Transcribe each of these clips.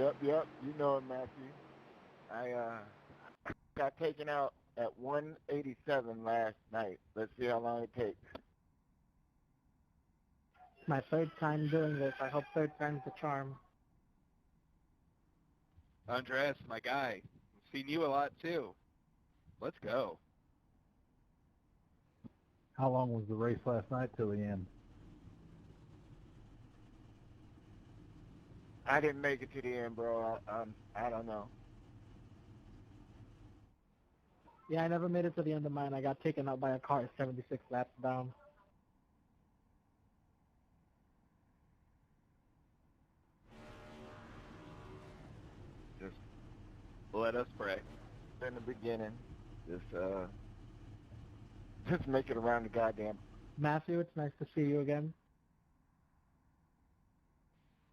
Yep. You know it, Matthew. I got taken out at 187 last night. Let's see how long it takes. My third time doing this. I hope third time's the charm. Andres, my guy. I've seen you a lot too. Let's go. How long was the race last night till the end? I didn't make it to the end, bro. I don't know. Yeah, I never made it to the end of mine. I got taken out by a car 76 laps down. Just let us pray. In the beginning, just make it around the goddamn. Matthew, it's nice to see you again.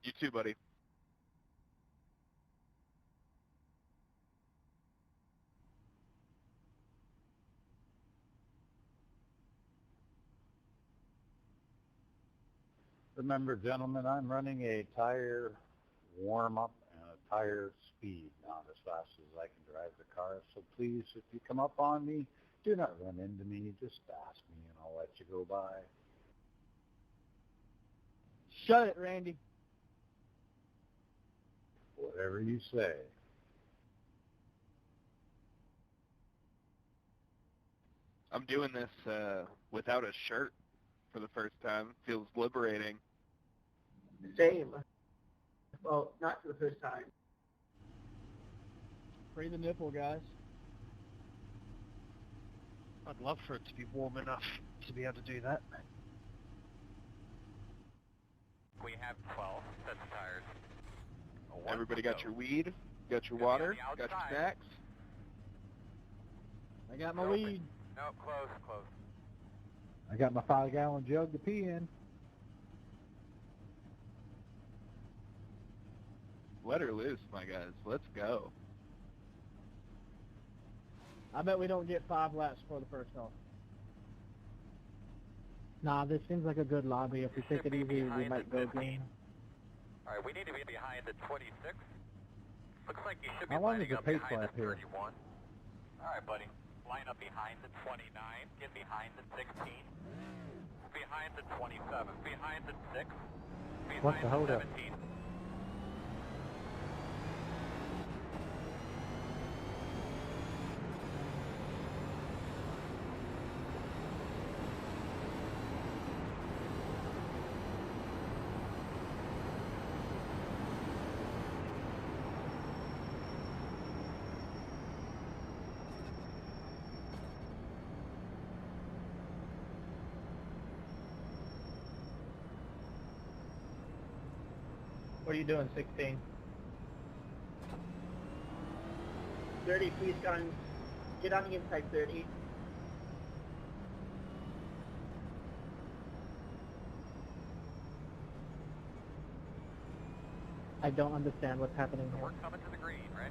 You too, buddy. Remember, gentlemen, I'm running a tire warm-up and a tire speed, not as fast as I can drive the car. So please, if you come up on me, do not run into me. Just ask me, and I'll let you go by. Shut it, Randy. Whatever you say. I'm doing this without a shirt for the first time. Feels liberating. Same. Well, not for the first time. Free the nipple, guys. I'd love for it to be warm enough to be able to do that. We have 12 sets of tires. Everybody got your weed? Got your water? Got your snacks? I got my weed. No, close. I got my 5-gallon jug to pee in. Let her loose, my guys. Let's go. I bet we don't get 5 laps for the first off. Nah, this seems like a good lobby. If we take it easy, we might go green. Alright, we need to be behind the 26. Looks like you should be How long is lining the up pace behind lap the here? 31. Alright, buddy. Line up behind the 29. Get behind the 16. Behind the 27. Behind the 6. Behind What's the hold the up? 17. What are you doing, 16? 30, please, guns. Get on the inside, 30. I don't understand what's happening So here. we're coming to the green, right?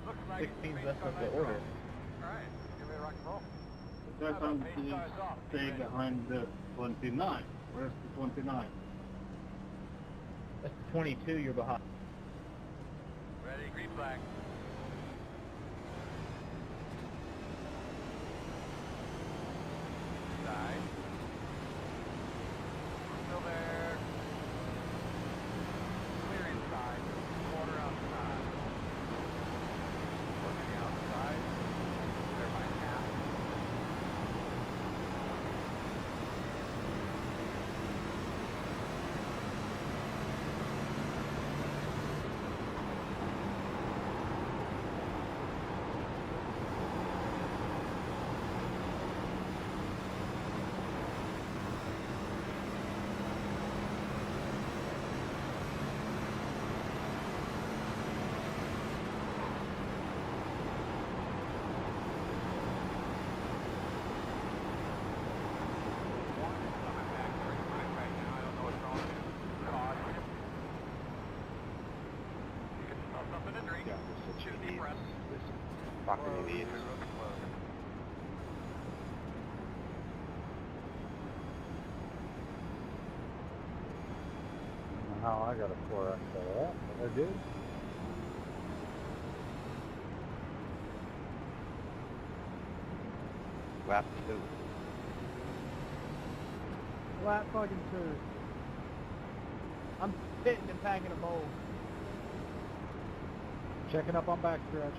Looks like 16's left of the order. Alright, give me a rock and roll. That's on to stay behind the 29. Where's the 29? That's 22 you're behind. Ready, green flag. Side. Still there. Clear inside. Quarter outside. Looking outside. Clear by half. Fucking idiots. I don't know how I got a 4X out of that, but I did. Lap 2. Lap fucking 2. I'm sitting and packing a bowl. Checking up on backstretch.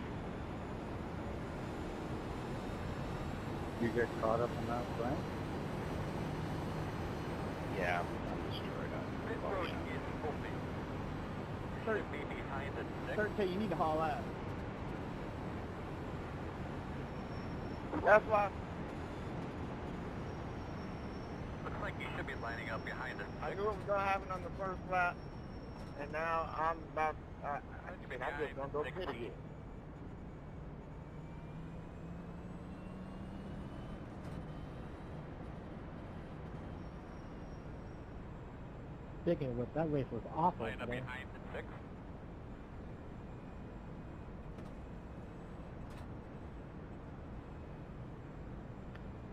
You get caught up in that, Frank? Yeah, I'm destroyed on Pit road is open. Should be behind the 6. 13, you need to haul out. That's why Looks like you should be lining up behind the 6. I knew it was gonna happen on the first lap, and now I'm about. I'm just gonna go pit again. Speaking of which, that race was awful Line up today. behind the 6.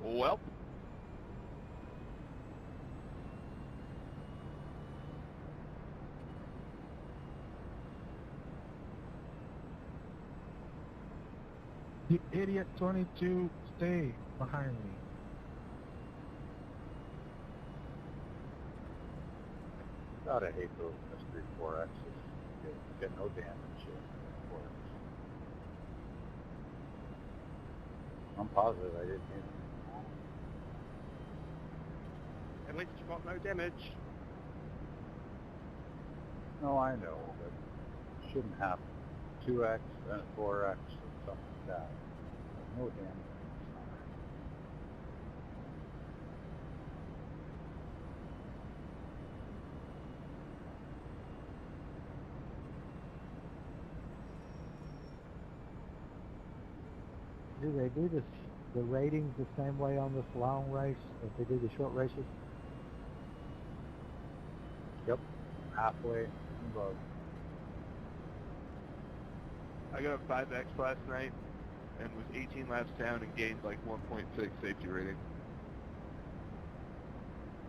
Well, You idiot 22, stay behind me. God, I hate those mystery 4Xs. Get no damage in 4X. I'm positive I didn't hit him. At least you got no damage. No, I know, but it shouldn't happen. 2X, then a 4X, or something like that. No damage. Do they do this, the ratings the same way on this long race as they do the short races? Yep, halfway above. I got a 5X last night and was 18 laps down and gained like 1.6 safety rating.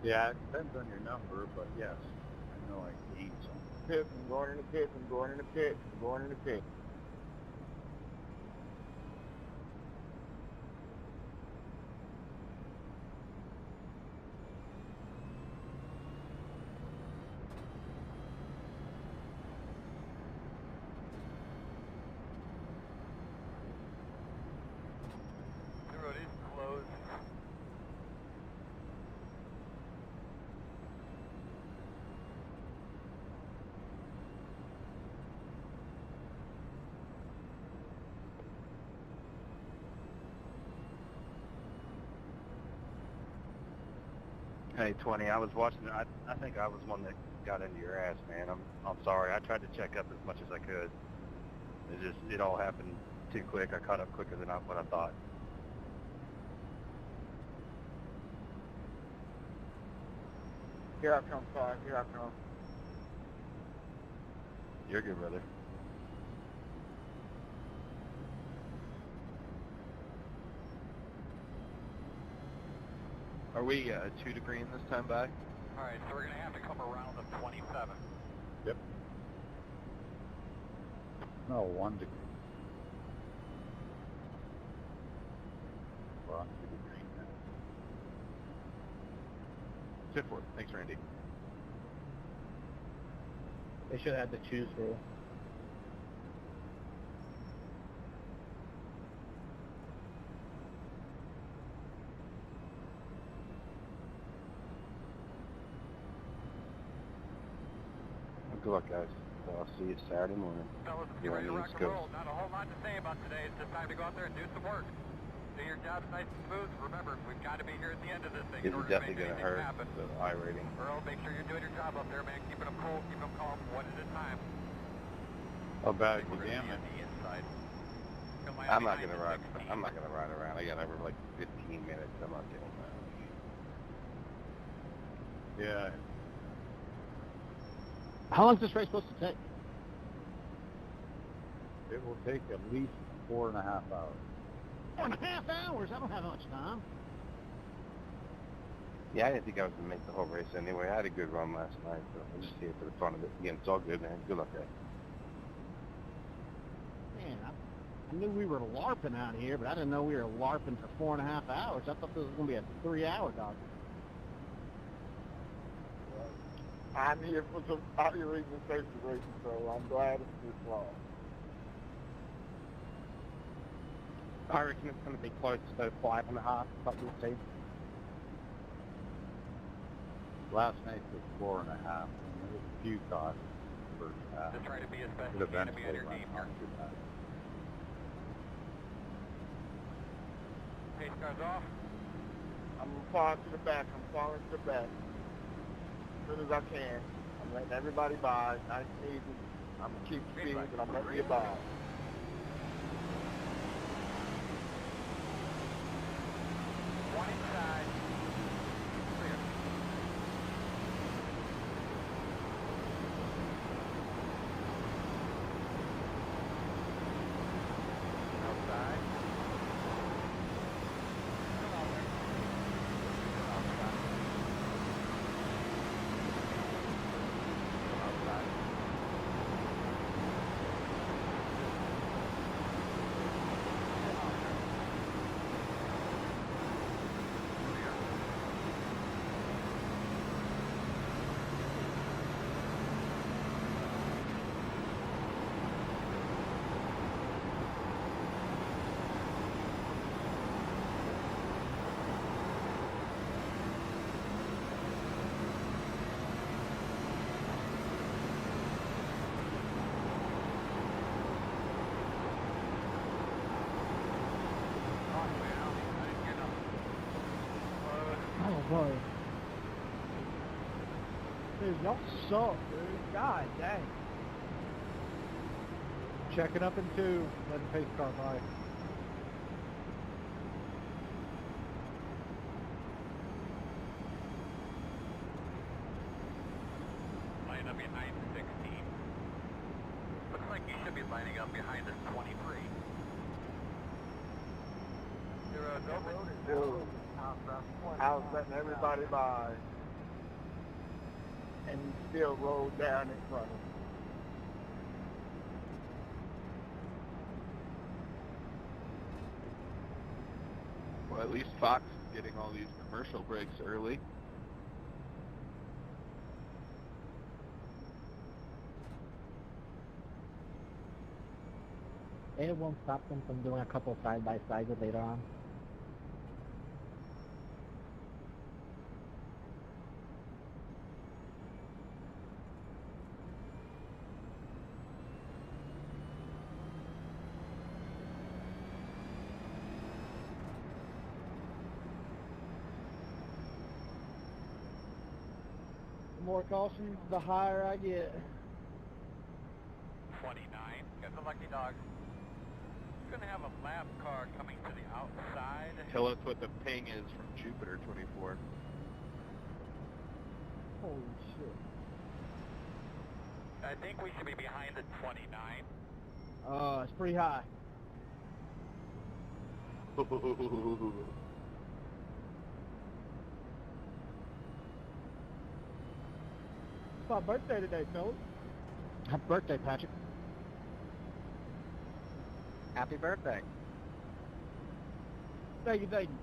Yeah, it depends on your number, but yes, I know I gained some. Pit, I'm going in the pit, I'm going in the pit, I'm going in the pit. The road is closed. Hey, 20, I was watching, I think I was one that got into your ass, man. I'm sorry. I tried to check up as much as I could. It all happened too quick. I caught up quicker than what I thought. Here I come, Clark, here I come. You're good, brother. Are we 2 to green this time by? Alright, so we're going to have to come around the 27. Yep. No, 1 degree. We're on 2 degrees now. 10-4. Thanks, Randy. They should have the choose rule. Good luck, guys. I'll see you Saturday morning. Fellas, let's get You're ready to on the rock East and Coast. roll. Not a whole lot to say about today. It's just time to go out there and do some work. Do your jobs nice and smooth. Remember, we've got to be here at the end of this thing This in is order to make definitely going to anything hurt happen. the I rating. Earl, make sure you're doing your job up there, man. Keeping them cool, keeping them calm, one at a time. How bad We're you going to be damn on it? the inside. I'm not going to ride. I'm not going to ride around. I got over like 15 minutes. I'm not getting that. Yeah. How long is this race supposed to take? It will take at least 4.5 hours. 4.5 hours? I don't have much time. Yeah, I didn't think I was going to make the whole race anyway. I had a good run last night, so I'm just here for the fun of it. Again, it's all good, man. Good luck, guys. Man, I knew we were LARPing out here, but I didn't know we were LARPing for 4.5 hours. I thought this was going to be a 3-hour dog. I'm here for some reason safety racing, so I'm glad it's this long. I reckon it's going to be close to 5.5, something to see. Last night was 4.5, and there was a few caught the first half. Just try to be as best But you can to be eventually on your went game not here. too bad. Pace cars off. I'm going to fall to the back. I'm falling to the back as soon as I can. I'm letting everybody by. Nice and easy. I'm going to keep the speed, and I'm letting you by. One inside. Clear. Outside. Come on there. Outside. Outside. Oh boy. Dude, y'all suck, dude. God dang. Checking up in 2, letting pace car by. Line up behind 16. Looks like you should be lining up behind this 23. Your road's open. Dude, I was letting everybody by, and he still rolled down in front of me. Well, at least Fox is getting all these commercial breaks early. It won't stop them from doing a couple side-by-sides later on. The more caution, the higher I get. 29. Got the lucky dog. Gonna have a lap car coming to the outside. Tell us what the ping is from Jupiter 24. Holy shit. I think we should be behind the 29. It's pretty high. It's my birthday today, fellas. Happy birthday, Patrick. Happy birthday. Thank you, thank you.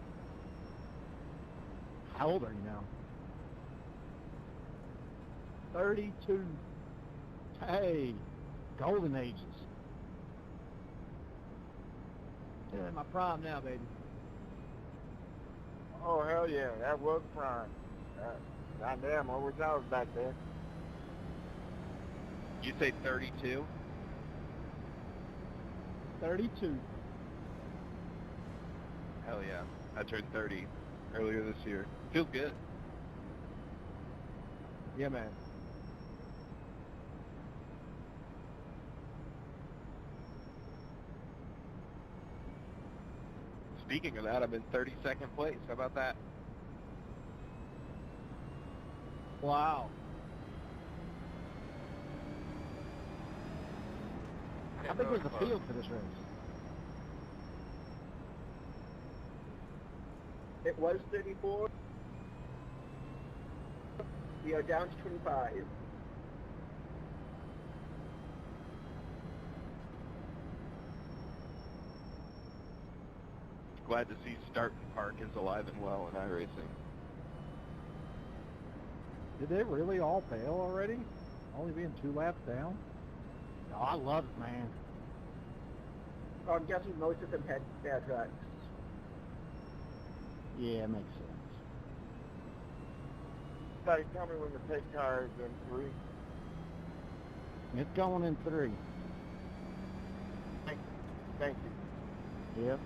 How old are you now? 32. Hey, golden ages. Yeah, my prime now, baby. Oh, hell yeah, that was prime. Goddamn, I wish I was back there. You say 32? 32. Hell yeah. I turned 30 earlier this year. Feels good. Yeah, man. Speaking of that, I'm in 32nd place. How about that? Wow. How big was the field for this race? It was 34. We are down to 25. glad to see Start and Park is alive and well in iRacing. Did they really all fail already? Only being 2 laps down? Oh, I love it, man. Oh, I'm guessing most of them had bad tracks. Yeah, it makes sense. Somebody tell me when the pit car is in 3. It's going in 3. Thank you. Yep.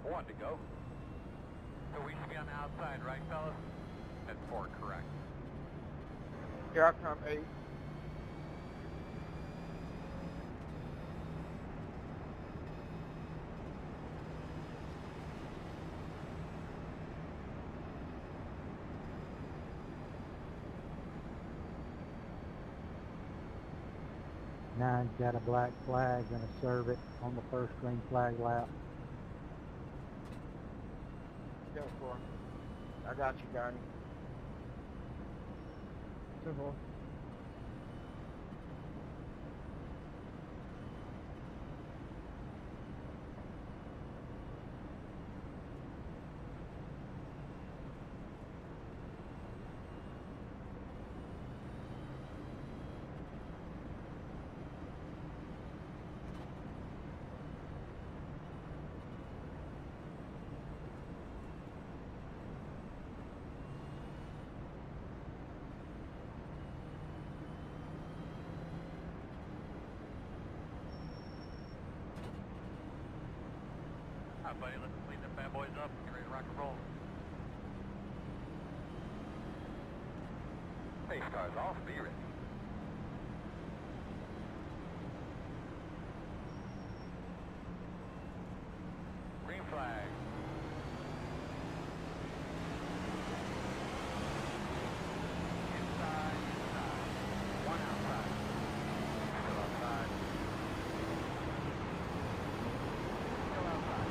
One to go. So we should be on the outside, right, fellas? That's 4, correct. Here I come, 8. Nine's got a black flag, gonna serve it on the first green flag lap. Go for it. I got you, Donnie. Simple. Alright, buddy, let's clean them bad boys up. Get ready to rock and roll. Pace cars off, be ready. Green flag. Inside. One outside. Still outside. Still outside.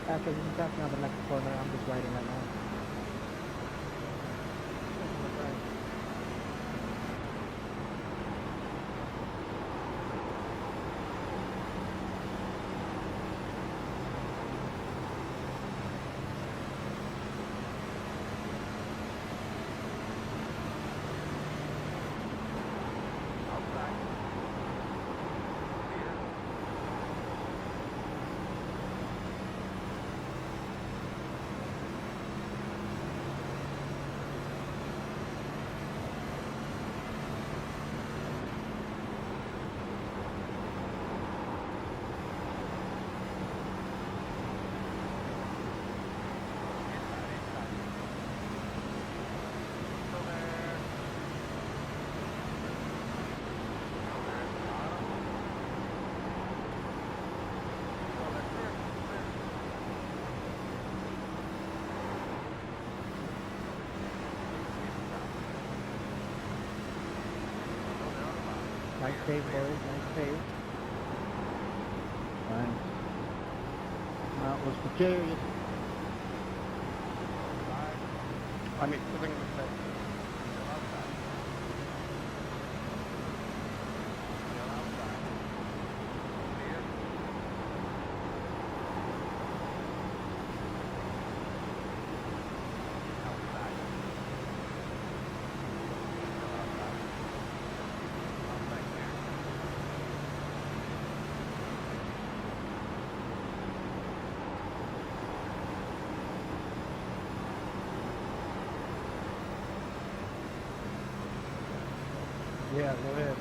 After you can pass me on the next corner, I'm just riding right now. Nice save, boys. Nice save. Thanks. That was precarious. I mean, the thing is that Yeah, go ahead.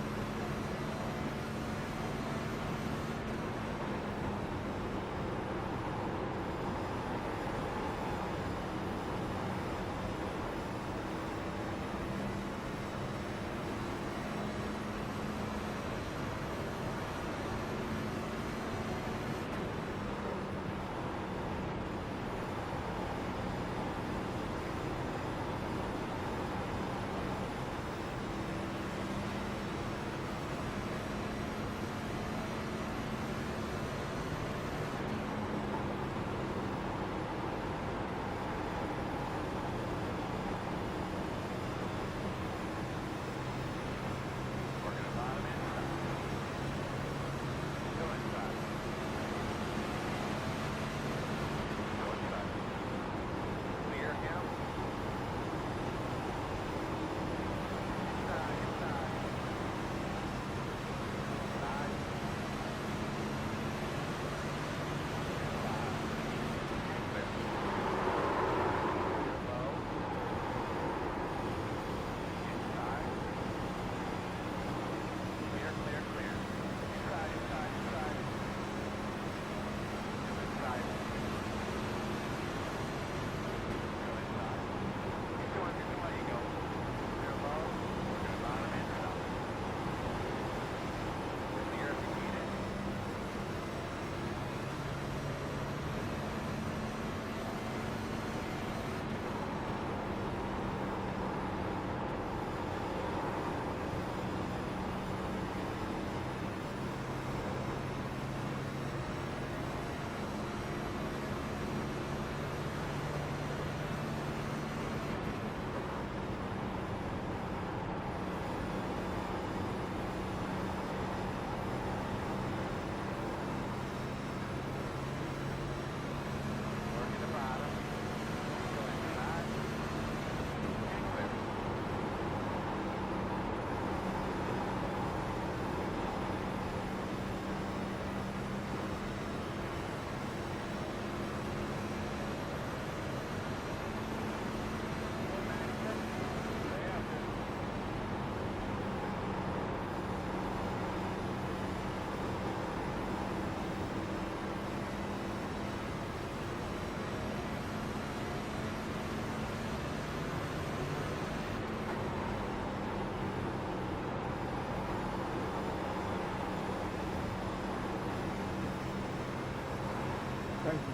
Thank you.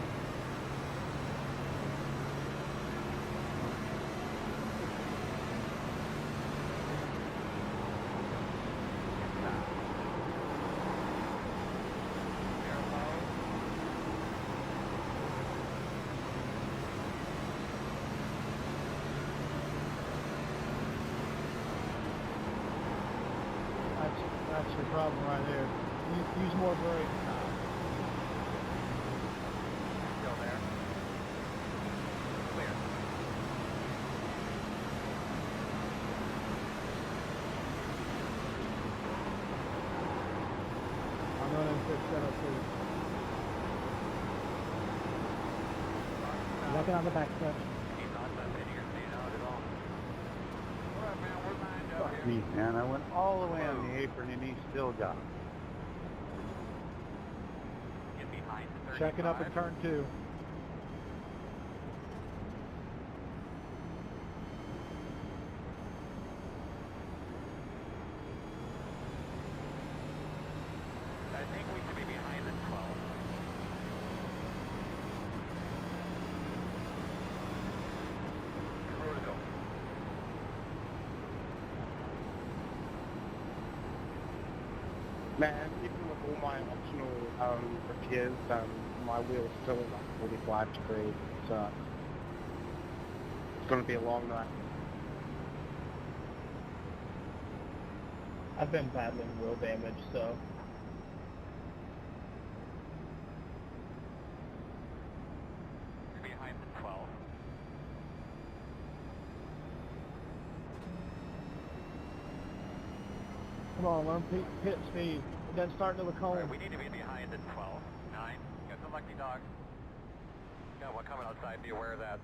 That's your problem right there. Use more brake. Still there. Clear. I'm running 602. Looking on the back stretch. He's not that many or staying out at all. All right, man, we're lined up Fuck here. me, man. I went all the way on the apron and he still got it. Get behind the 35. Check it up in turn 2. I think we should be behind the 12. Where to go? Man, even with all my optional repairs done, my wheel's still at like 45 degrees. So it's going to be a long night. I've been battling wheel damage, so You're behind the 12. Come on, learn pit speed. It doesn't start till the cone. Alright, we need to be behind the 12. 9. Got some lucky dogs. Got one coming outside, be aware of that.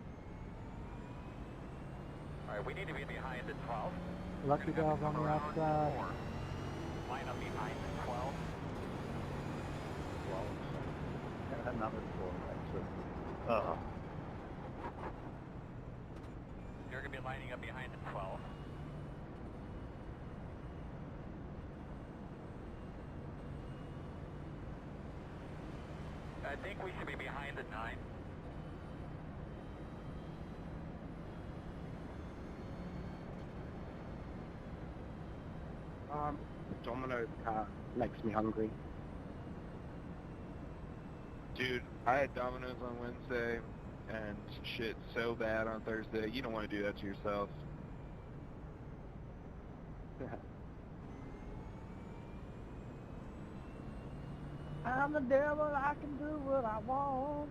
Alright, we need to be behind the 12. Lucky dog on the outside. 4. Line up behind the 12. 12. Another 4. That's it. You're going to be lining up behind the 12. I think we should be behind the 9. Domino's car makes me hungry. Dude, I had Domino's on Wednesday, and shit so bad on Thursday. You don't want to do that to yourself. I'm the devil, I can do what I want.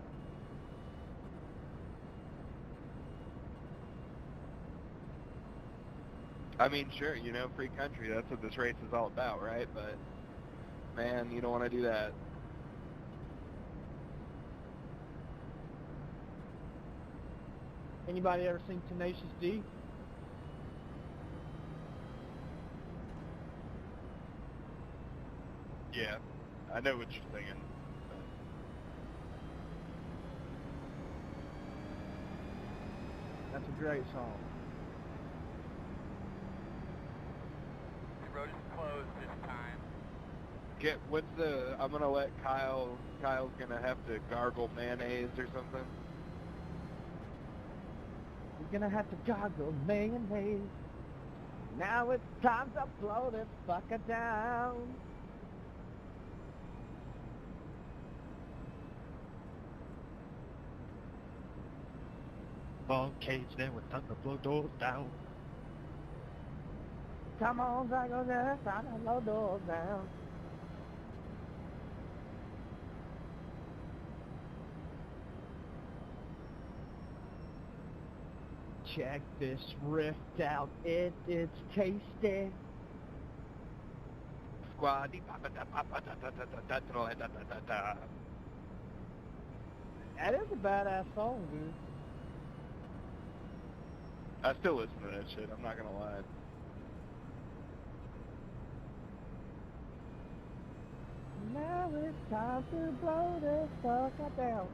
I mean, sure, you know, free country, that's what this race is all about, right? But, man, you don't want to do that. Anybody ever seen Tenacious D? Yeah, I know what you're thinking. That's a great song. The road is closed this time. I'm gonna let Kyle's gonna have to gargle mayonnaise or something. You're gonna have to gargle mayonnaise. Now it's time to blow this fucker down. Ball cage there with time to blow doors down. Come on, Drago, there, time to blow doors down. Check this rift out, it's tasty. Squaddy. That is a badass song, dude. I still listen to that shit, I'm not gonna lie. Now it's time to blow this fucker down.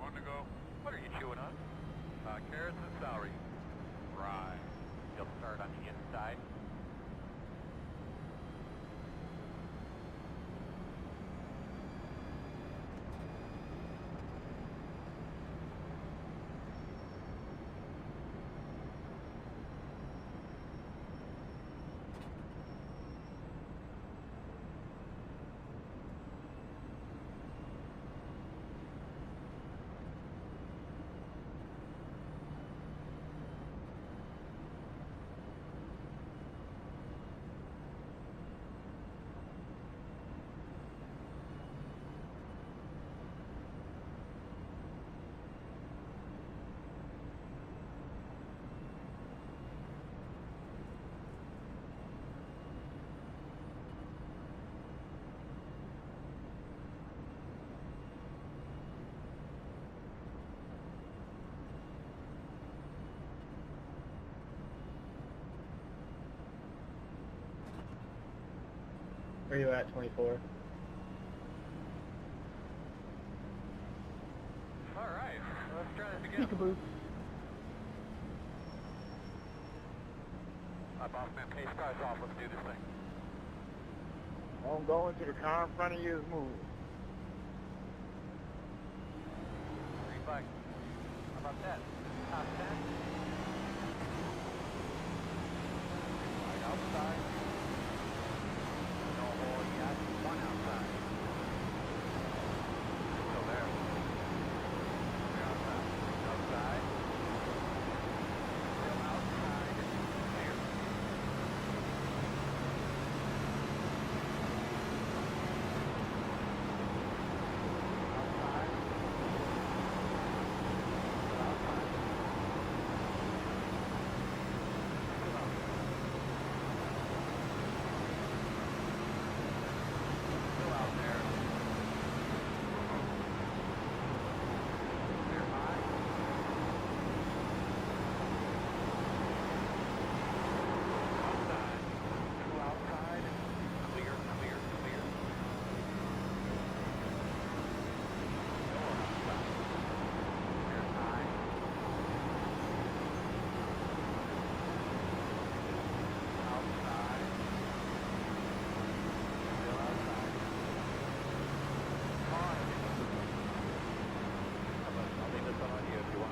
Want to go? What are you chewing on? Carrots and celery. Right. You'll start on the inside. where are you at, 24? Alright, let's try this again. Peekaboo. boss man. Okay, stars off. Let's do this thing. Don't go into the car in front of you is moving. Green flag. How about that? Top 10. Right outside. No hole yet. One outside. Still there. Clear outside. Outside. Still outside. Clear.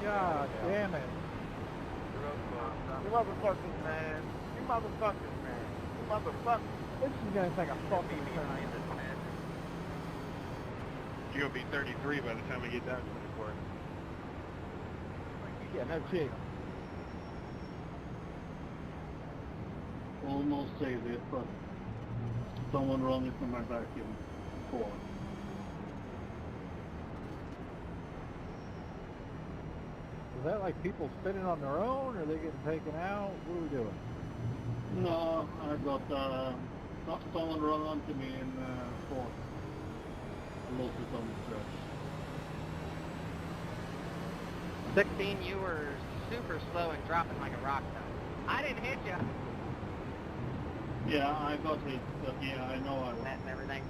God damn it. You motherfuckers, man. You motherfuckers, man. You motherfuckers. This is gonna take a fucking turn. You're gonna be 33 by the time we get down to 24. Yeah, no shit. Almost saved it, but someone wrong into my vacuum. 4. Is that like people spinning on their own, or are they getting taken out? What are we doing? No, I got someone run onto me in 4. I lost it on the stretch. 16, you were super slow and dropping like a rock though. I didn't hit you. Yeah, I got hit, but yeah, I know I was. And everything,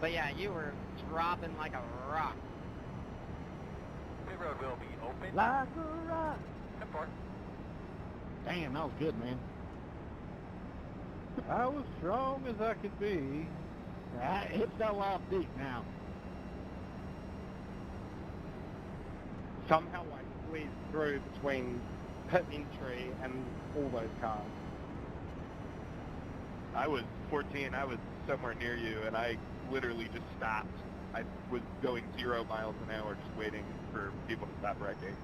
but yeah, you were dropping like a rock. Pit road will be open. Like a rock. 10-4. Damn, that was good, man. I was strong as I could be. It fell off deep now. Somehow I squeezed through between pit entry and all those cars. I was 14, I was somewhere near you, and I literally just stopped. I was going 0 miles an hour just waiting for people to stop wrecking.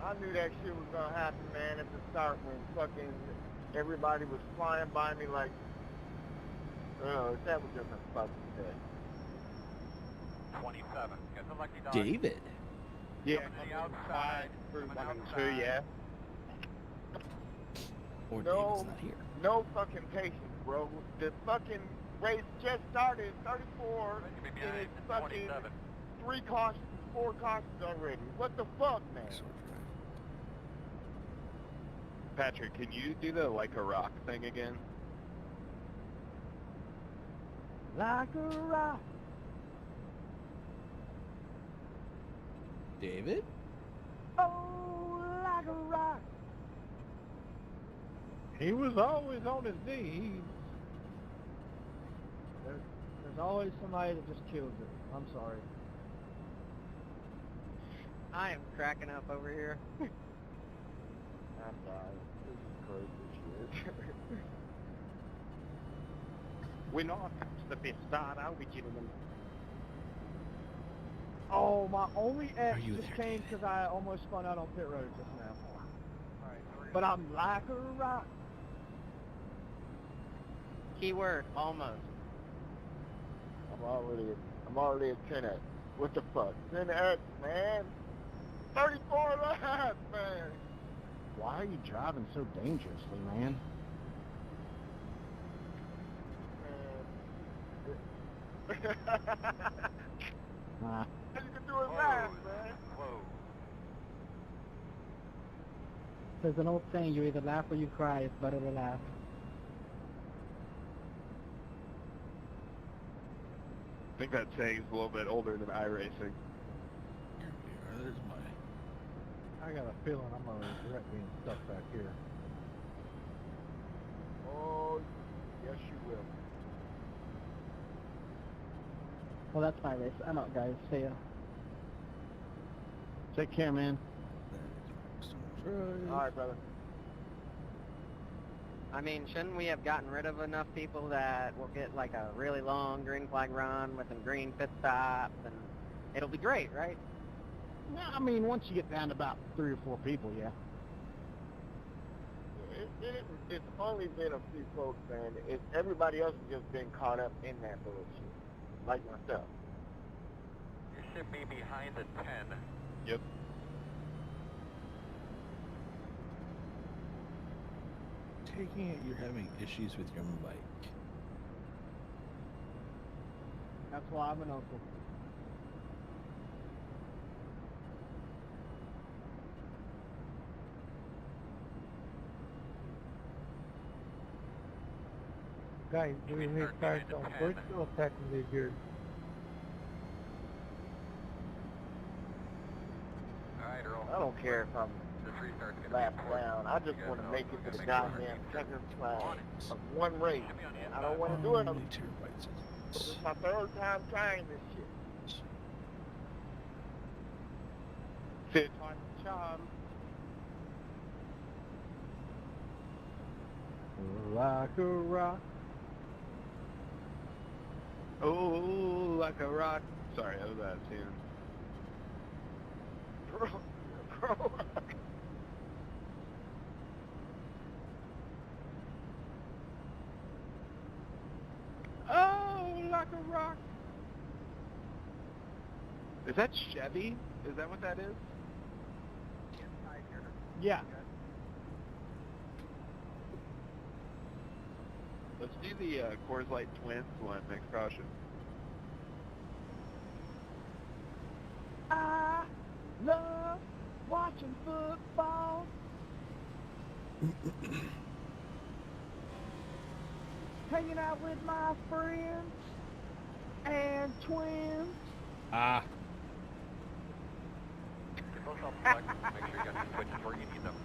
I knew that shit was gonna happen, man, at the start when fucking everybody was flying by me like, oh, that was just a fucking shit. 27. Got the lucky dog. David. Yeah, Coming to the outside. through Coming 1 and outside. 2, yeah. Or No. David's not here. No fucking patience, bro. The fucking race just started, 34, Maybe and behind it's the fucking 27. 3 cautions, 4 cautions already. What the fuck, man? Patrick, can you do the like a rock thing again? Like a rock. David? Oh, like a rock. He was always on his knees. There's always somebody that just kills it. I'm sorry. I am cracking up over here. I'm sorry. This is crazy shit. We're not the best start, are we, gentlemen? Oh, my only X Are you just there, changed because I almost spun out on pit road just now. Alright, But I'm like a rock. keyword, almost. I'm already at 10X. What the fuck? 10X, man. 34 laps, man. Why are you driving so dangerously, man? You can do it fast, man. Whoa. There's an old saying, you either laugh or you cry. It's better to laugh. I think that saying's a little bit older than iRacing. There's my... I got a feeling I'm gonna regret being stuck back here. Oh, yes, you will. Well, that's my race. I'm out, guys. See ya. Take care, man. All right, brother. I mean, shouldn't we have gotten rid of enough people that will get like a really long green flag run with some green pit stops, and it'll be great, right? Yeah, I mean, once you get down to about 3 or 4 people, yeah. It's only been a few folks, and everybody else has just been caught up in that bullshit, like myself. You should be behind the 10. Yep. Taking it you're having issues with your mic. That's why I'm an uncle. Guys, do we hit cars on foot or technically good? Alright, Earl. I don't care if I'm This restart's gonna be lapped important. down. I just You want to gotta make know. it to the You gotta make goddamn sure second you're flag on it. of one race. Should be on the And I don't want to do it. How many terabytes is This this? is my 3rd time trying this shit. 5th time the charm. Like a rock. Oh, like a rock. Sorry, that was out of tune. Bro. Oh, like a rock. Is that Chevy? Is that what that is? Yeah. Let's do the Coors Light Twins one, next caution. I love watching football. Hanging out with my friends and twins. Ah. Get those all plugged. Make sure you got your switches where you need them.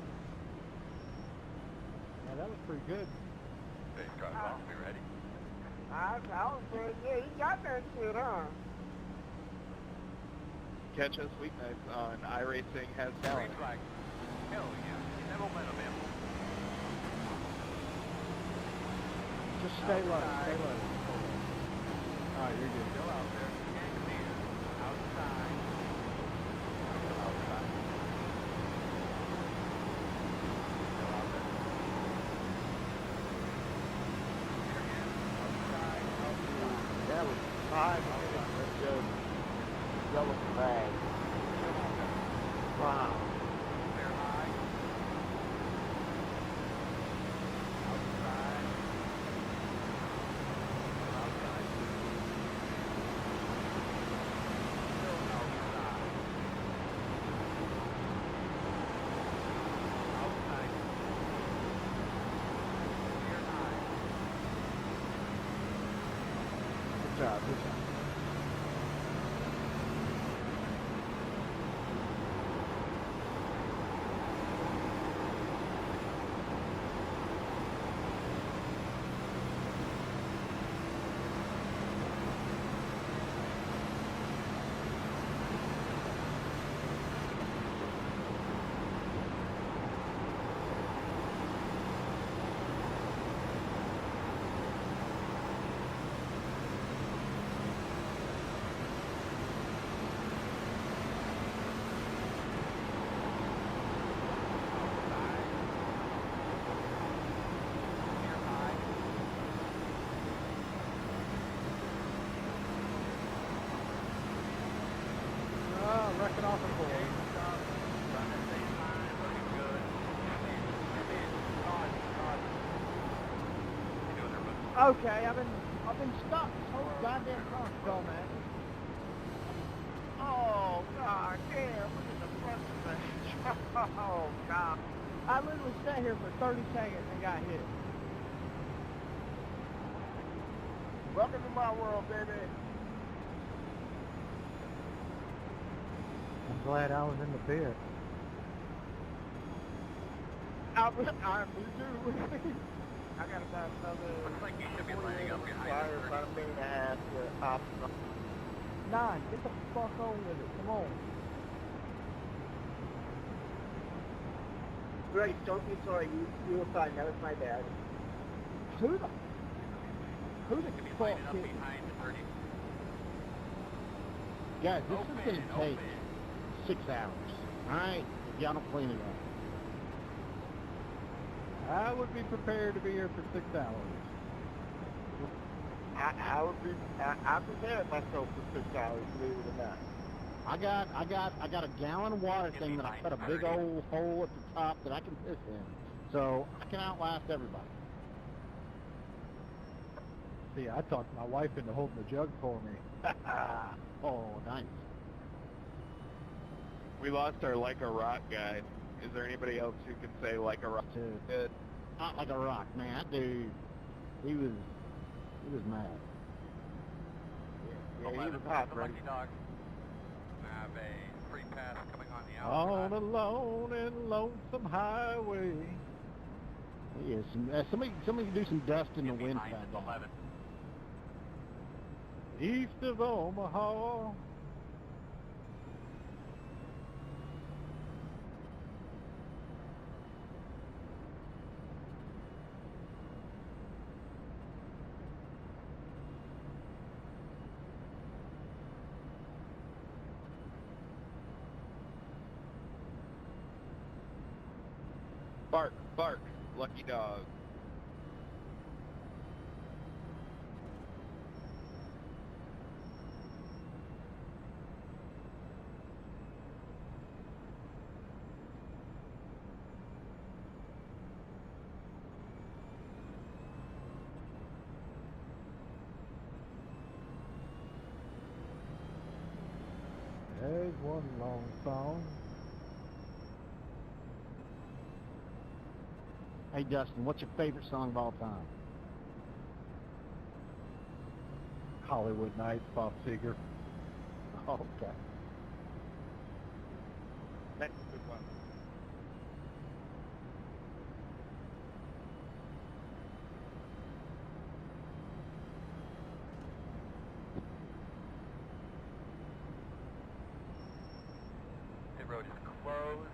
Yeah, that was pretty good. Okay, Scott, well, be ready. I was saying, yeah, you got that shit, huh? Catch us weeknights on iRacing Has Green Talent. flag. Hell yeah. Get that momentum, man. Just stay low, stay low. Alright, you're good. Still out there. Gang clear. Outside. Still outside. Still out there. Here again. Outside. Outside. That was 5 minutes of just yellow flag. Wow. Clear high. Outside. Outside. Still outside. Outside. Clear high. Good job, good job. Wrecking off the board. Okay, I've been stuck this whole goddamn car, dumbass. Oh, God damn. Look at the front of that. Oh, God. I literally sat here for 30 seconds and got hit. Welcome to my world, baby. I'm glad I was in the pit. I do. I got about another Looks like you should be 40 lining up minutes behind fire, the about a minute and a half to optional. 9, get the fuck on with it. Come on. Grace, don't be sorry. You were fine. That was my bad. Who the Should be fuck lining up is... behind the 30. Guys, this Open, is going to take open. 6 hours. Alright? If y'all don't clean it up. I would be prepared to be here for 6 hours. I prepared myself for 6 hours, believe it or not. I got a gallon of water thing that I cut a big old hole at the top that I can piss in. So I can outlast everybody. See, I talked my wife into holding the jug for me. Oh, nice. We lost our like a rock guy. Is there anybody else who can say like a rock? Good. Not like a rock, man. That dude, he was mad. Yeah, he 11 was hot, the Brady. Lucky Dog. I have a free pass coming on the On outside. a lone and lonesome highway. Yeah, somebody do some dust in the Get wind behind for that the guy. 11. East of Omaha. Bark, bark, lucky dog. There's one long song. Hey, Dustin, what's your favorite song of all time? Hollywood Nights, Bob Seger. Oh, okay. That's a good one. Pit road is closed.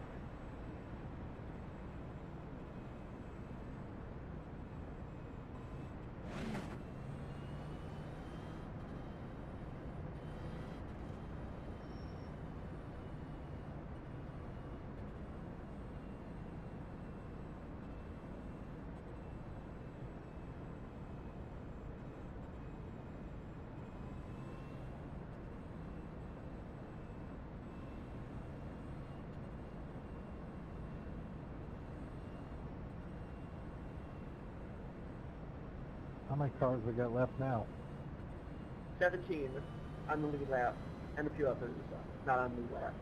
How many cars we got left now? 17 on the lead lap, and a few others not on the lead lap.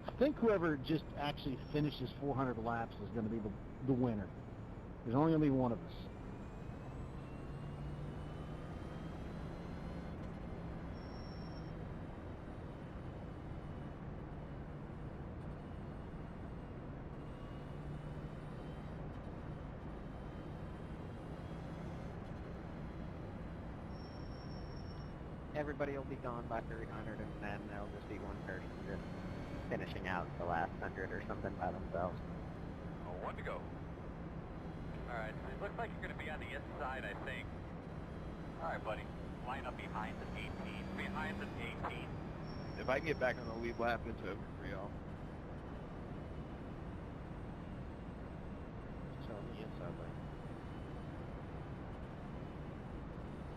I think whoever just actually finishes 400 laps is going to be the winner. There's only going to be one of us. Everybody will be gone by 300, and then there'll just be one person just finishing out the last 100 or something by themselves. Oh, one to go. Alright, it looks like you're going to be on the inside, I think. Alright, buddy. Line up behind the 18. Behind the 18. If I can get back on the lead lap, it's over for y'all. Still on the inside lane.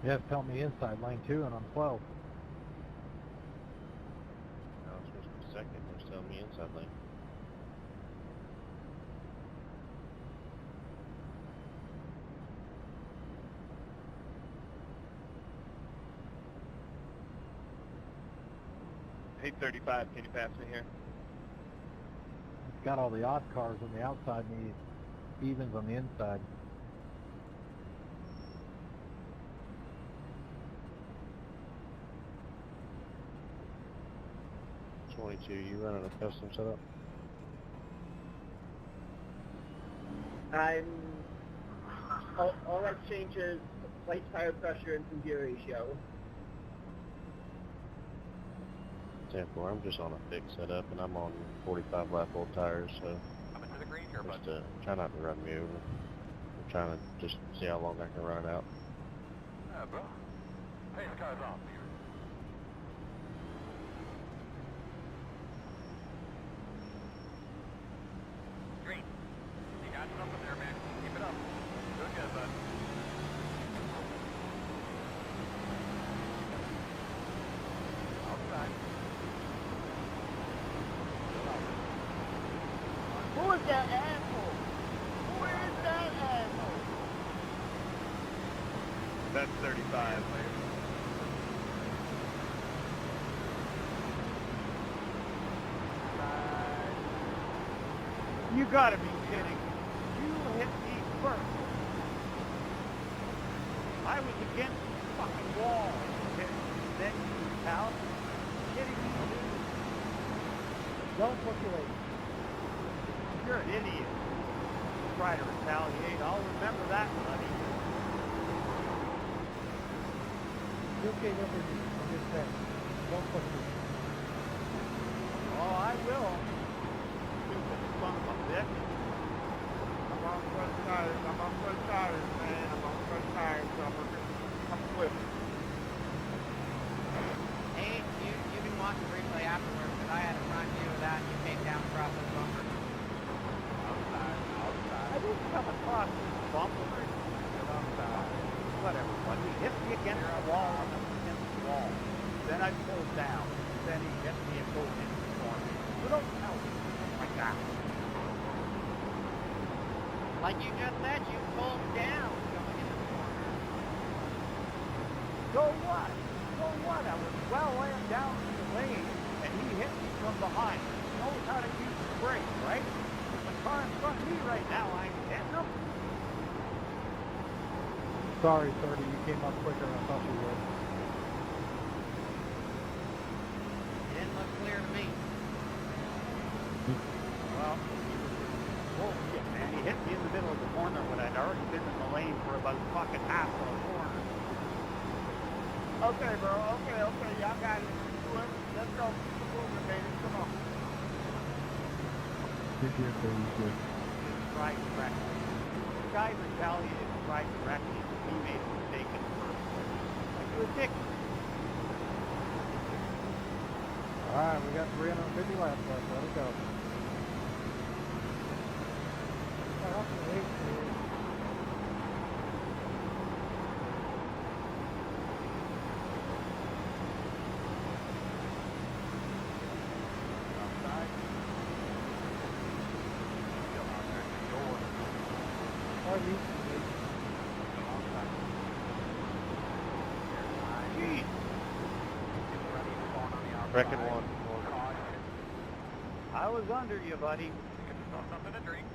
Yeah, it's telling me inside lane 2 and I'm 12. I was supposed to be second. They're still on the inside lane. Hey, 35, can you pass me here? It's got all the odd cars on the outside and the evens on the inside. 22, you running a custom setup? I'm... all that changes plate tire pressure and some gear ratio. 10-4, I'm just on a fixed setup, and I'm on 45 lap old tires, so Coming to the green here, bud. just try not to run me over. I'm trying to just see how long I can run it out. Yeah, bro. Pace car's off here. Green. You got something there, man. Keep it up. Doing good, bud. Outside. Who is that asshole? Who is that asshole? That's 35. You gotta be kidding. You hit me first. I was against the fucking wall. Then you, pal. Kidding me, dude. Don't speculate. You're an idiot. Try to retaliate. I'll remember that, buddy. Just gave up with you. I'm just saying. Don't speculate. Oh, I will. Stupid son of a bitch. I'm on front tires. I'm on front tires, man. I'm on front tires, so I'm swift. Hey, you can watch the replay afterwards, because I had a front view of that and you came down across this bumper. I didn't come across this bumper. Whatever, but he hit me against the wall and I was against the wall. Then I pulled down. Then he hit me and goes into the corner. So don't tell me like that. Like you just said, you pulled down going into the corner. So what? So what? I was well laying down in the lane and he hit me from behind. He knows how to use the brake, right? There's a car in front of me right now. I ain't hitting him. Sorry, 30. You came up quicker than I thought you would. It didn't look clear to me. Well, bullshit, man. He hit me in the middle of the corner when I'd already been in the lane for about fucking half of the corner. Okay, bro. Okay. Y'all got it. Let's go. Keep moving, baby. Come on. Good deal, good. Tried to wreck me. The guy retaliated and tried to wreck me. He made a mistake in the first place. Like, you're ridiculous. Alright, we got 350 laps left. Let it go. Reckon one. I was under you, buddy. Get yourself something to drink.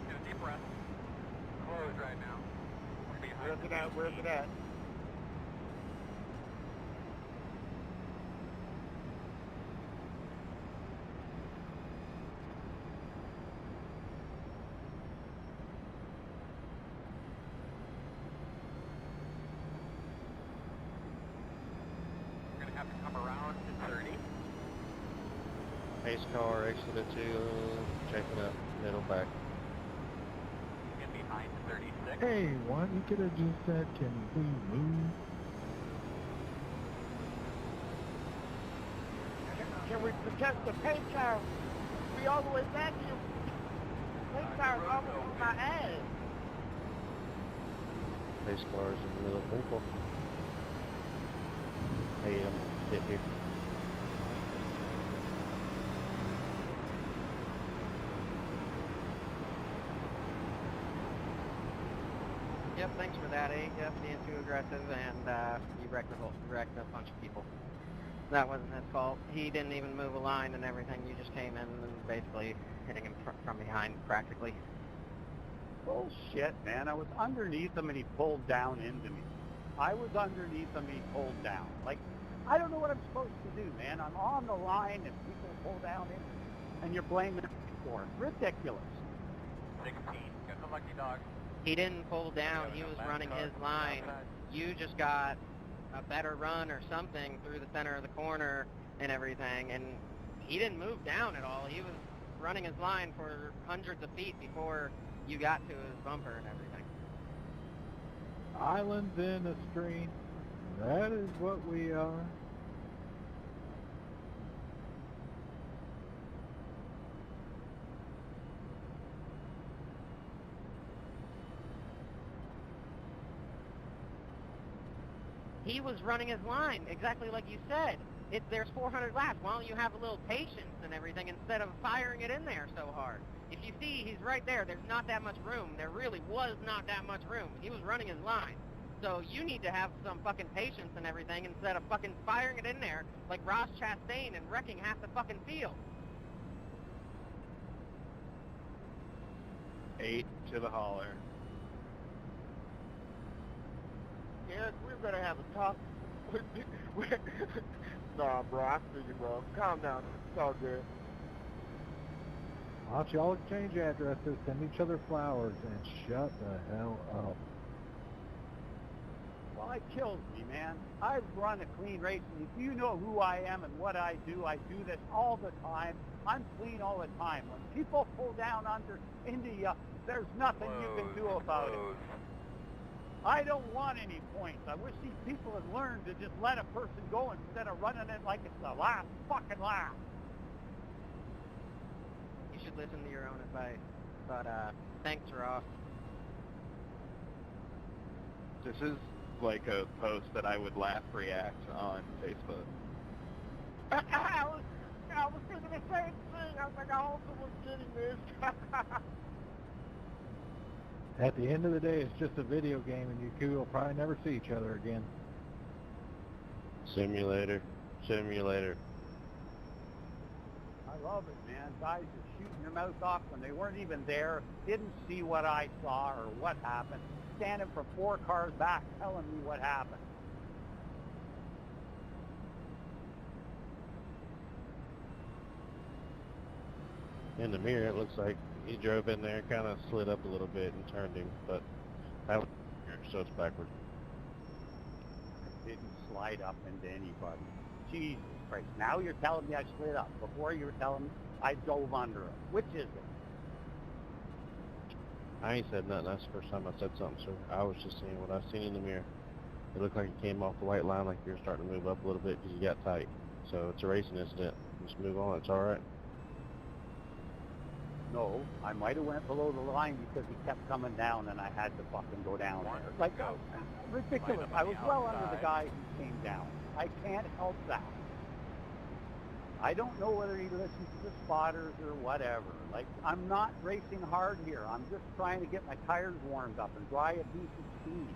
Get a deep breath. Close right now. We're behind. Where's it at? We're gonna have to come around to 30. Pace car, exit at 2, checking up, middle back. Get behind 36. Hey, one, you could have just said, can you please move? Can we protect the paint car? We all the way back here. Paint car's almost on my ass. Pace car's in the middle. Winkle. Hey, I'm hit here. Yep, thanks for that, eh? Yep, being too aggressive, and you wrecked a bunch of people. That wasn't his fault. He didn't even move a line and everything. You just came in and basically hitting him from behind, practically. Bullshit, man. I was underneath him and he pulled down into me. I was underneath him and he pulled down. Like, I don't know what I'm supposed to do, man. I'm on the line and people pull down in, and you're blaming me for it. Ridiculous. 16, get the lucky dog. He didn't pull down. He was running his line. You just got a better run or something through the center of the corner and everything, and he didn't move down at all. He was running his line for hundreds of feet before you got to his bumper and everything. Islands in a stream. That is what we are. He was running his line, exactly like you said. There's 400 laps. Why don't you have a little patience and everything instead of firing it in there so hard? If you see, he's right there. There's not that much room. There really was not that much room. He was running his line. So you need to have some fucking patience and everything instead of fucking firing it in there like Ross Chastain and wrecking half the fucking field. 8 to the holler. Yeah, we're gonna have a talk. Nah, bro, I feel you, bro. Calm down. It's all good. Why don't y'all exchange addresses, send each other flowers, and shut the hell up. Well, it kills me, man. I run a clean race, and if you know who I am and what I do this all the time. I'm clean all the time. When people pull down into you, there's nothing you can do about it. I don't want any points. I wish these people had learned to just let a person go instead of running it like it's the last fucking lap. You should listen to your own advice. But, thanks, Ross. This is like a post that I would laugh react on Facebook. I was thinking the same thing. I was like, I hope someone's getting this. At the end of the day, it's just a video game, and you two will probably never see each other again. Simulator. I love it, man. Guys are shooting their mouth off when they weren't even there, didn't see what I saw or what happened, standing from 4 cars back telling me what happened. In the mirror, it looks like he drove in there, kind of slid up a little bit and turned him, but that was so it's backwards. I didn't slide up into anybody. Jesus Christ. Now you're telling me I slid up. Before you were telling me I dove under it. Which is it? I ain't said nothing. That's the first time I said something, sir. I was just seeing what I seen in the mirror. It looked like you came off the white line like you were starting to move up a little bit because you got tight. So it's a racing incident. Just move on. It's all right. No, I might have went below the line because he kept coming down and I had to fucking go down there. Like, ridiculous. I was well under the guy who came down. I can't help that. I don't know whether he listens to the spotters or whatever. Like, I'm not racing hard here. I'm just trying to get my tires warmed up and dry at decent speed.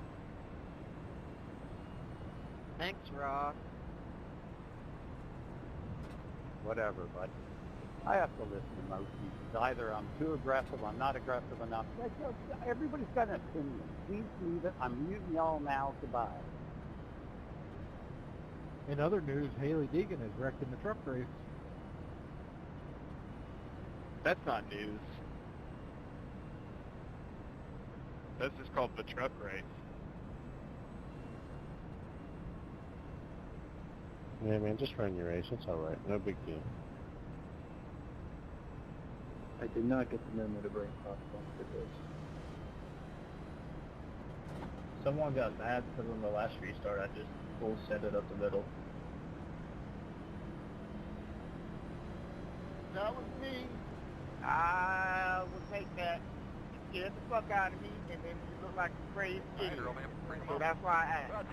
Thanks, Ross. Whatever, bud. I have to listen to most pieces. Either I'm too aggressive, I'm not aggressive enough. Everybody's got an opinion. Please leave it. I'm muting y'all now. Goodbye. In other news, Haley Deegan is wrecked in the truck race. That's not news. That's just called the truck race. Yeah, man, just run your race. It's all right. No big deal. I did not get the memo to bring popcorn for this. Someone got mad because on the last restart I just full sent it up the middle. That was me. I would take that. Get the fuck out of me, and then you look like a crazy idiot. So that's why I asked.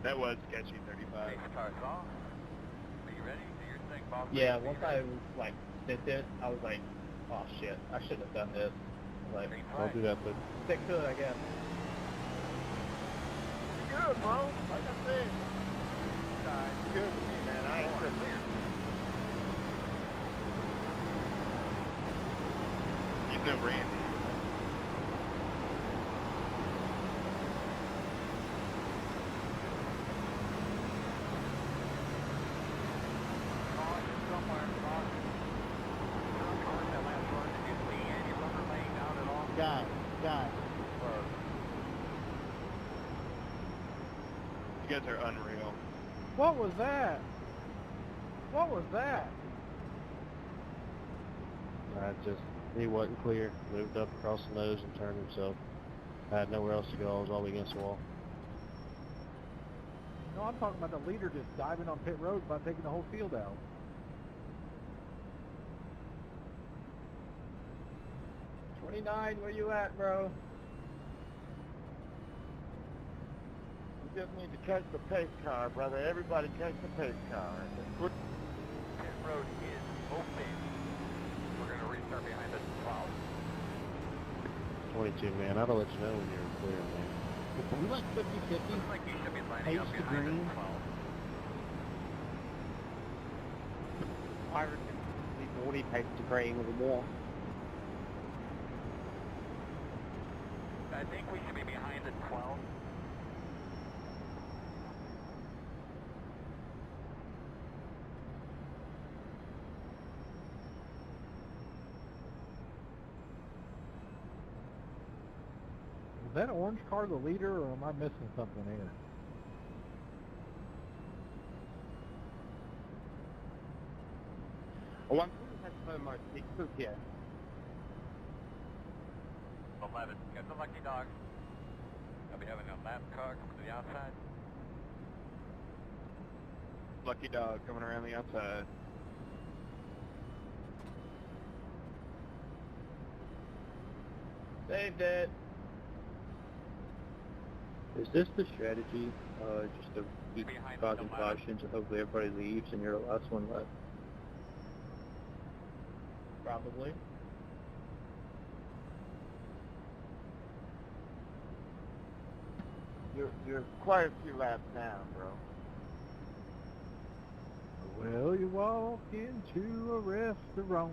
That was sketchy 35. Yeah, once I like did this, I was like, oh shit, I shouldn't have done this. Like, Don't do that, but stick to it, I guess. You're good, bro. Like I said. You're good with me, man. I ain't tripping. You know Randy. guys. You guys are unreal. What was that? What was that? He wasn't clear. Moved up across the nose and turned himself. I had nowhere else to go. I was all against the wall. No, I'm talking about the leader just diving on pit road by taking the whole field out. Where you at, bro? You just need to catch the pace car, brother. Everybody catch the pace car. Pit road is open. We're going to restart behind the 12. 22, man. I'll let you know when you're clear, man. We like 50-50. Looks like you should be lining Pace up to behind green. the 12. I reckon we've already paid to green with a more. I think we should be behind the 12. Is that orange car the leader, or am I missing something here? Oh, I'm thinking that's for my sixes here. 11. Get the lucky dog. I'll be having a lap car coming to the outside. Lucky dog coming around the outside. Saved it. Is this the strategy? Just to keep causing cautions and hopefully everybody leaves and you're the last one left? Probably. You're quite a few laps down, bro. Well, you walk into a restaurant.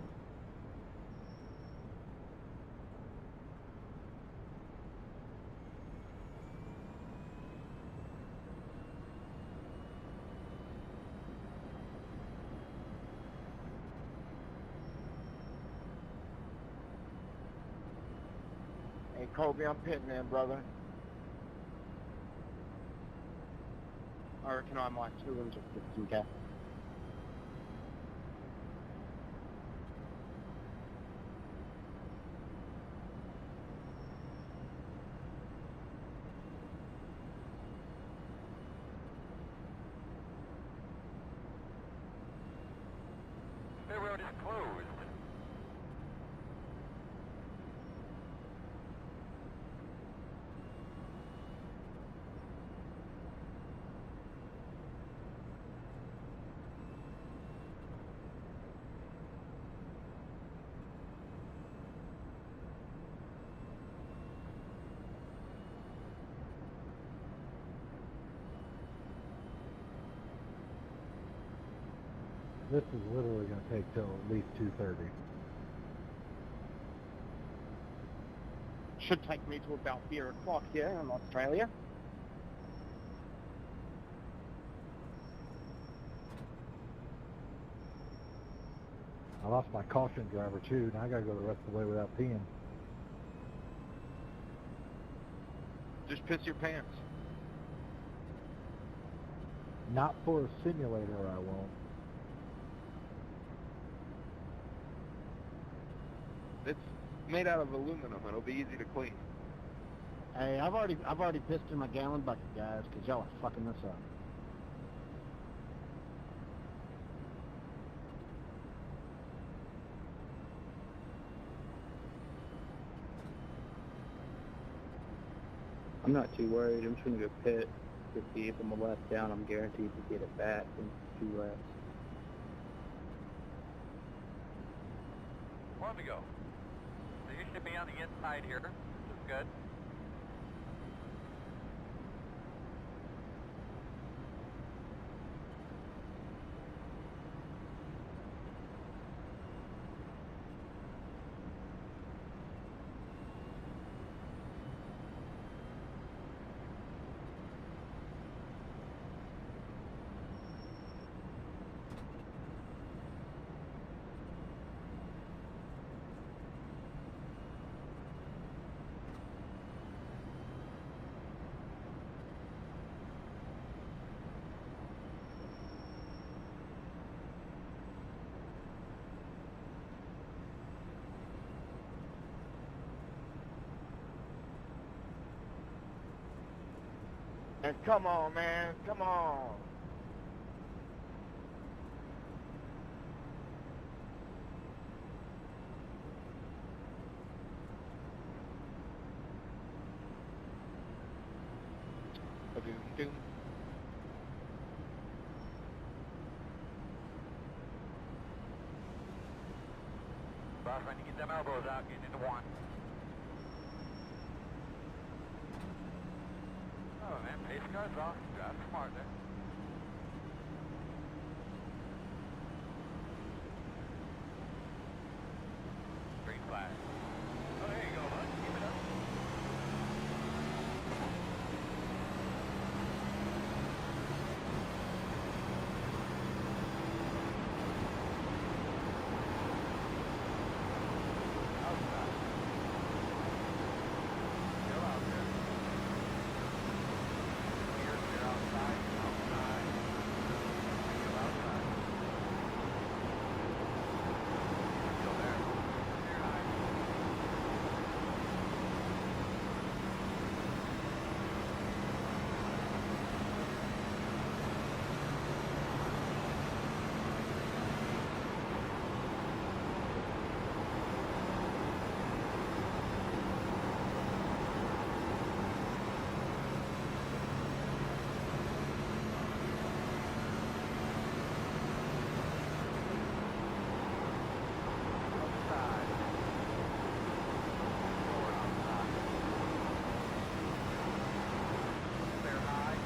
Hey, Kobe, I'm pitting in, brother. I reckon I might too and just get some gas. The road is closed. This is literally going to take till at least 2:30. Should take me to about 4 o'clock here in Australia. I lost my caution driver too. Now I got to go the rest of the way without peeing. Just piss your pants. Not for a simulator, I won't. It's made out of aluminum. It'll be easy to clean. Hey, I've already pissed in my gallon bucket, guys, because y'all are fucking this up. I'm not too worried. I'm just going to go pit to see if I'm a lap down. I'm guaranteed to get it back in 2 laps. Where we go? So you should be on the inside here, which is good. And come on, man, come on. Ba-doom-doom. Boss, when you get them elbows out, getting into one. Oh man, pace car's off. Drive smart there. Green flag. Oh, there you go, bud. Keep it up. Outside. Still out there. You're outside. Outside. Still outside. Still there. Clear high. Outside. Forward outside. Clear high.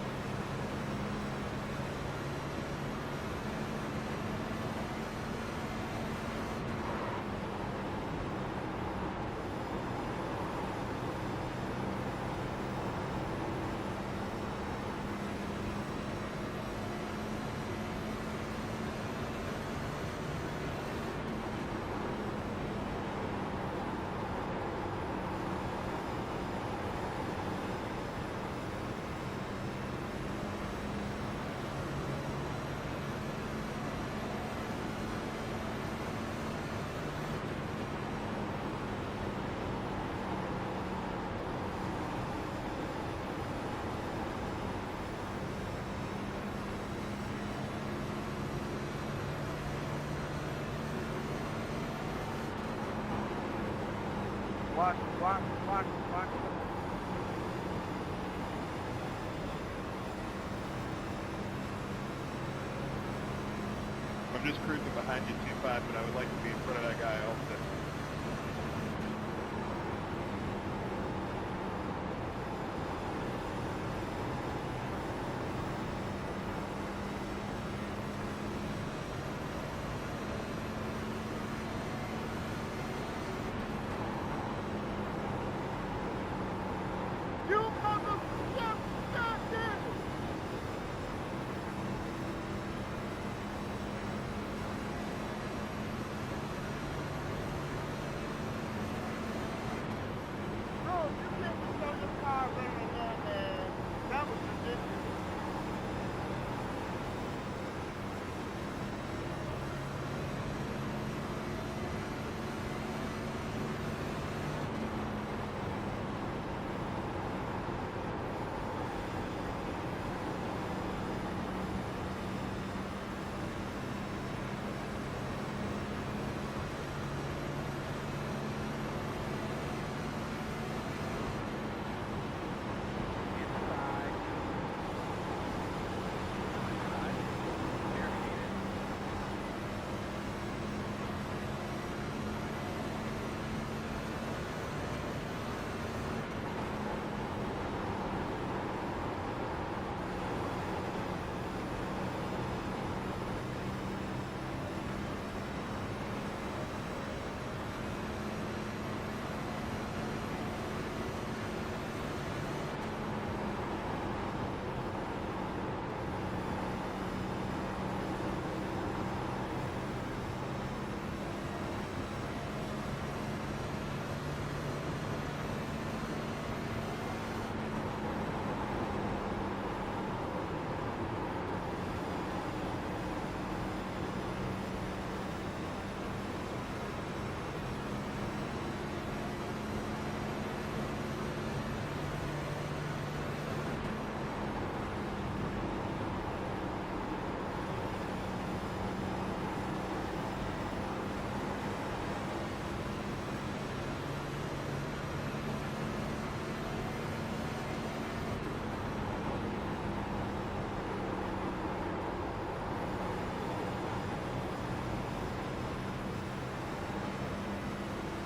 Watch, watch, watch, watch. I'm just cruising behind you 2.5, but I would like to be in front of that guy also. You motherfucker!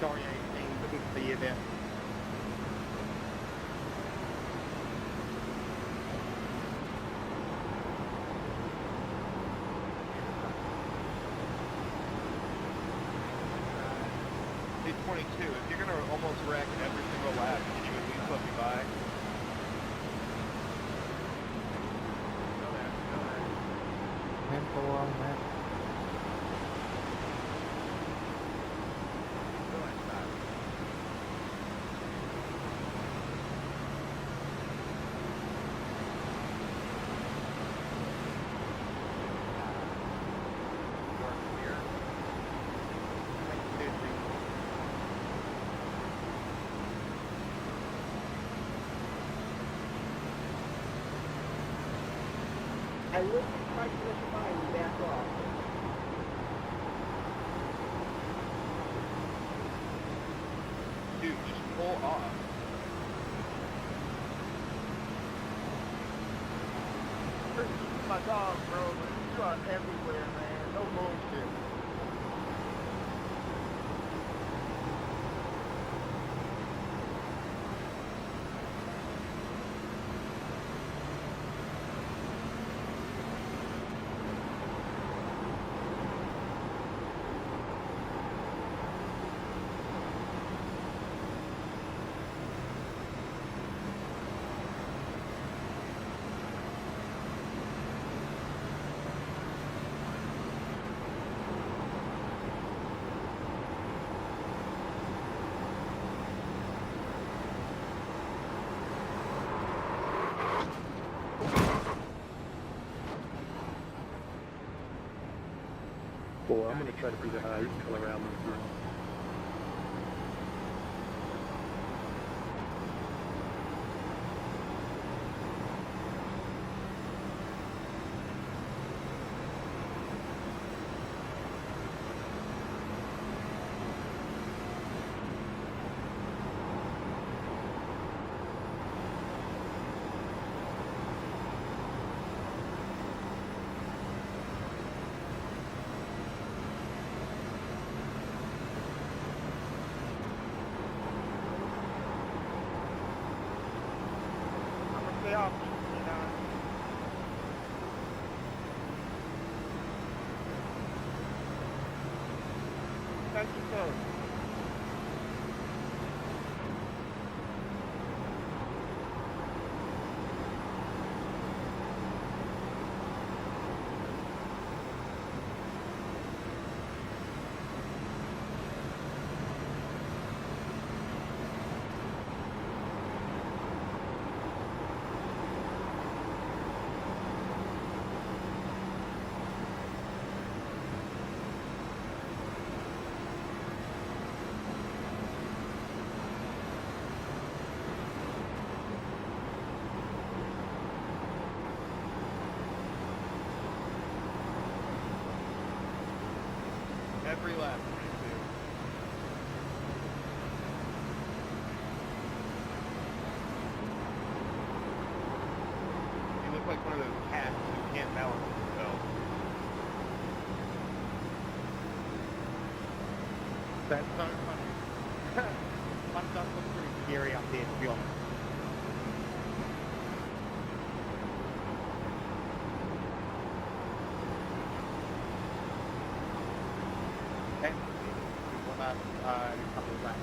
Victoria 18, looking to see you there. Hey, 22, if you're gonna almost wreck every single lap, can you at least let me by? Go there. 10-4 on that. I literally tried to Meshify and back off. Dude, just pull off. My dog, bro, but you are everywhere, man. No bullshit. Boy, I'm gonna try to be the high all around this room. Stay off, you know. Thank you, sir. Every lap, 22. You look like one of those cats who can't balance themselves. That's so funny. One does look pretty scary up there, to be honest. And we want a couple of laps.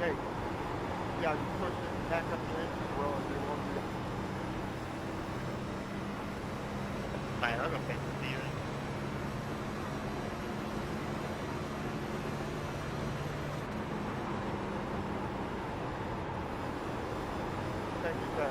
Hey, yeah, you push it back up the engine well and then one more. Man, I got fancy steering. Thank you, sir.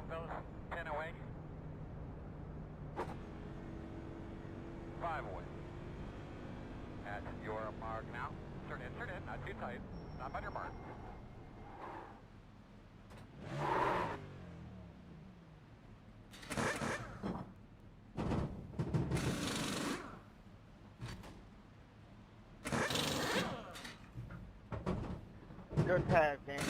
fellas. 10 away. 5 away. At your mark now. Turn in, not too tight. Not on your mark. Good pass, Danny.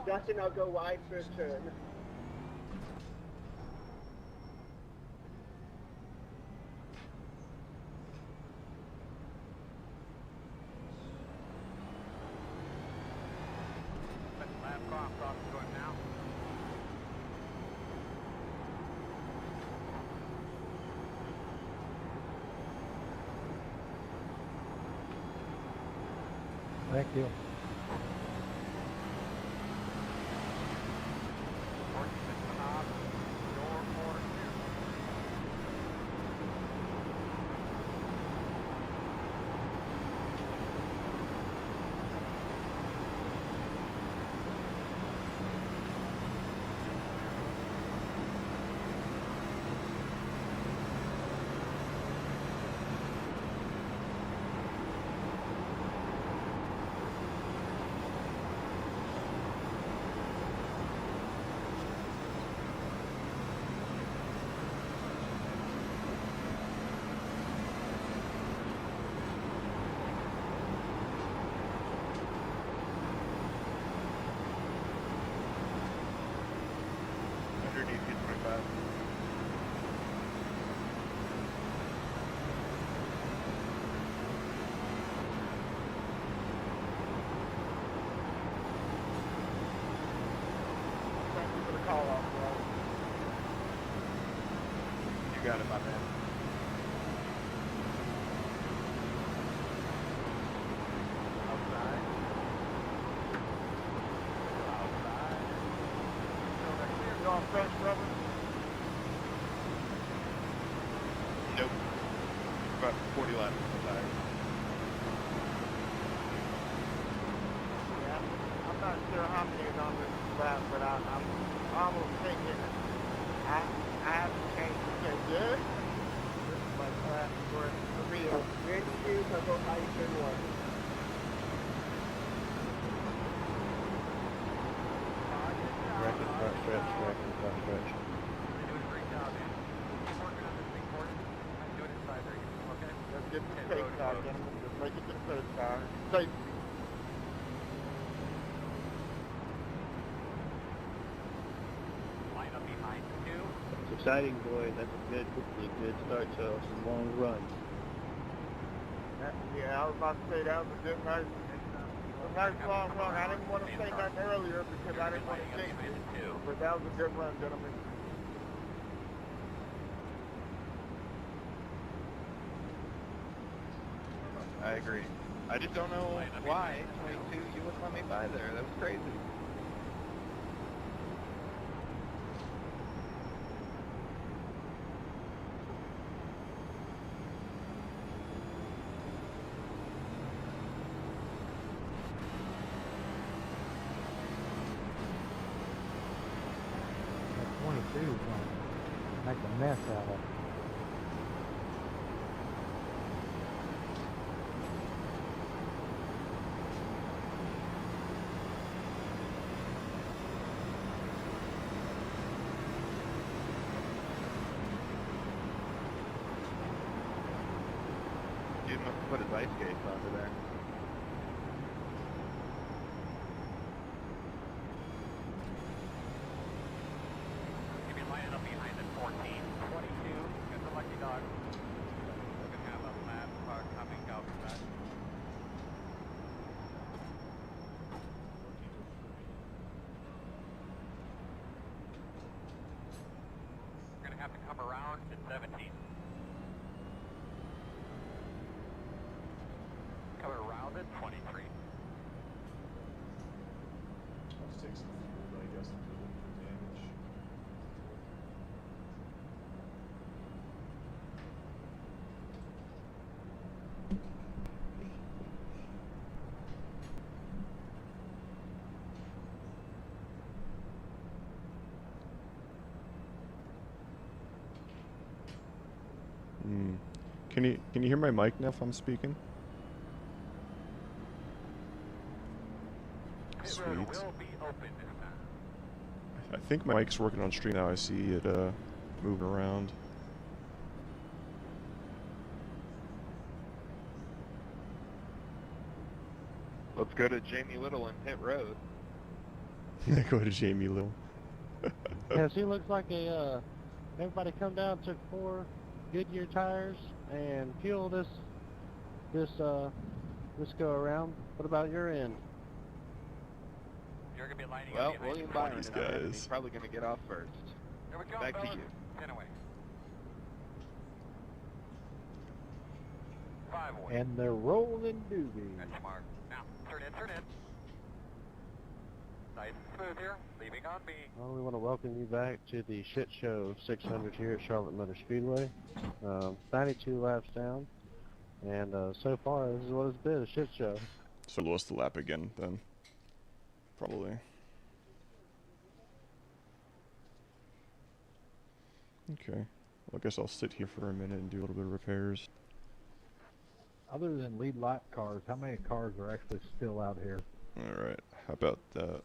Justin, I'll go wide first turn. Thank you. You got it, my man. Going fresh, brother? Nope. About 40 laps inside. Yeah, I'm not sure how many is on this lap, but I'm almost thinking I have to change the thing. Yeah? This is my class for real. Ready to do, I'll go high turn 1. Record front stretch, record front stretch. Let's get to the pace car, gentlemen. Just make it to the pace car. Safe. Line up behind 2. It's exciting, boy. That's a good start to a long run. Yeah, I was about to say that was a good nice long run. I didn't want to say nothing earlier because I didn't want to jinx it. But that was a good run, gentlemen. I agree. I just don't know why 22 you wouldn't let me by there. That was crazy. That 22 is going to make a mess out of it. He must have put his ice skates onto there. You'll be lining up behind the 14, 22. Get the lucky dog. We're going to have a lap coming out from that. We're going to have to come around to 17. Come around at 23. Can you hear my mic now if I'm speaking? Sweet. I think my mic's working on stream now. I see it moving around. Let's go to Jamie Little and hit road. Go to Jamie Little. Yeah, she looks like a, everybody come down, took 4 Goodyear tires and fuel this go around. What about your end? You're gonna be lining Well, up William behind Byron These is ahead. guys. He's probably going to get off first. Here we go, Back to fellas. you. 10 away. 5 away. And they're rolling doobies. That's smart. Now, turn in, turn in. Nice and smooth here. Leaving on me. Well, we want to welcome you back to the shit show 600 here at Charlotte Motor Speedway. 92 laps down, and so far this is what it's been, a shit show. So lost the lap again then. Probably. Okay. Well, I guess I'll sit here for a minute and do a little bit of repairs. Other than lead lap cars, how many cars are actually still out here? Alright, how about that?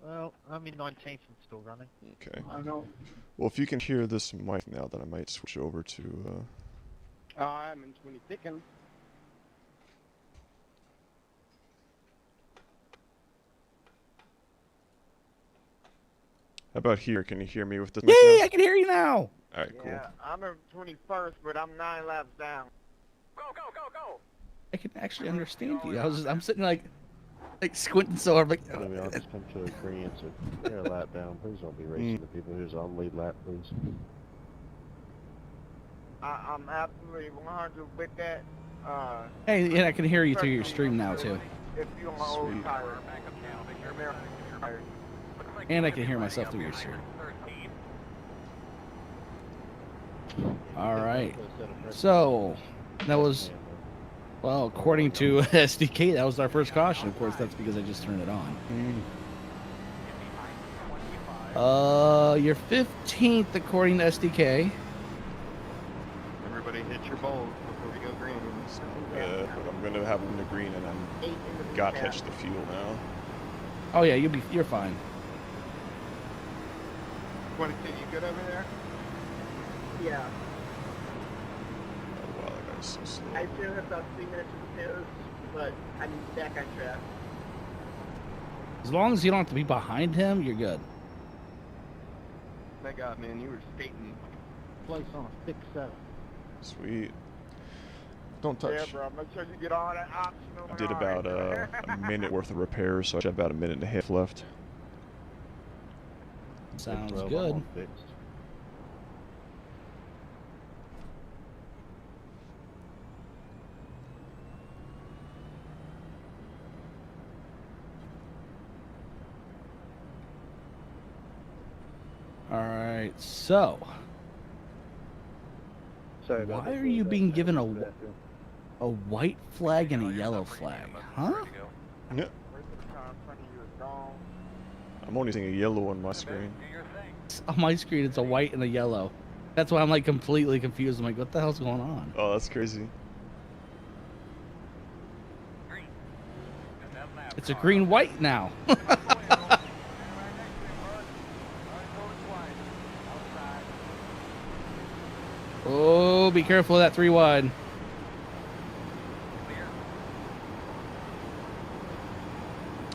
Well, I'm in 19th and still running. Okay. I know. Well, if you can hear this mic now, then I might switch over to, I'm in 22nd. how about here? Can you hear me with this mic Yay, now? I can hear you now. Alright, cool. Yeah, I'm in 21st, but I'm 9 laps down. Go, go, go, go! I can actually understand you. I'm sitting like squinting so hard, like. Maybe I'll just come to agreement. So you're a lap down. Please don't be racing the people who's on lead lap, please. I'm absolutely 100 with that. Hey, and I can hear you through your stream now too. If you're on old Sweet. tires. And I can hear myself through your stream. All right. So that was, well, according to SDK, that was our first caution. Of course, that's because I just turned it on. You're 15th according to SDK. Everybody hit your bowls before we go green. But I'm gonna have them to green and I'm got to catch the fuel now. Oh yeah, you're fine. 22, you good over there? Yeah. Oh wow, that guy's so slow. I still have about 3 minutes to repairs, but I'm back on track. As long as you don't have to be behind him, you're good. Thank God, man, you were skating. Place on a 6-7. Sweet. Don't touch. Yeah, bro, make sure you get all that optional. I did about a minute worth of repairs, so I should have about a minute and a half left. Sounds Well, good. I'm fixed. All right, so Sorry about why that. are you being given a white flag and a yellow flag, huh? Yeah. I'm only seeing a yellow on my screen. On my screen, it's a white and a yellow. That's why I'm like completely confused. I'm like, what the hell's going on? Oh, that's crazy. It's a green white now. Oh, be careful of that 3 wide.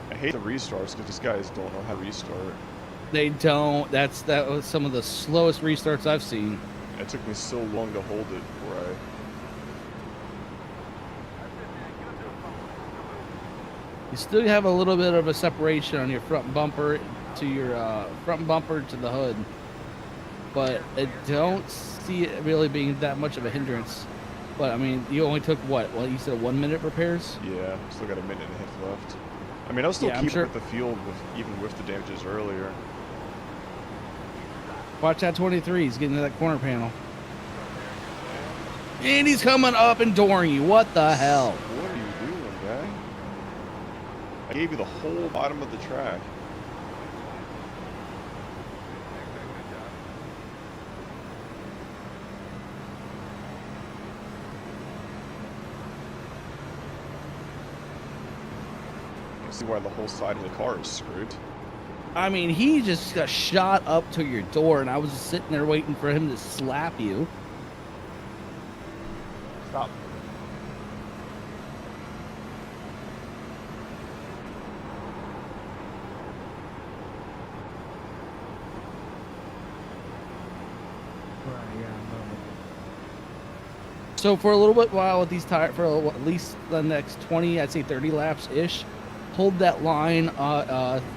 I hate the restarts because these guys don't know how to restart. They don't. That was some of the slowest restarts I've seen. It took me so long to hold it before I... You still have a little bit of a separation on your front bumper to your front bumper to the hood, but I don't see it really being that much of a hindrance. But I mean, you only took what? Well, you said 1 minute repairs. Yeah, still got a minute and a half left. I mean, I was still keeping with the field even with the damages earlier. Watch that 23. He's getting to that corner panel. And he's coming up and dooring you. What the hell? What are you doing, guy? I gave you the whole bottom of the track. see why the whole side of the car is screwed. I mean, he just got shot up to your door, and I was just sitting there waiting for him to slap you. Stop. So for a little bit while with these tires, for at least the next 20, I'd say 30 laps ish, hold that line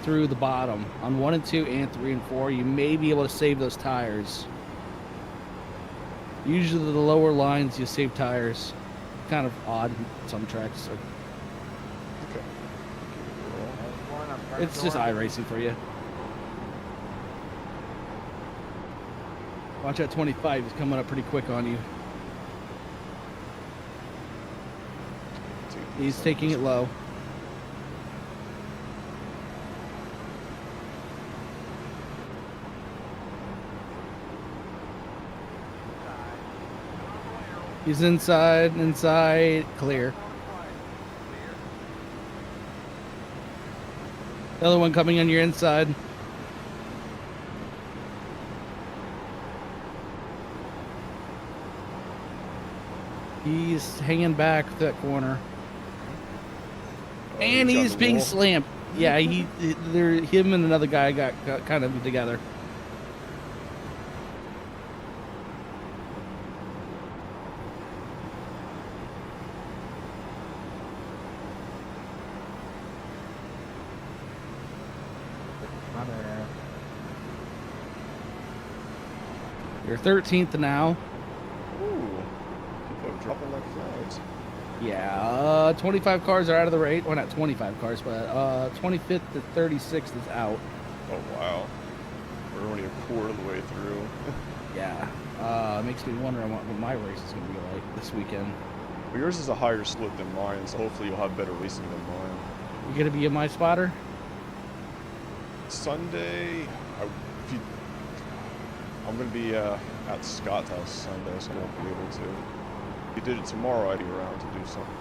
through the bottom on 1 and 2 and 3 and 4. You may be able to save those tires. Usually the lower lines you save tires. Kind of odd in some tracks. So. Okay. It's just iRacing for you. Watch that 25, he's coming up pretty quick on you. He's taking it low. He's inside, clear. The other one coming on your inside. He's hanging back that corner. And he's being slammed. Yeah, him and another guy got kind of together. You're 13th now. Ooh, people are dropping like flies. Yeah, 25 cars are out of the race. Well, not 25 cars, but 25th to 36th is out. Oh, wow. We're only a quarter of the way through. Yeah. Makes me wonder what my race is going to be like this weekend. Well, yours is a higher split than mine, so hopefully you'll have better racing than mine. You going to be in my spotter? Sunday, I'm going to be at Scott's house Sunday, so I won't be able to. If you did it tomorrow, I'd be around to do something.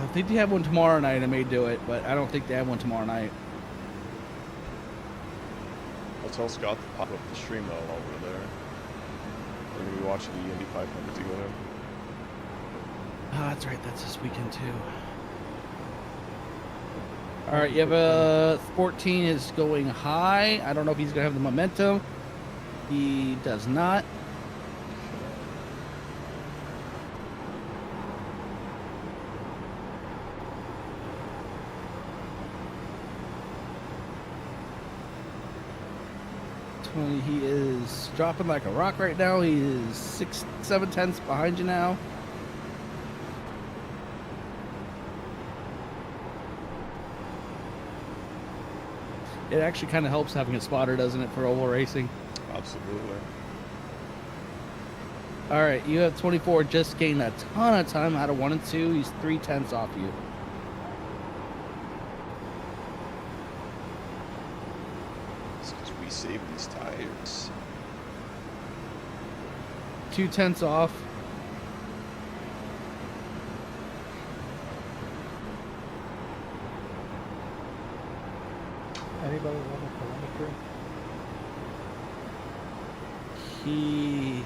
If they do have one tomorrow night, I may do it, but I don't think they have one tomorrow night. I'll tell Scott to pop up the stream while over there. We're going to be watching the Indy 500 together. That's right, that's this weekend too. Alright, you have a 14 is going high. I don't know if he's going to have the momentum. He does not. He is dropping like a rock right now. He is 6-7 tenths behind you now. It actually kind of helps having a spotter, doesn't it, for oval racing? Absolutely. All right, you have 24. Just gained a ton of time out of 1 and 2. He's 3 tenths off you. We save these tires. 2 tenths off. Anybody want a telemetry? He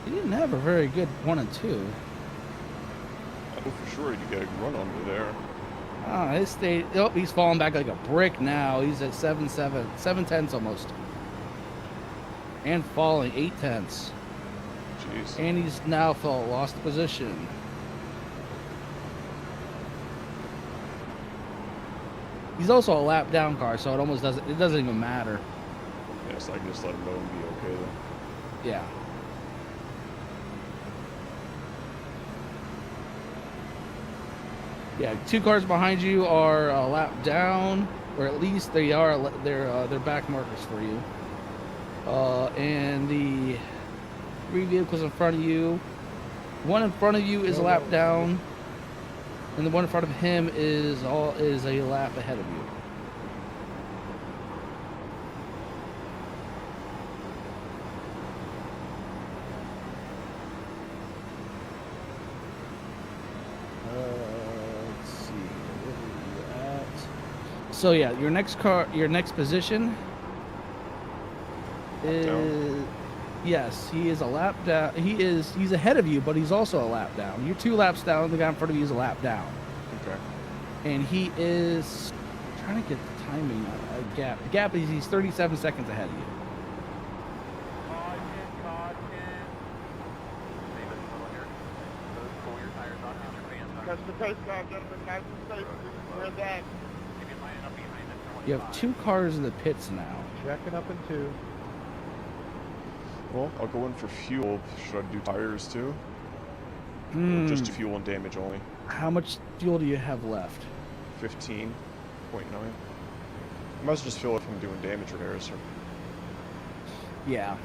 didn't have a very good 1 and 2. I know for sure you get a run on me there. His state. Oh, he's falling back like a brick now. He's at 7 tenths almost. And falling 8 tenths. Jeez. And he's now lost position. He's also a lap down car, so it doesn't even matter. Yeah, so I can just let him know and be okay then. Yeah. Yeah, 2 cars behind you are a lap down, or at least they're back markers for you. And the 3 vehicles in front of you, one in front of you is a lap down, and the one in front of him is a lap ahead of you. Let's see, where are you So yeah, your next position is yes, he is a lap down. He's ahead of you, but he's also a lap down. You're 2 laps down. The guy in front of you is a lap down. Okay. And he is trying to get the timing gap. The gap is he's 37 seconds ahead of you. Because the pace car gentlemen, nice and safe. We're that. You have 2 cars in the pits now. Checking up in 2. Well, I'll go in for fuel. Should I do tires too? Or just fuel and damage only? How much fuel do you have left? 15.9. I might as well just fill if I'm doing damage repairs. Or Yeah.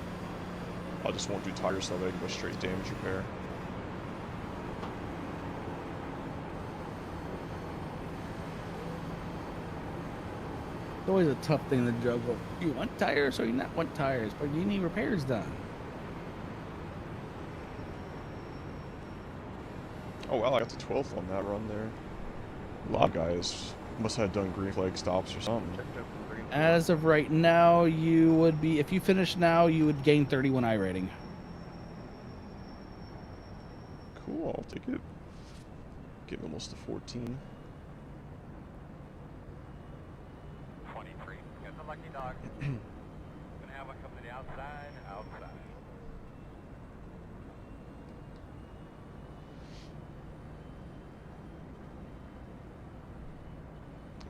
I just won't do tires so that I can go straight damage repair. It's always a tough thing to juggle. You want tires or you not want tires, but you need repairs done. Oh well, I got the 12th on that run there. A lot of guys must have done green flag stops or something. As of right now, you would be, if you finish now, you would gain 31 I rating. Cool, I'll take it. Getting almost to 14. 23. Got the lucky dog. Gonna have one come to the outside.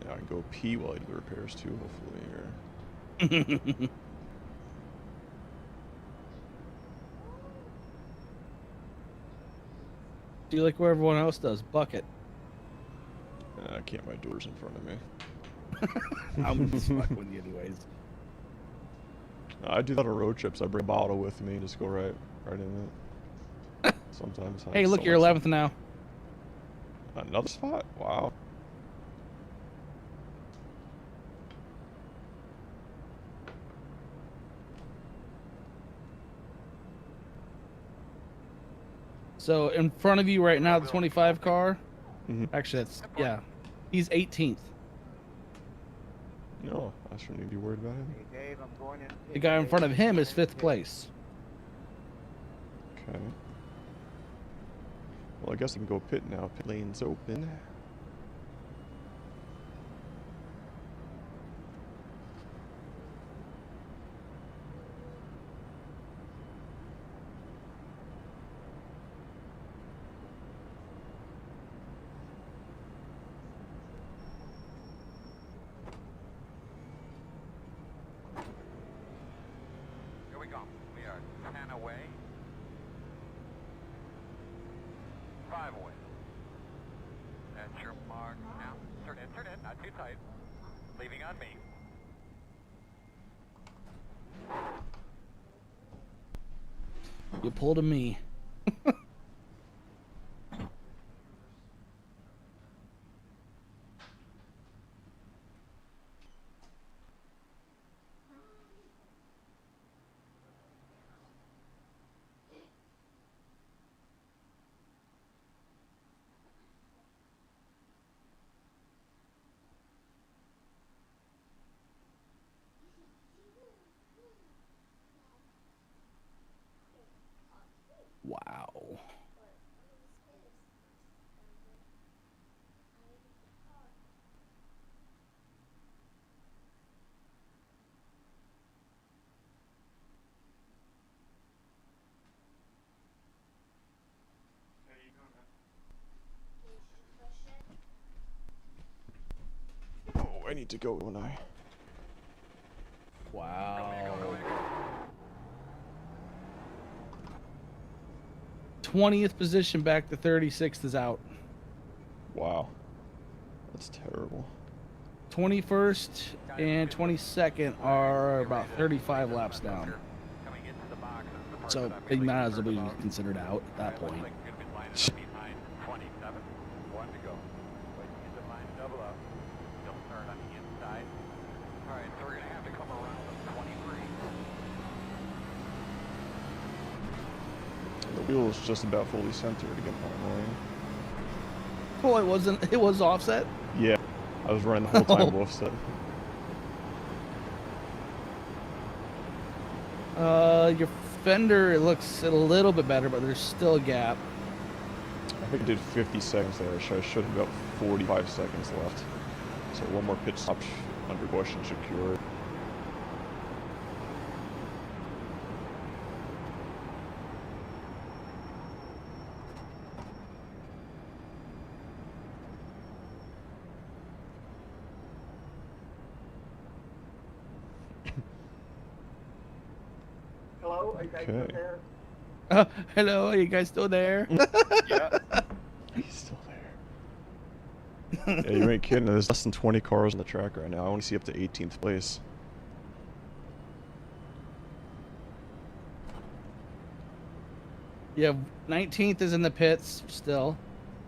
Yeah, I can go pee while I do the repairs too, hopefully here. Do you like where everyone else does? Bucket. I can't, my door's in front of me. I'm just fucking with you anyways. I do that on road trips. I bring a bottle with me and just go right in it. Sometimes. Hey, look, you're 11th now. Another spot? Wow. So in front of you right now, the 25 car. Actually, that's yeah. He's 18th. No, I shouldn't even be worried about him. Hey, Dave, I'm going in. The guy in front of him is 5th place. Okay. Well, I guess I can go pit now. Pit lane's open. Here we go. We are 10 away. 5 away. That's your mark now. Turn in, not too tight. Leaving on me. You pulled a me. Wow. Oh, I need to go, don't I? Wow. 20th position back to 36th is out. Wow. That's terrible. 21st and 22nd are about 35 laps down. So they might as well be considered out at that point. Behind 27. 1 to go. Wait to get the line double up. Still turn on the inside. Alright, so we're going to have to come around the 23. The wheel is just about fully centered again, by the way. Well, it wasn't. It was offset. Yeah, I was running the whole time, Wolf said. Your fender looks a little bit better, but there's still a gap. I think I did 50 seconds there, so I should have got 45 seconds left. So one more pit stop under bush and should cure it. Hello, are you guys still there? Hello, are you guys still there? Yeah. He's still there. Yeah, you ain't kidding. There's less than 20 cars on the track right now. I want to see up to 18th place. Yeah, 19th is in the pits still.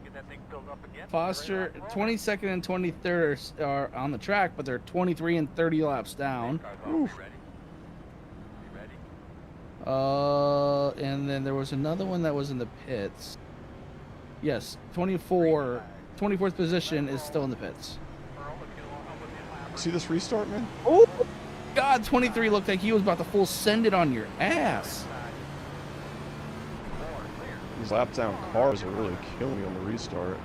Get that thing filled up again. Foster, 22nd and 23rd are on the track, but they're 23 and 30 laps down. And then there was another one that was in the pits. Yes, 24th position is still in the pits. See this restart, man? Oh, God, 23 looked like he was about to full send it on your ass. These lap down cars are really killing me on the restart.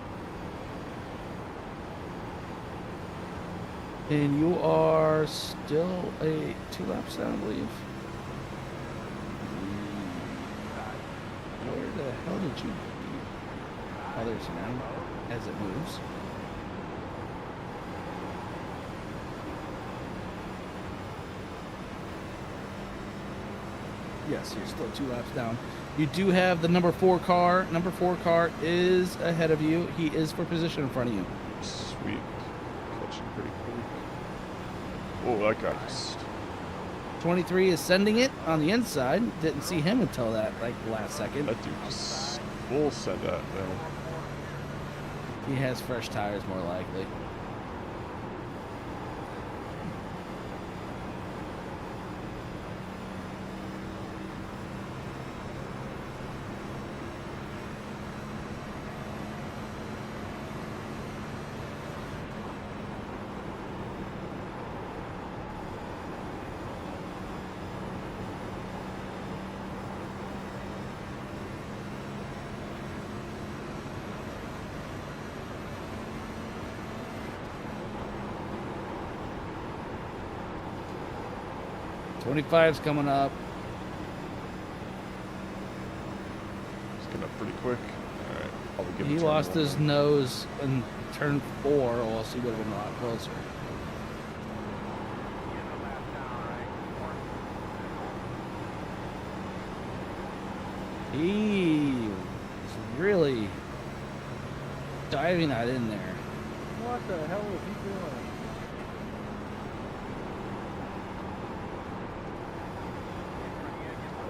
And you are still 2 laps down, I believe. Where the hell did you be? Oh, there's one as it moves. Yes, you're still 2 laps down. You do have the number 4 car. Number 4 car is ahead of you. He is for position in front of you. Sweet. Catching pretty quick. Oh, that guy just... 23 is sending it on the inside. Didn't see him until that, like, last second. That dude just full send that thing. He has fresh tires, more likely. .25's coming up. He's getting up pretty quick. Alright, probably give him He turn lost one his more. nose in turn 4, or else he would have been a lot closer. He was really diving that in there. What the hell is he doing?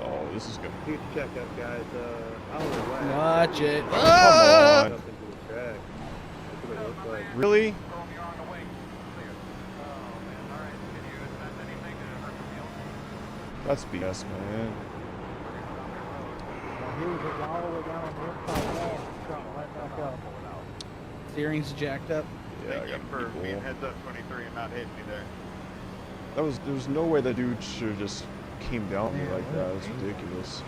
Oh, this is good. Huge checkup, guys. I don't know why. Watch it. Oh, Ah! come on. Up into the track. That's what it looks like. Really? That's BS, man. He was all the way down on the inside wall, trying to let back up. Steering's jacked up. Yeah, I Thank you got for people. being heads up 23 and not hitting me there. There was no way that dude should have just came down me like that. It's ridiculous.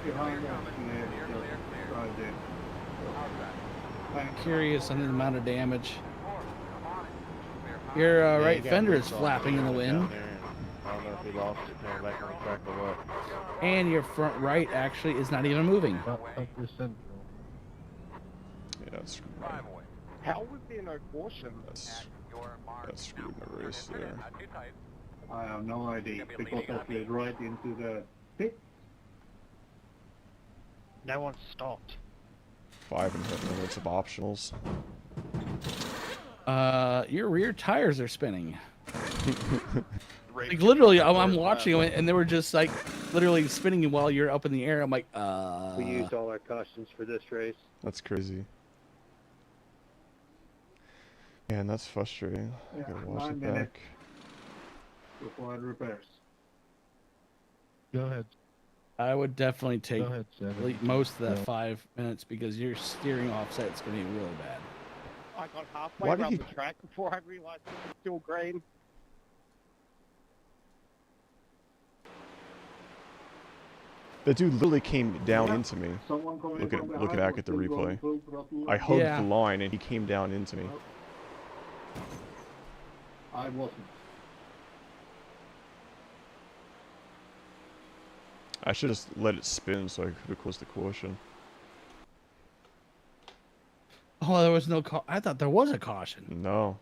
Behind us, I'm curious on the amount of damage. Your right fender is flapping in the wind. I don't know if he lost it going back on the track or what. And your front right actually is not even moving. Yeah, that's screwed. How was there no caution? That's screwed in the race there. I have no idea because I slid right into the pit. No one stopped. 5 and 10 minutes of optionals. Your rear tires are spinning. Like literally, I'm watching them and they were just like literally spinning while you're up in the air. I'm like, We used all our cautions for this race. That's crazy. Man, that's frustrating. I Yeah, gotta watch 9 it minutes back. before it repairs. Go ahead. I would definitely take Go ahead, Seven. most of that Yeah. 5 minutes because your steering offset's going to be really bad. I got halfway Why did around he- the track before I realized it was still green. That dude literally came down into me. Someone coming Looking from looking behind back at the was still replay. going full throttle. I hugged Yeah. the line and he came down into me. I wasn't. I should have let it spin so I could have closed the caution. Oh, there was no I thought there was a caution. No.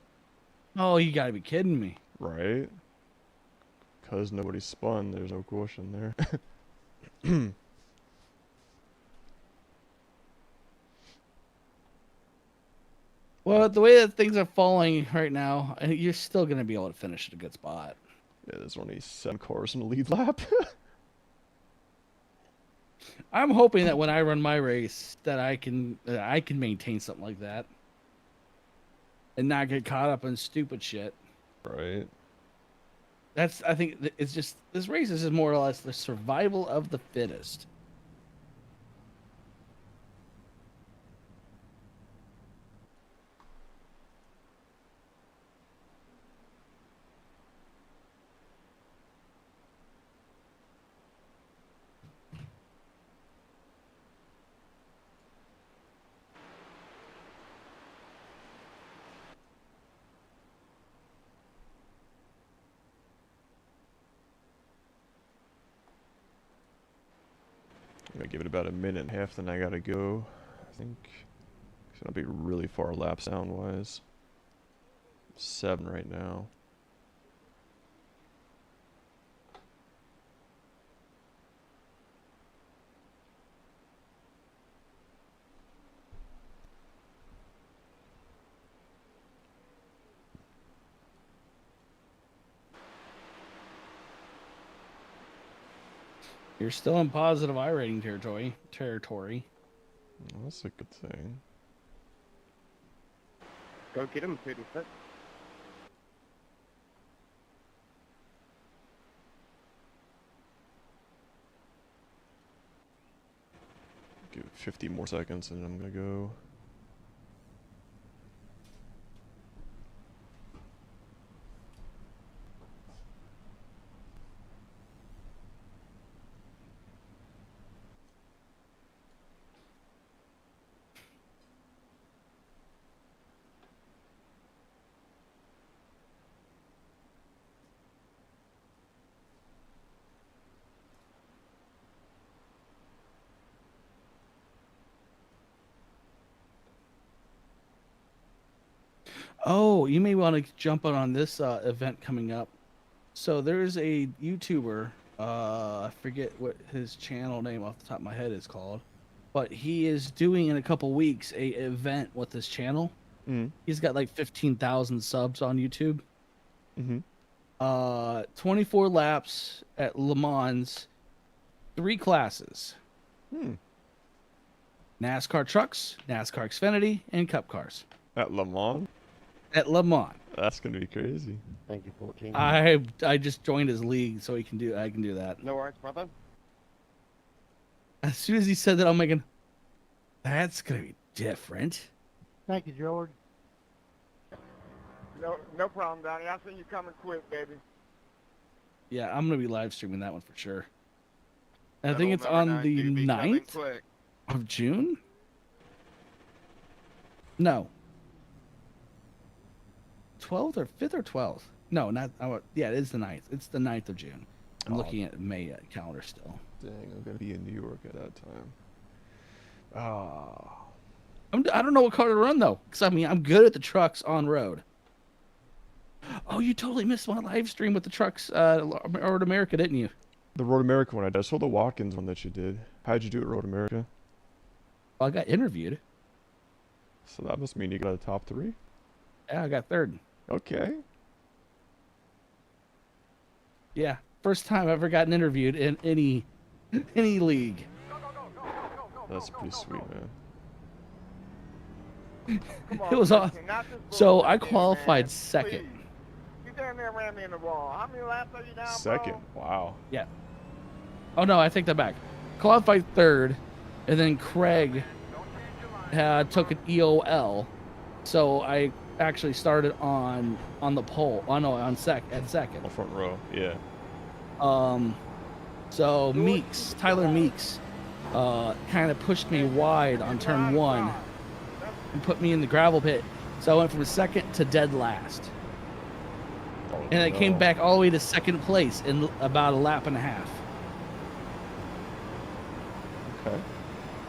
Oh, you gotta be kidding me. Right? Because nobody spun, there's no caution there. Well, the way that things are falling right now, you're still gonna be able to finish at a good spot. Yeah, there's only 7 cars in the lead lap. I'm hoping that when I run my race, that I can maintain something like that, and not get caught up in stupid shit. Right. I think it's just this race is just more or less the survival of the fittest. I'm gonna give it about a minute and a half, then I gotta go. I think it's gonna be really far lap sound wise. 7 right now. You're still in positive I rating territory. Well, that's a good thing. Go get him, 36. Give it 50 more seconds and I'm gonna go. Oh, you may want to jump on this event coming up. So there's a YouTuber, I forget what his channel name off the top of my head is called, but he is doing in a couple weeks a event with his channel. He's got like 15,000 subs on YouTube. 24 laps at Le Mans, 3 classes. NASCAR trucks, NASCAR Xfinity, and Cup cars. At Le Mans? At Le Mans. That's gonna be crazy. Thank you, 14. I just joined his league, so I can do that. No worries, brother. As soon as he said that, I'm thinking, that's gonna be different. Thank you, George. No problem, Donnie. I see you coming quick, baby. Yeah, I'm gonna be live streaming that one for sure. And I think it's Number on 9 the do be coming 9th quick. of June. No. 12th or 5th or 12th? No, not. Yeah, it is the 9th. It's the 9th of June. I'm looking at May calendar still. Dang, I'm gonna be in New York at that time. I don't know what car to run though, because I mean I'm good at the trucks on road. Oh, you totally missed my live stream with the trucks, Road America, didn't you? The Road America one I did. I saw the Watkins one that you did. How'd you do at Road America? Well, I got interviewed. So that must mean you got a top 3? Yeah, I got 3rd. Okay. Yeah, first time I've ever gotten interviewed in any league. That's pretty sweet, man. It was awesome. So I qualified 2nd. You damn near ran me in the wall. How many laps are you down, 2nd. Wow. Yeah. Oh no, I take that back. Qualified 3rd, and then Craig took an EOL, So I actually started on the pole. Oh no, at second. On front row, yeah. So Tyler Meeks, kind of pushed me wide on turn 1 and put me in the gravel pit. So I went from second to dead last. And I came back all the way to second place in about a lap and a half. Okay.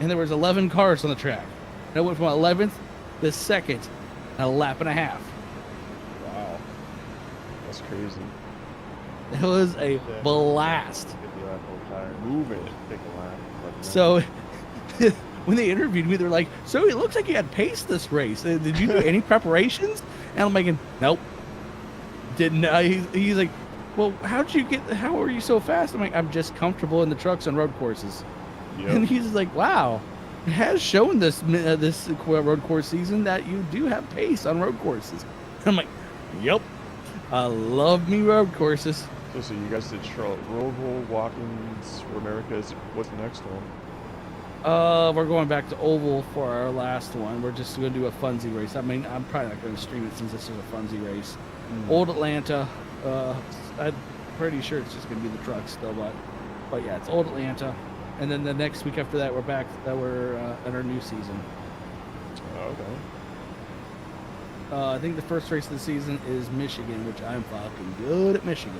And there was 11 cars on the track. And I went from 11th to second in a lap and a half. Wow. That's crazy. It was a blast. Moving. So when they interviewed me, they're like, so it looks like you had pace this race. Did you do any preparations? And I'm like, nope. Didn't. He's like, well, how are you so fast? I'm like, I'm just comfortable in the trucks on road courses. Yep. And he's like, wow, it has shown this road course season that you do have pace on road courses. I'm like, yep, I love me road courses. So you guys did Charlotte Roval, Watkins, Americas. What's the next one? We're going back to Oval for our last one. We're just going to do a funsy race. I mean, I'm probably not going to stream it since this is a funsy race. Old Atlanta. I'm pretty sure it's just going to be the truck still, but yeah, it's Old Atlanta. And then the next week after that, we're back. We're in our new season. Okay. I think the first race of the season is Michigan, which I'm fucking good at Michigan.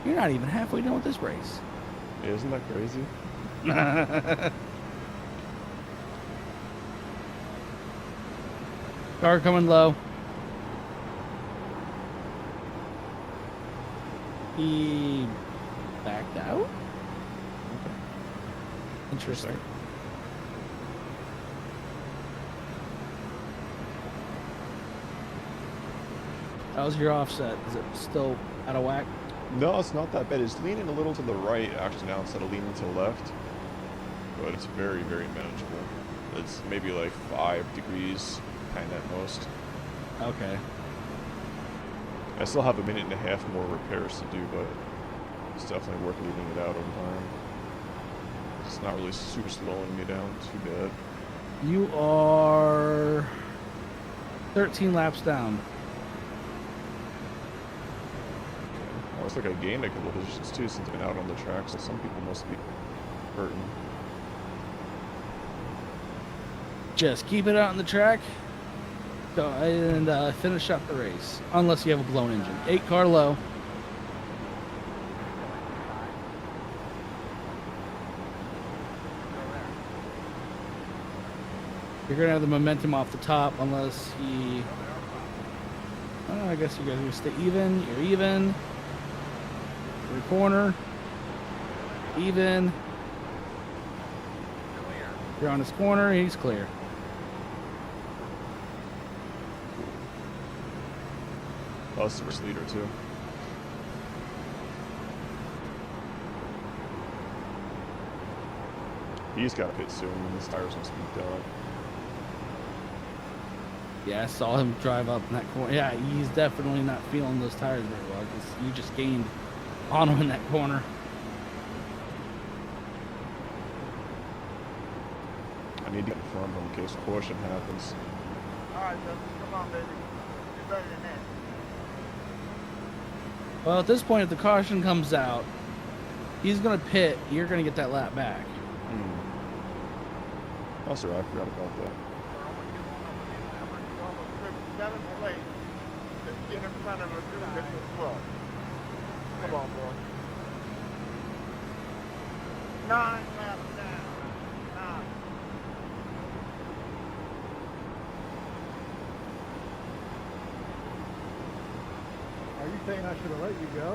You're not even halfway done with this race. Yeah, isn't that crazy? Car coming low. He backed out? Interesting. How's your offset? Is it still out of whack? No, it's not that bad. It's leaning a little to the right, actually, now instead of leaning to the left. But it's very, very manageable. It's maybe like 5 degrees, kind of at most. Okay. I still have 1.5 minutes more repairs to do, but it's definitely worth leaving it out over time. It's not really super slowing me down too bad. You are 13 laps down. Looks like I gained a couple of positions too since I've been out on the track, so some people must be hurting. Just keep it out on the track and finish up the race. Unless you have a blown engine. 8 car low. You're going to have the momentum off the top unless he... Oh, I guess you guys are going to stay even. You're even. Your corner. Even. You're on his corner. He's clear. Oh, it's the first leader too. He's got to pit soon when his tires must be done. Yeah, I saw him drive up in that corner. Yeah, he's definitely not feeling those tires very well because you just gained on him in that corner. I need to get in front of him in case caution happens. Alright, Justin, come on, baby. You're better than that. Well, at this point, if the caution comes out, he's going to pit. You're going to get that lap back. Oh, sorry, I forgot about that. Seventh place. Just get in front of us. Get this club. Come on, boy. 9 laps down. 9. Are you saying I should have let you go?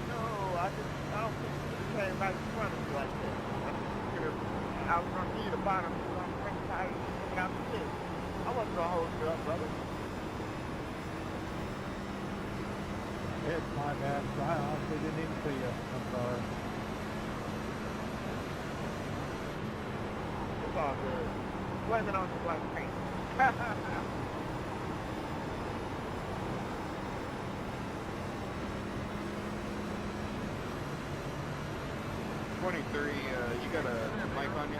No, I don't think you came right in front of me like that. I was going to be the bottom. I was going to bring tires and out the pit. I wasn't going to hold you up, brother. It's my bad. I honestly didn't even see you. I'm sorry. It's all good. Blame it on the black paint. 23, you got a mic on you?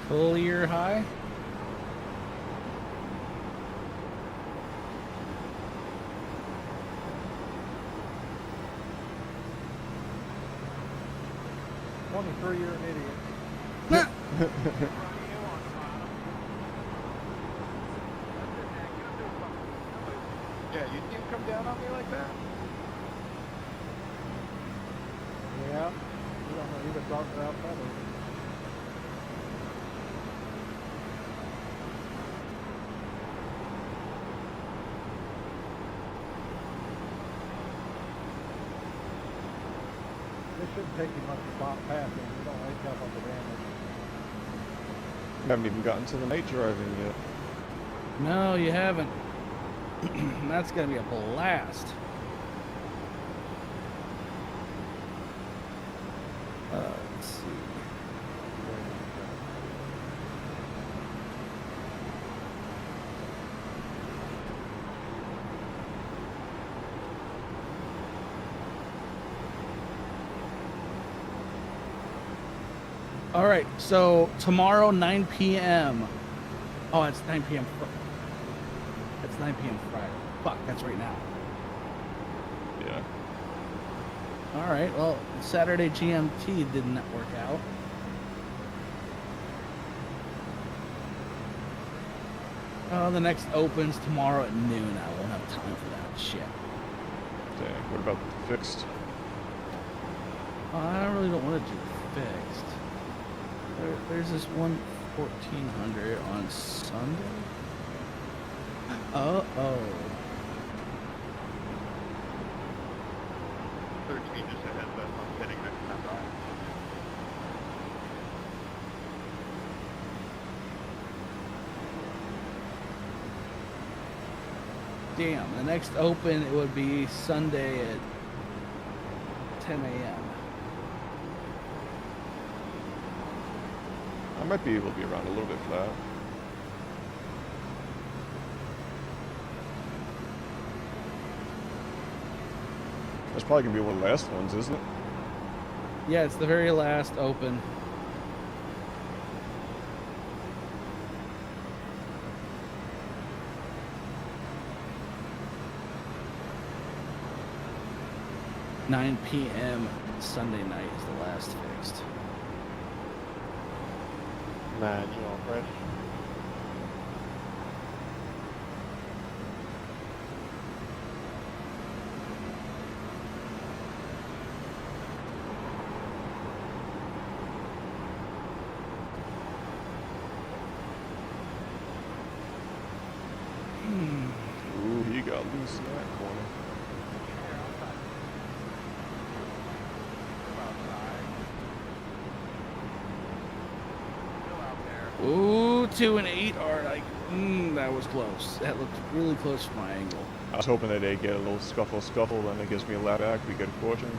Clear high. You're an idiot. Yeah, you didn't come down on me like that? Yeah. You don't know who the darker out better. It shouldn't take you much to stop passing. You don't wake up on the damage. You haven't even gotten to the night driving yet. No, you haven't. That's gonna be a blast. Let's see. All right, so tomorrow 9 p.m. Oh, it's 9 p.m. It's 9 p.m. Friday. Fuck, that's right now. Yeah. All right, well, Saturday GMT didn't work out. The next opens tomorrow at noon. I won't have time for that shit. Dang, what about the fixed? I really don't want to do fixed. There's this one 1400 on Sunday. Uh-oh. 13 just a heads up. I'm sitting next to that. Damn, the next open it would be Sunday at 10 a.m. I might be able to be around a little bit flat. That's probably gonna be one of the last ones, isn't it? Yeah, it's the very last open. (9 p.m. Sunday night is the last fixed. Nah, you all fresh? Ooh, he got loose in that corner. Ooh, 2 and 8 are like, that was close. That looked really close from my angle. I was hoping that they get a little scuffle, then it gives me a lap back. We get a caution.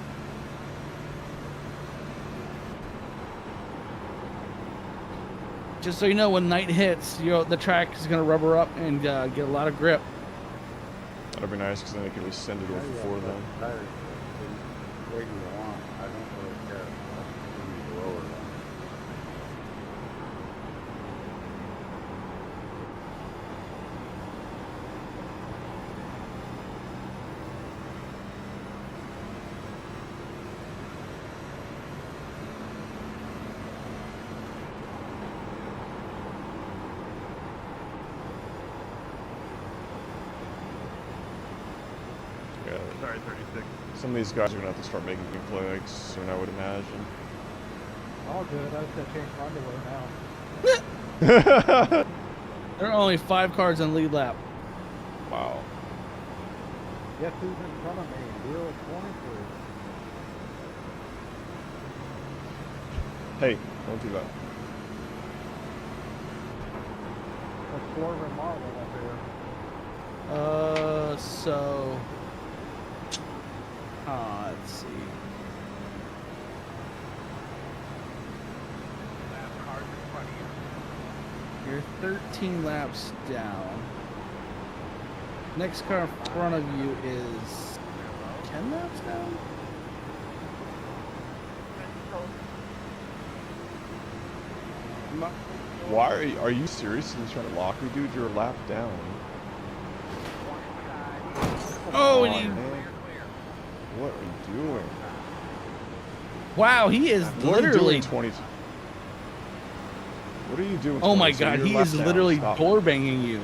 Just so you know, when night hits, the track is going to rubber up and get a lot of grip. That'd be nice because then they can just send it over before then. Where you want. I don't really care. The lower one. Yeah. Sorry, 36. Some of these guys are gonna have to start making big flags soon, I would imagine. All good. I just change my underwear now. There are only 5 cars on lead lap. Wow. Guess who's in front of me? Deal at 23. Hey, don't do that. That's Florida and Marvel up here. So... let's see. You're 13 laps down. Next car in front of you is 10 laps down? Why are you seriously trying to lock me, dude? You're a lap down. Oh, Come on, and man. What are you doing? Wow, he is What literally. Are you doing 20? What are you doing? Oh my 22? god, You're he lap is down. literally Stop. door banging you.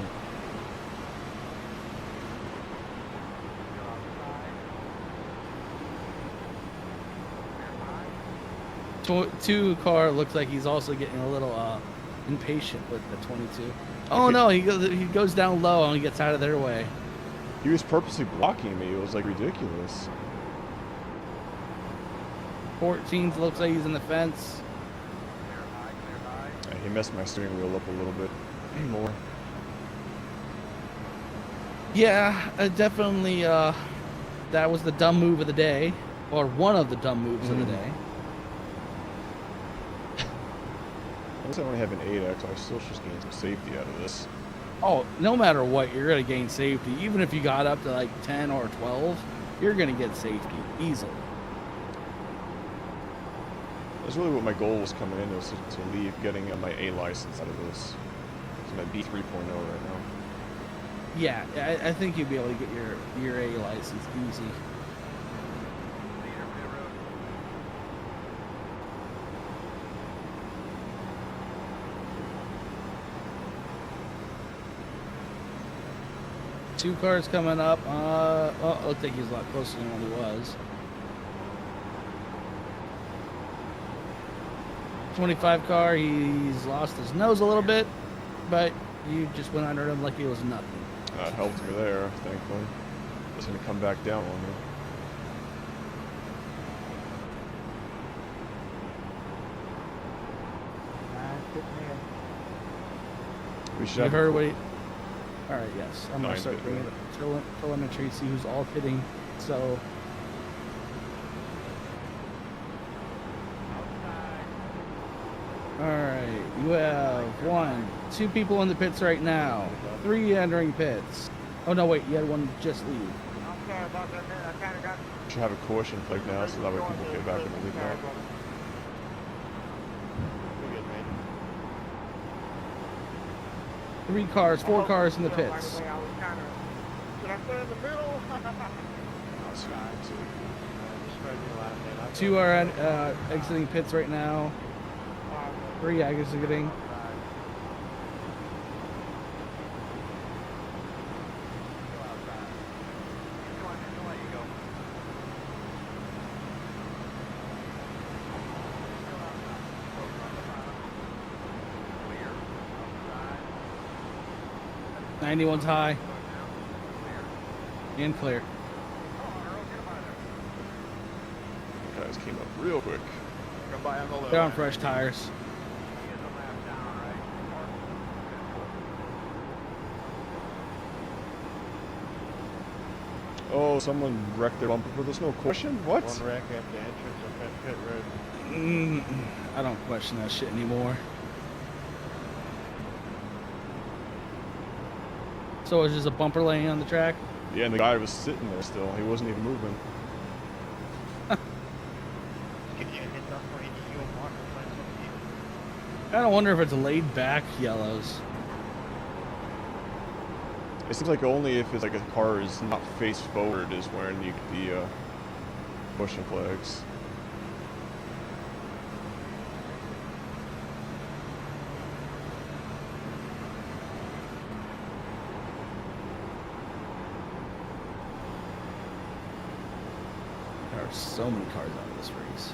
Two car looks like he's also getting a little impatient with the 22. Oh no, he goes down low and he gets out of their way. He was purposely blocking me. It was like ridiculous. 14 looks like he's in the fence. He messed my steering wheel up a little bit more. Yeah, definitely. That was the dumb move of the day, or one of the dumb moves of the day. At least I only have an 8X. I still just gain some safety out of this. Oh, no matter what, you're gonna gain safety. Even if you got up to like 10 or 12, you're gonna get safety easily. That's really what my goal was coming in, was to leave getting my A license out of this. It's my B 3.0 right now. Yeah, I think you'd be able to get your A license easy. Two cars coming up. Oh, looks like he's a lot closer than what he was. 25 car, he's lost his nose a little bit, but you just went under him like he was nothing. That helped me there, thankfully. It's going to come back down on me. We should You have heard what he... Alright, yes. I'm going to 9 start bit bringing up telemetry, see who's all hitting. So... Alright, you have 2 people in the pits right now. 3 entering pits. Oh no, wait, you had one just leave. should have a caution flag now, so that way people get back in the lead lap. 3 cars, 4 cars in the pits. Should I stay in the middle? 2 are exiting pits right now. 3 exiting. '91's high and clear. Guys came up real quick. They're on fresh tires. Oh, someone wrecked their bumper, but there's no question? What? One wreck at the entrance of pit road. I don't question that shit anymore. So it was just a bumper laying on the track? Yeah, and the guy was sitting there still. He wasn't even moving. I don't wonder if it's laid back yellows. It seems like only if it's like a car is not face forward is when you get the pushing flags. There are so many cars out of this race.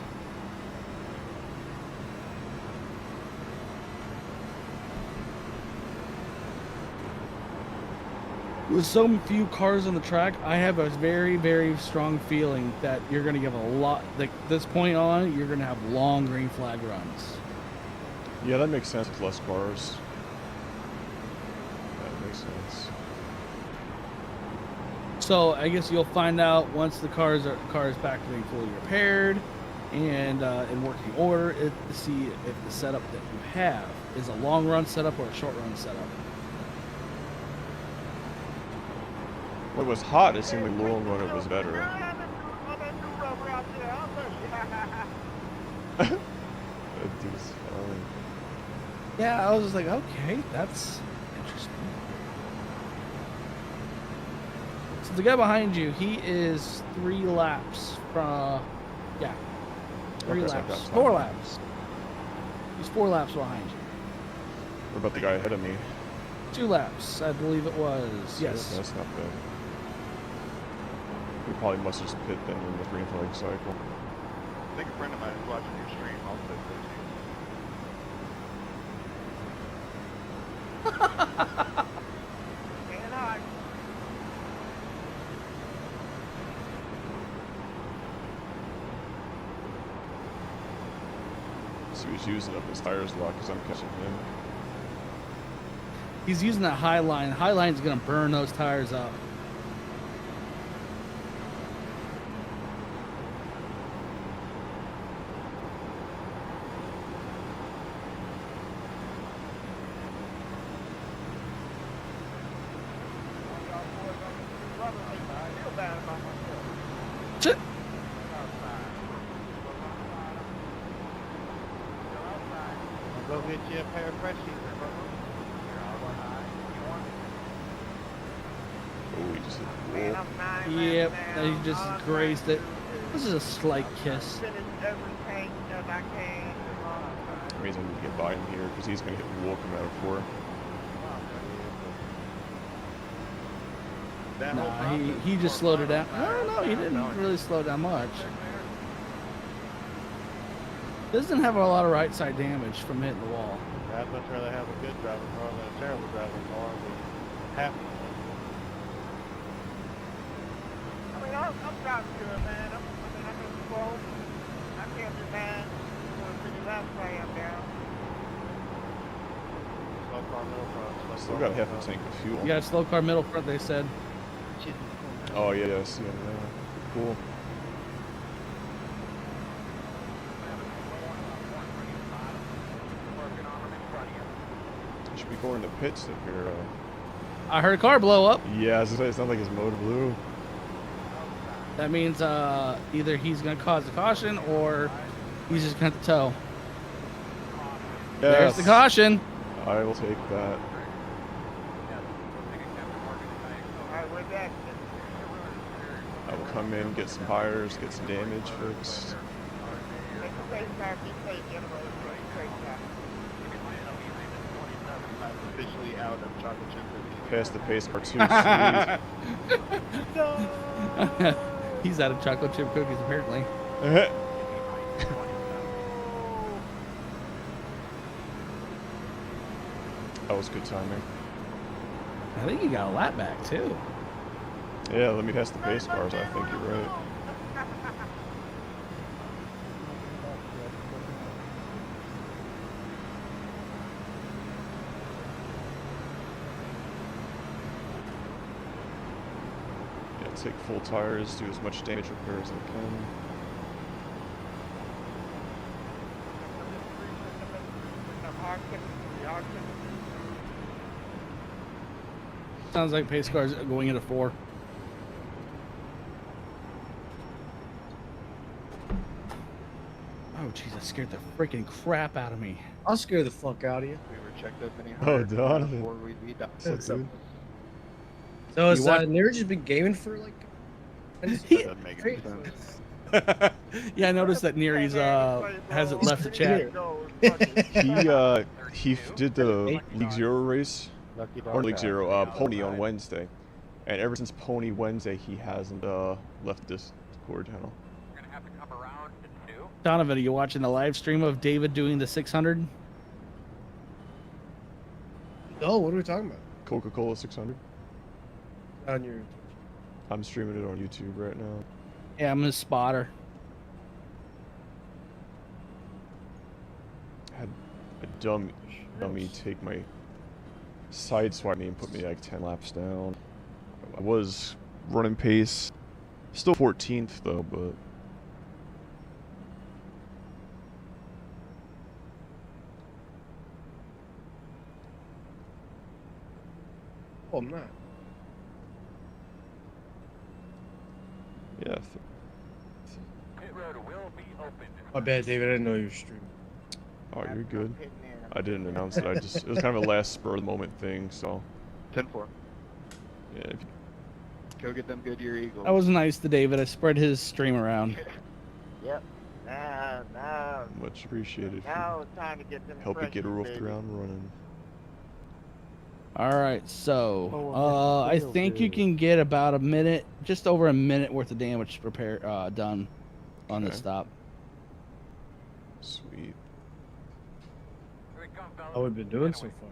With so few cars on the track, I have a very, very strong feeling that you're going to give a lot, like this point on, you're going to have long green flag runs. Yeah, that makes sense with less cars. That makes sense. So I guess you'll find out once the car is back to being fully repaired, and in working order to see if the setup that you have is a long run setup or a short run setup. When it was hot, it seemed like long run it was better. That dude's fine. Yeah, I was just like, okay, that's interesting. So the guy behind you, he is 3 laps from, yeah, 3 Okay, laps, 4 laps. He's 4 laps behind you. What about the guy ahead of me? 2 laps, I believe it was. Yes. That's not bad. We probably must have just pit them in the green flag cycle. I think a friend of mine is watching your stream also. So he's using up his tires a lot because I'm catching him. He's using that high line. High line's gonna burn those tires up. Shit. I'll go get you a pair of fresh shoes. Oh, he just hit the wall. Yep, he just grazed it. This is a slight kiss. That means I need to get by him here because he's going to hit the wall coming out of 4. Nah, he just slowed it down. I don't know, he didn't really slow down much. Doesn't have a lot of right side damage from hitting the wall. I'd much rather have a good driving car than a terrible driving car with half. I mean, I'm driving good, man. I'm in slow. I can't be mad. That's why I'm down. Slow car middle front. Still got half a tank of fuel. You got a slow car middle front, they said. Oh, yeah, I see it now. Cool. Should be going to pits if you're, I heard a car blow up. Yeah, I was gonna say, it's not like his motor blew. That means either he's going to cause a caution or he's just going to tow. There's the caution. I will take that. I will come in, get some tires, get some damage fixed. Officially out of chocolate chip cookies. Pass the pace car too, sweet. He's out of chocolate chip cookies, apparently. That was good timing. I think you got a lap back, too. Yeah, let me pass the pace cars. I think you're right. Yeah, take full tires, do as much damage repair as I can. Sounds like pace cars are going into 4. Oh, jeez, that scared the freaking crap out of me. I'll scare the fuck out of you. We were checked up any Oh, harder Donovan. before we'd be done. What's up? So has You want- Nerd just been gaming for like? That doesn't make any sense. Yeah, I noticed that Neary's hasn't left the chat. He did the League Zero race, Lucky or dog League guy. Zero, Pony on Wednesday. And ever since Pony Wednesday, he hasn't left this Discord channel. We're gonna have to come around to 2. Donovan, are you watching the live stream of David doing the 600? No, what are we talking about? Coca-Cola 600. On your. I'm streaming it on YouTube right now. Yeah, I'm his spotter. Had a dummy take my side swipe me and put me like 10 laps down. I was running pace, still 14th though, but Oh, I'm not. Yeah. Pit road will be open. My bad, David. I didn't know you were streaming. Oh, you're good. I didn't announce it. It was kind of a last spur of the moment thing, so. 10-4. Yeah. If you, Go get them Goodyear Eagles. That was nice to David. I spread his stream around. Yep. Now. much appreciated. Now it's time to get them. Help you get her off baby. the ground running. All right, so I think you can get about a minute, just over a minute worth of damage done on this stop. Sweet. How have we been doing so far?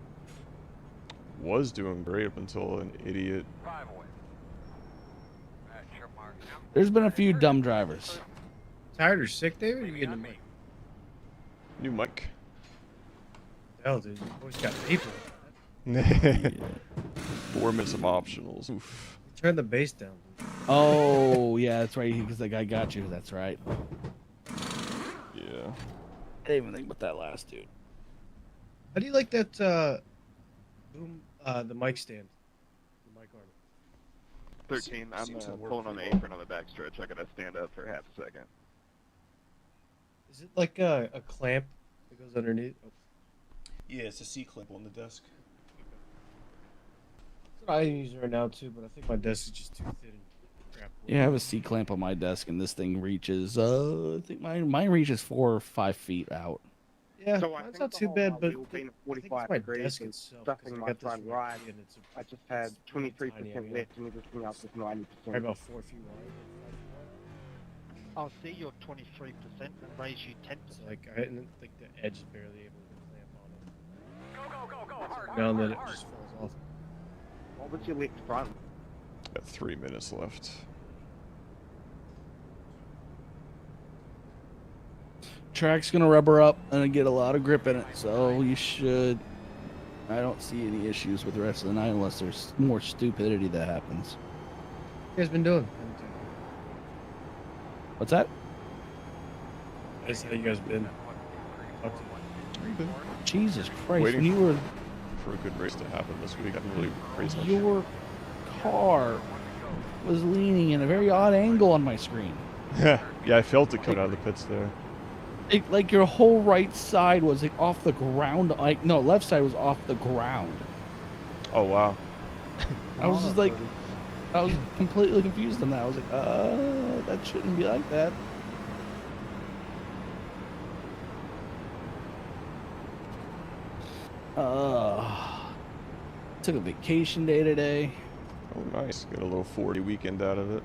Was doing great up until an idiot. There's been a few dumb drivers. Tired or sick, David? You getting a mic? New mic. Hell, dude, you always got people. 4 minutes of optionals. Oof. Turn the bass down. Oh yeah, that's right. Because the guy got you. That's right. Yeah. I didn't even think about that last dude. How do you like that boom? The mic stand. The mic arm. 13. I'm pulling on the apron on the backstretch. I gotta stand up for half a second. Is it like a clamp that goes underneath? Oh. Yeah, it's a C-clamp on the desk. That's what I use right now too, but I think my desk is just too thin and crap. Yeah, I have a C-clamp on my desk, and this thing reaches. I think mine reaches 4 or 5 feet out. Yeah, So I mine's think not the too whole bad, while but we were being I think it's 45 my degrees desk and itself. stuffing 'cause I my got this front weird ride. thing, and it's I just had it's really 23% tiny, I mean, lift, and it just came out with 90%. Probably about 4 feet wide. I'll see your 23% and raise you 10%. It's like I didn't think the edge is barely able to clamp on it. Go, hard, Now that it just falls off. What was your lift front? Got 3 minutes left. Track's gonna rubber up and get a lot of grip in it, so you should. I don't see any issues with the rest of the night unless there's more stupidity that happens. What you guys been doing? What's that? That's how you guys been. Jesus Christ! Waiting when you were for a good race to happen this week. I haven't really raced much. your car was leaning in a very odd angle on my screen. Yeah, I felt it coming out of the pits there. Like your whole right side was like off the ground. Like no, left side was off the ground. Oh wow. I was just like, I was completely confused on that. I was like, that shouldn't be like that. Took a vacation day today. Oh nice. Got a little 40 weekend out of it.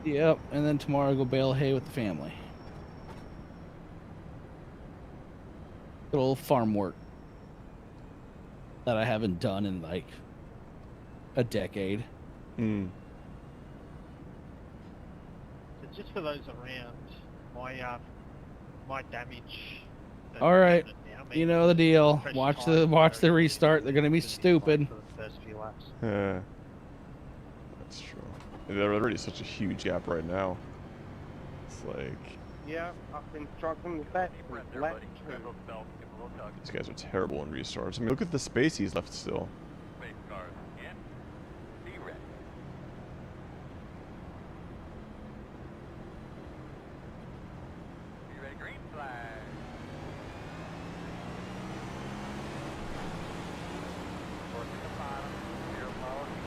Yep, and then tomorrow I go bale hay with the family. Good old farm work that I haven't done in like a decade. Hmm. So just for those around, my damage. All right, you know the deal. Watch the restart. They're gonna be stupid. For the first few laps. Yeah. That's true. There's already such a huge gap right now. It's like Yeah, I've been struggling with that. these guys are terrible in restarts. I mean, look at the space he's left still.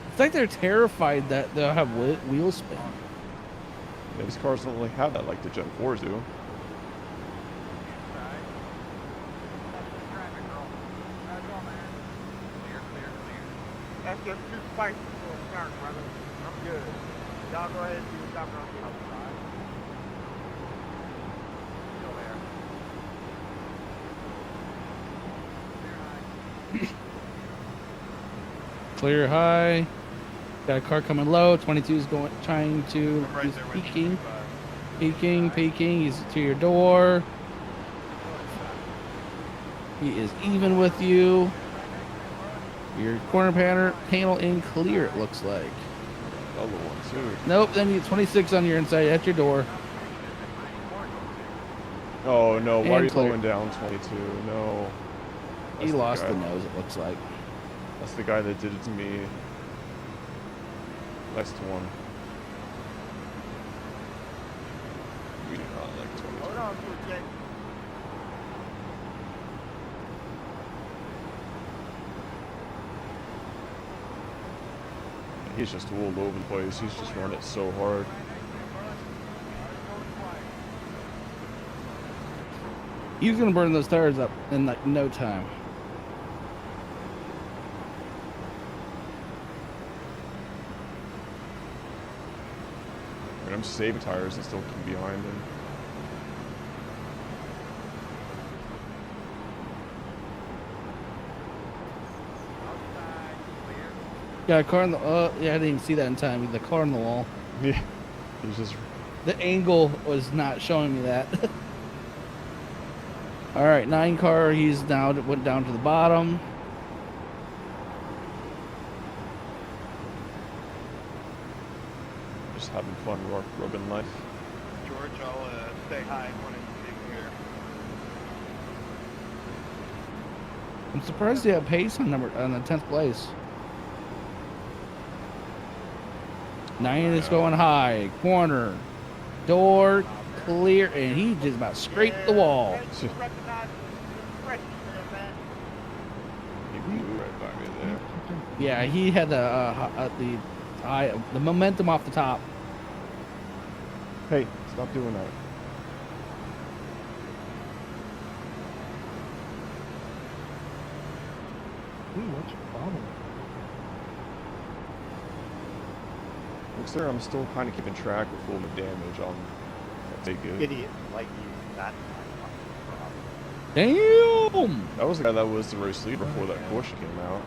It's like they're terrified that they'll have wheel spin. Yeah, these cars don't really have that like the Gen 4s do. That's just too spicy for a start, brother. I'm good. Y'all go ahead and do something on the outside. Still there. Clear high. Got a car coming low. 22 is trying to. He's peeking. He's to your door. He is even with you. Your corner panel in clear, it looks like. Other one too. Nope, then you 26 on your inside at your door. Oh no, why are you clear. slowing down 22? No. He lost the nose, it looks like. That's the guy that did it to me. Last one. We do not like 20. Hold on to it, Jake. He's just all over the place. He's just running it so hard. He's gonna burn those tires up in like no time. And I'm saving tires and still keep behind him. Yeah, a car on the. Yeah, I didn't even see that in time. The car on the wall. Yeah, he's just. The angle was not showing me that. All right, 9 car. He's now went down to the bottom. Just having fun rubbing life. George, I'll stay high when it's here. I'm surprised they have pace on the 10th place. 9 is going high. Corner. Door clear, and he just about scraped the wall. Right by me there. Yeah, he had the momentum off the top. Hey, stop doing that. Ooh, what's your problem? Looks there, I'm still kind of keeping track of full damage on. Take it. Idiot like you. That's Damn! That was the guy that was the race lead before that Porsche came out.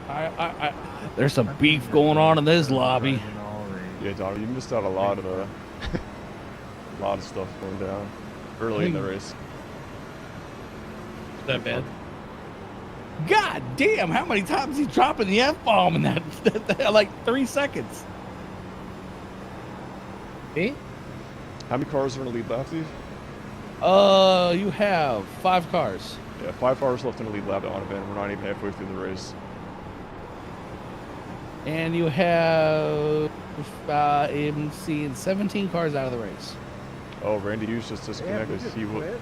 Yeah, there's some beef going on in this lobby. Yeah, Don, you missed out a lot of a lot of stuff going down early in the race. Is that bad? God damn! How many times he's dropping the F-bomb in that like 3 seconds? Me? How many cars are in the lead lap, Steve? You have 5 cars. Yeah, 5 cars left in the lead lap on event. We're not even halfway through the race. And you have, I'm seeing 17 cars out of the race. Oh, Randy Hughes just disconnected. He quit.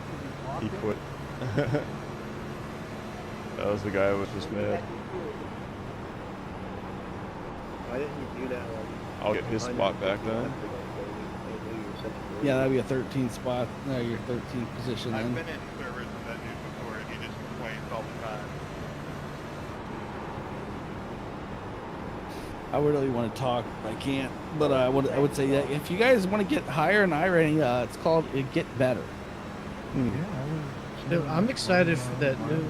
That was the guy who was just mad. Why didn't you do that? I'll get his spot back then. Yeah, that'd be a 13th spot. No, your 13th position I've then. been in service with that dude before, and he just complains all the time. I would really want to talk, but I can't. But I would say that if you guys want to get higher in iRating, it's called Get Better. Dude, I'm excited for that new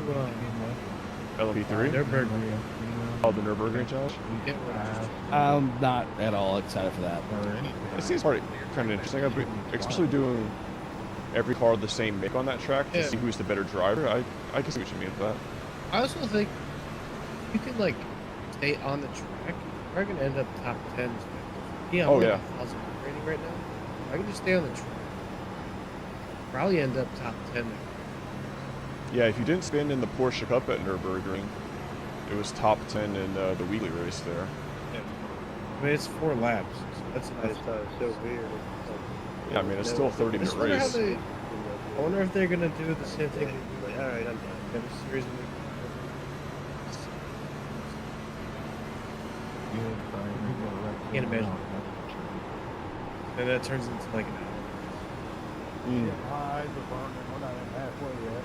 LP3? Nürburgring. Oh, the Nürburgring challenge? I'm not at all excited for that. It seems kind of interesting, especially doing every car the same make on that track to see who's the better driver. I can see what you mean with that. I also think you could like stay on the track. We're gonna end up top 10. Yeah, I'm 1,000 rating right now. I can just stay on the track. Probably end up top 10 there. Yeah, if you didn't spin in the Porsche Cup at Nürburgring, it was top 10 in the weekly race there. Yeah. I mean, it's 4 laps. So that's so weird. Yeah, I mean, it's still a 30-minute race. I wonder if they're gonna do the same thing. Like, all right, I'm done. Series can't imagine. And that turns into like an hour. My eyes are burning. We're not even halfway yet.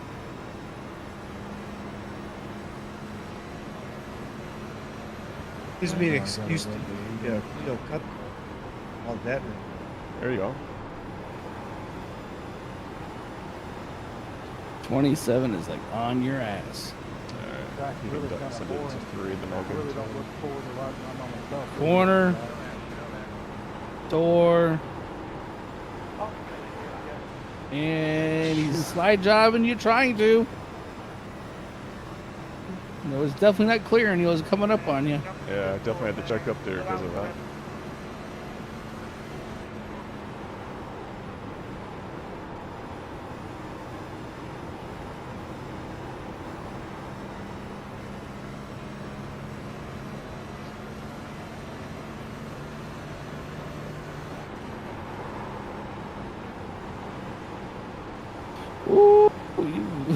Gives me an excuse to, cut all that. There you go. 27 is like on your ass. Alright, really send it to 3, then I'll Really don't look forward to riding on myself. Corner. Door. And he's slide jobbing you trying to. It was definitely not clear and he was coming up on you. Yeah, I definitely had to check up there because of that.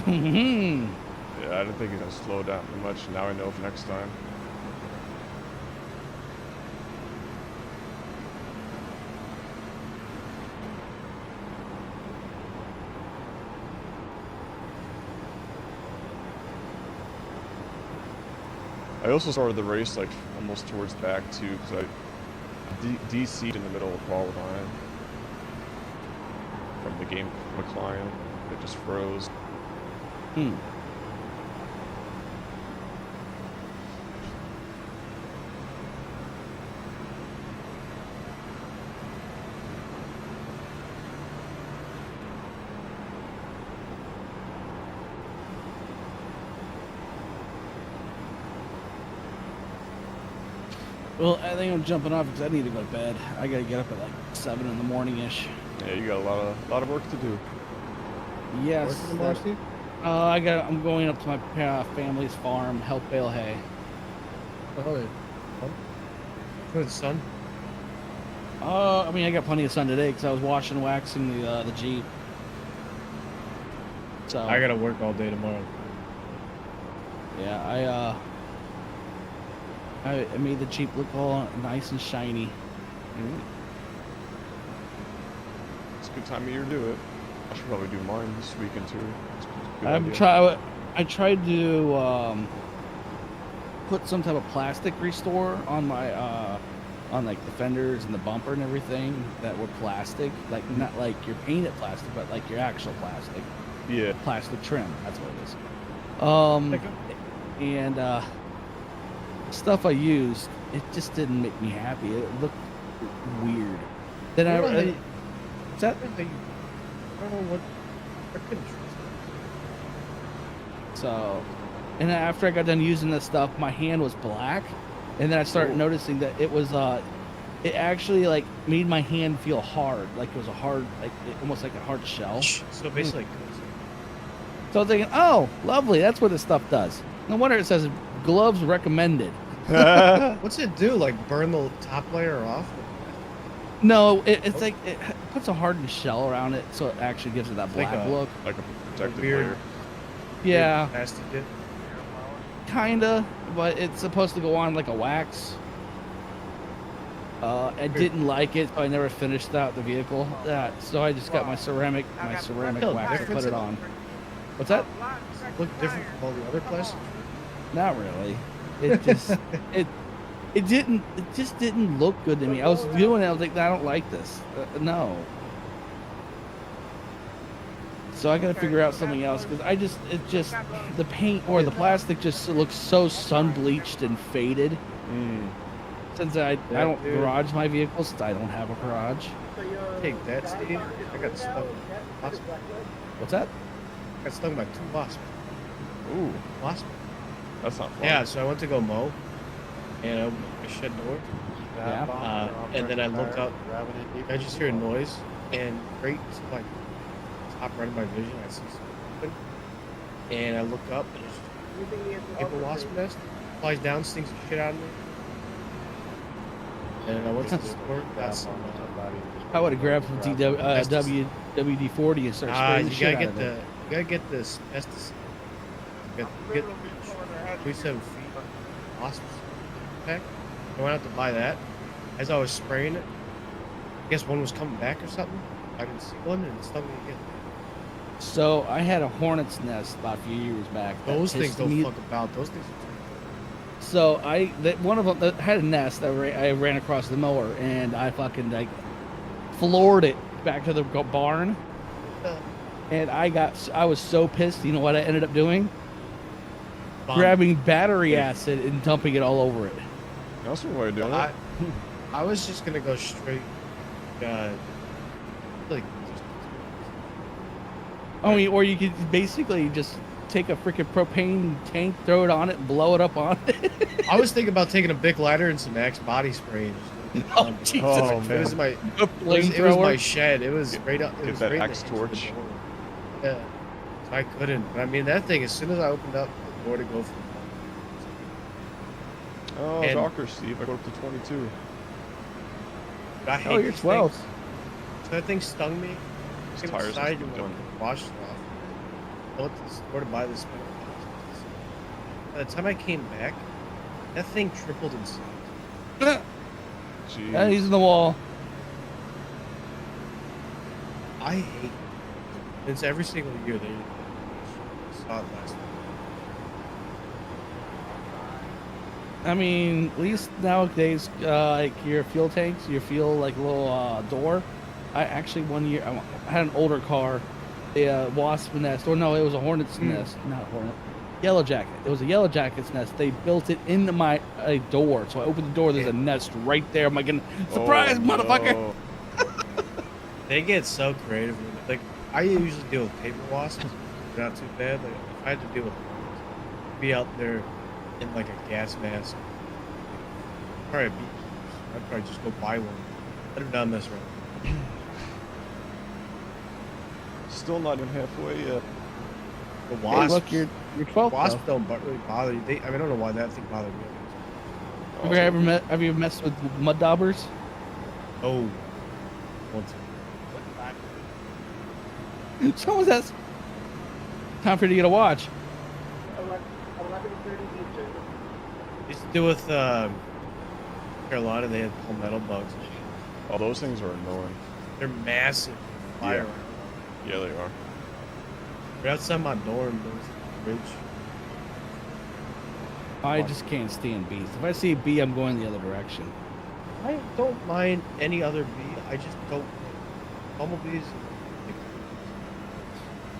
Yeah, I didn't think he's gonna slow down much. Now I know for next time. I also started the race like almost towards the back too, because I DC'd in the middle of qualifying from the game from a client. It just froze. Well, I think I'm jumping off because I need to go to bed. I gotta get up at like 7 in the morning-ish. Yeah, you got a lot of work to do. Yes. Working tomorrow, Steve? I'm going up to my family's farm, help bale hay. Oh, yeah. Good sun. I mean, I got plenty of sun today because I was washing and waxing the Jeep. So I gotta work all day tomorrow. Yeah, I made the Jeep look all nice and shiny. It's a good time of year to do it. I should probably do mine this weekend too. It's a good I tried to put some type of plastic restore on my on like the fenders and the bumper and everything that were plastic, like not like your painted plastic, but like your actual plastic. Yeah. Plastic trim. That's what it is. And stuff I used, it just didn't make me happy. It looked weird. Then I don't know what. I couldn't trust it. So, and then after I got done using this stuff, my hand was black, and then I started noticing that it was it actually like made my hand feel hard, like it was a hard, like almost like a hard shell. So basically. So I was thinking, oh, lovely, that's what this stuff does. No wonder it says gloves recommended. What's it do? Like burn the top layer off? No, it's like it puts a hardened shell around it, so it actually gives it that black look. Like a protective weird layer. Yeah. Plastic dip. Kinda, but it's supposed to go on like a wax. I didn't like it, so I never finished out the vehicle. So I just got my ceramic wax and put it on. What's that? Look different from all the other plastics? Not really. It just it just didn't look good to me. I was doing it. I was like, I don't like this. No. So I got to figure out something else because the paint or the plastic just looks so sun bleached and faded. Since I don't garage my vehicles, since I don't have a garage. Take that, Steve. I got stung. What's that? I got stung by 2 wasps. Ooh. Wasp? That's not fun. Yeah, so I went to go mow, and I opened my shed door. Yeah. And then I looked up. I just hear a noise, and right like top right of my vision, I see something. And I look up, and there's a paper wasp nest. Flies down, stings the shit out of me. And I went to the store, got some. I would have grabbed some WD-40 and started spraying the shit out of it. You gotta get this pesticide. You gotta get 37 feet wasps pack. I went out to buy that. As I was spraying it, I guess one was coming back or something. I didn't see one and it stung me again. So I had a hornet's nest about a few years back. Those things don't fuck about. Those things are so one of them had a nest that I ran across the mower and I fucking like floored it back to the barn. And I was so pissed. You know what I ended up doing? Grabbing battery acid and dumping it all over it. That's one way of doing it. I was just gonna go straight, like. I mean, or you could basically just take a freaking propane tank, throw it on it, and blow it up on it. I was thinking about taking a big lighter and some Axe body spray. And just, oh Jesus! Oh, man. It was my shed. It was right up. It was that right Axe torch. Yeah, so I couldn't. But I mean, that thing. As soon as I opened up the door to go for. Oh, Docker, Steve. I got up to 22. I hate you're 12. So that thing stung me. His tires Washed it off. I went to the store to buy this. By the time I came back, that thing tripled in size. Jeez. Yeah, he's in the wall. I hate it. It's every single year they saw it last week. I mean, at least nowadays, like your fuel tanks, your fuel like little door. I actually one year I had an older car, a wasp nest, or no, it was a hornet's nest, not hornet, yellow jacket. It was a yellow jacket's nest. They built it into my door, so I opened the door. There's a nest right there. I'm like, surprise, motherfucker! No. They get so creative. Like I usually deal with paper wasps, not too bad. Like if I had to deal with be out there in like a gas mask, I'd probably just go buy one. Let them not mess around. Still not even halfway yet. The wasps. Hey, look, you're 12. Wasps don't really bother you. I don't know why that thing bothered me. Have you ever messed with mud daubers? Oh, once. Someone says, time for you to get a watch. 11:30 Eastern. Used to do with Carolina. They had palmetto bugs. Oh, those things are annoying. They're massive. Fire. Yeah, they are. Right outside my dorm, there's a bridge. I just can't stand bees. If I see a bee, I'm going the other direction. I don't mind any other bee. I just don't. Bumblebees.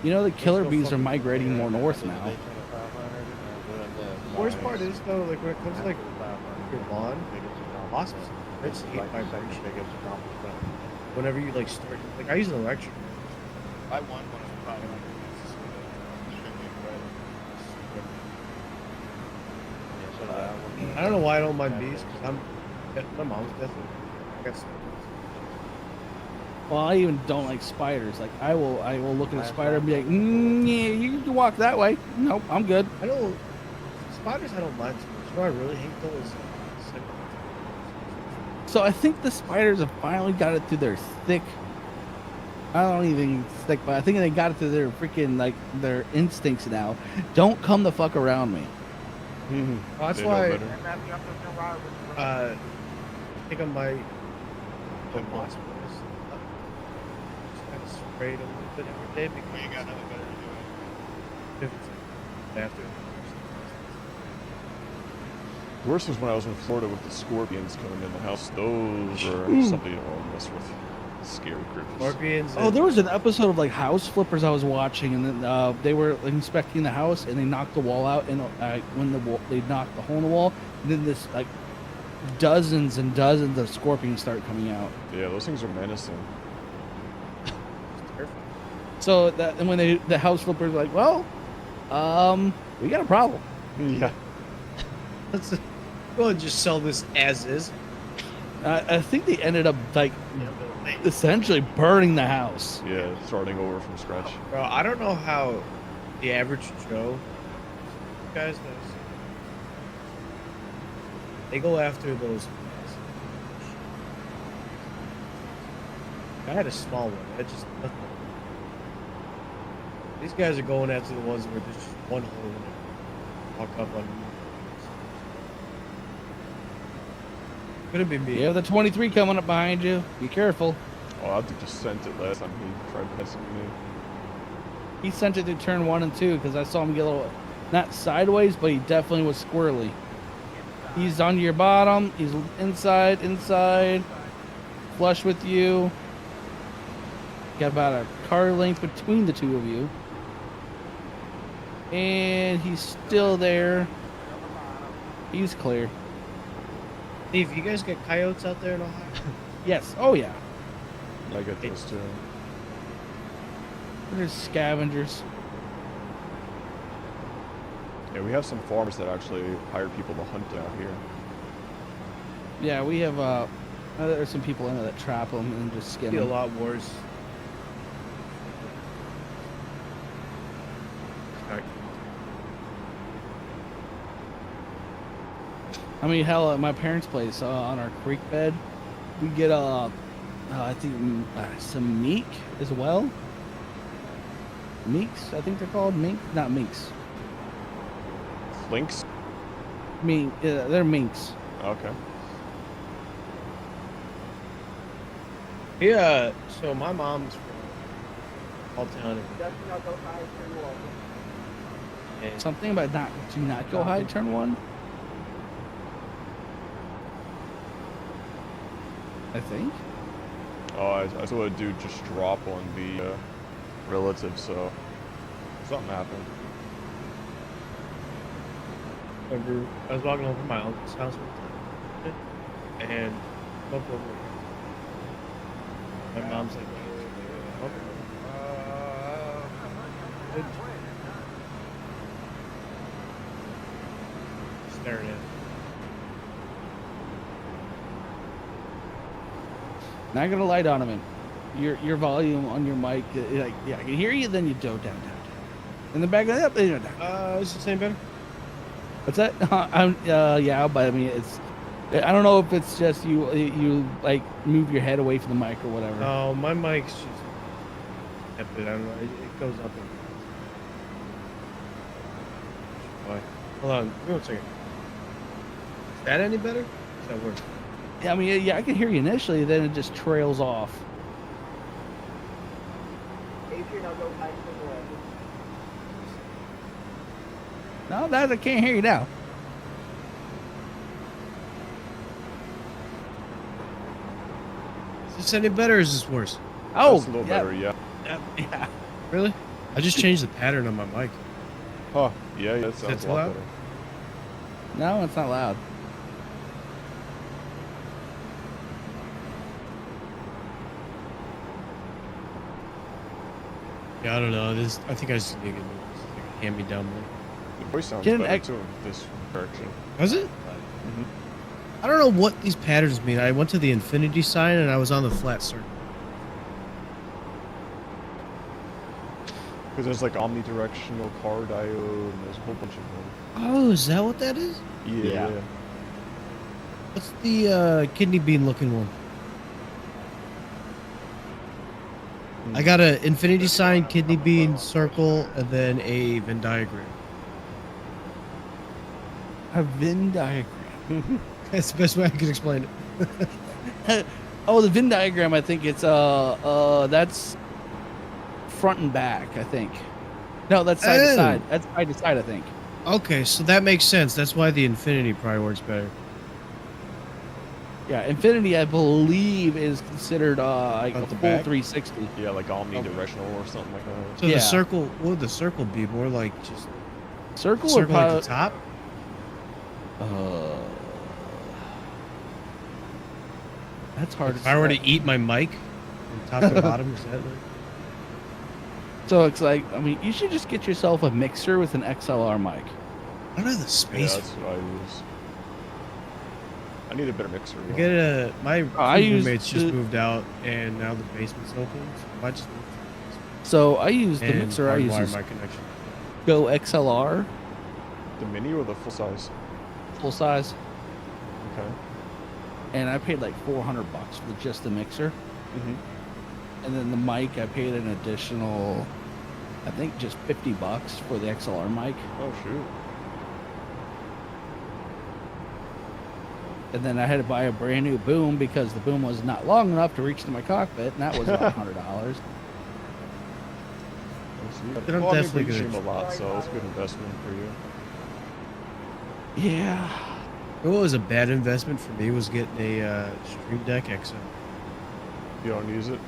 You know, the killer bees are migrating more north now. The worst part is though, like when it comes to like your lawn, wasps, I just hate vibration. Whenever you like start, like I use an electric. I won one of the probably I don't know why I don't mind bees, because my mom's definitely. I guess. Well, I even don't like spiders. Like I will look at a spider and be like, yeah, you can walk that way. Nope, I'm good. I don't. Spiders I don't mind too much. You know what I really hate though is So I think the spiders have finally got it through their thick. I don't even thick, but I think they got it through their freaking like their instincts now. Don't come the fuck around me. Well, that's why. I think I might. Put wasp nest. Just kind of spray it a little bit every day because you got nothing better to do. After. The worst was when I was in Florida with the scorpions coming in the house. Those are something you don't want to mess with. Scary creatures. Scorpions. Oh, there was an episode of like House Flippers I was watching, and then they were inspecting the house, and they knocked the wall out, and when they knocked the hole in the wall, and then this like dozens and dozens of scorpions start coming out. Yeah, those things are menacing. So that, and when the House Flippers were like, well, we got a problem. Yeah. Let's go and just sell this as is. I think they ended up like essentially burning the house. Yeah, starting over from scratch. Bro, I don't know how the average Joe guys knows. They go after those. I had a small one. I just nothing. These guys are going after the ones where there's just one hole in it. Walk up on. Could have been me. You have the 23 coming up behind you. Be careful. Oh, I think just sent it last time he tried messing with me. He sent it to turn 1 and 2 because I saw him get a little, not sideways, but he definitely was squirrely. He's on your bottom. He's inside, flush with you. Got about a car length between the two of you. And he's still there. He's clear. Steve, you guys get coyotes out there in Ohio? Yes. Oh, yeah. I got those too. There's scavengers. Yeah, we have some farmers that actually hire people to hunt out here. Yeah, we have, there's some people in there that trap them and just skin Be them. a lot worse. I mean, hell, at my parents' place on our creek bed, we get I think some meat as well. Minks, I think they're called. Not minks. Lynx? They're minks. Okay. Yeah, so my mom's from Hall Town. Something about do not go high, turn 1? I think. Oh, I saw a dude just drop on the relative, so something happened. I was walking over my uncle's house one time, and bumped over. My mom's like, staring at. Not gonna lie, Donovan. Your volume on your mic, like, yeah, I can hear you. Then you go down. In the back of that, you know, down. Is the same better? What's that? Yeah, but I mean, I don't know if it's just you like move your head away from the mic or whatever. No, my mic's just tepid. I don't know. It goes up and down. Hold on. Give me 1 second. Is that any better? Does that work? Yeah, I mean, yeah, I can hear you initially, then it just trails off. No, I can't hear you now. Is this any better or is this worse? Oh, that's a little better, yeah. Yeah. Really? I just changed the pattern on my mic. Huh, yeah, that sounds a lot loud? better. No, it's not loud. Yeah, I don't know. I think I just need to get a hand-me-down mic. The voice sounds Get an better ex- too in this direction. Was it? I don't know what these patterns mean. I went to the infinity sign and I was on the flat circle. Because there's like omnidirectional car diode, and there's a whole bunch of them. Oh, is that what that is? Yeah. What's the kidney bean looking one? I got a infinity sign, kidney bean, circle, and then a Venn diagram. A Venn diagram. That's the best way I can explain it. Oh, the Venn diagram. I think it's that's front and back. I think. No, that's side to side. That's side to side. I think. Okay, so that makes sense. That's why the infinity probably works better. Yeah, infinity, I believe, is considered like a full back? 360. Yeah, like omnidirectional or something like that. So the circle, what would the circle be? More like just circle like or the top? That's hard. If I were to eat my mic from top to bottom, is that like? So it's like, I mean, you should just get yourself a mixer with an XLR mic. I don't have the space. Yeah, that's what I use. I need a better mixer. I get my roommates just the- moved out, and now the basement's open. So I just So I use the and mixer. I use hardwire is my connection. Go XLR, The mini or the full size? full size, Okay. and I paid like $400 for just the mixer. And then the mic, I paid an additional, I think, just $50 for the XLR mic. Oh shoot. And then I had to buy a brand new boom because the boom was not long enough to reach to my cockpit, and that was about $100. Then I'm Well, definitely you gonna stream a lot, so it's a good investment for you. Yeah. What was a bad investment for me was getting a Stream Deck XL. You don't use it?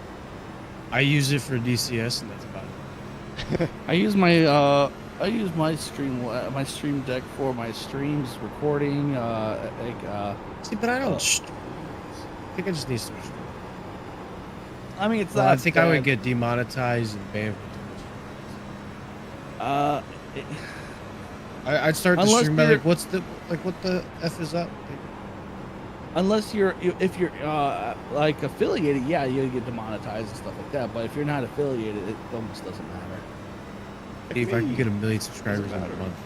I use it for DCS, and that's about it. I use my stream deck for my streams, recording, See, but I don't. I think I just need some. I mean, it's Well, not. I think I would bad. get demonetized and banned. I'd start the Unless stream by you're- like, what the f is up? Unless if you're like affiliated, yeah, you get demonetized and stuff like that. But if you're not affiliated, it almost doesn't matter. If I can get 1 million subscribers in a month.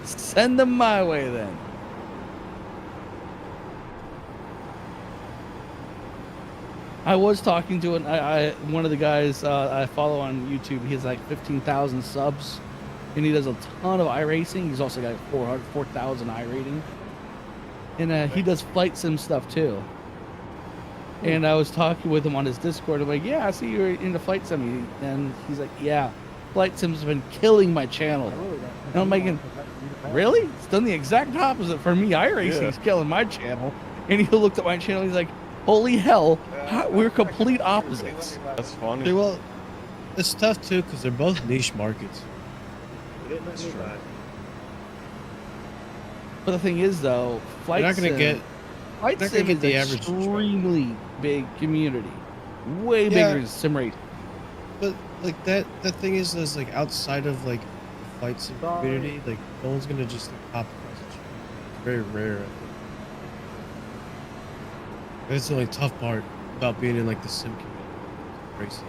Send them my way then. I was talking to one of the guys I follow on YouTube. He has like 15,000 subs, and he does a ton of iRacing. He's also got 4,000 iRating, and he does flight sim stuff too. And I was talking with him on his Discord. I'm like, yeah, I see you're into flight sim, and he's like, yeah, flight sim's been killing my channel. And I'm like, really? It's done the exact opposite for me. iRacing's killing my channel. And he looked at my channel. He's like, holy hell, we're complete opposites. That's funny. Yeah, well, it's tough too because they're both niche markets. That's true. But the thing is, though, flight sim is an extremely big community, way bigger than sim racing. But like that thing is like outside of like the flight sim community, like no one's gonna just like, pop across the street. It's very rare. That's the only tough part about being in like the sim community. Racing.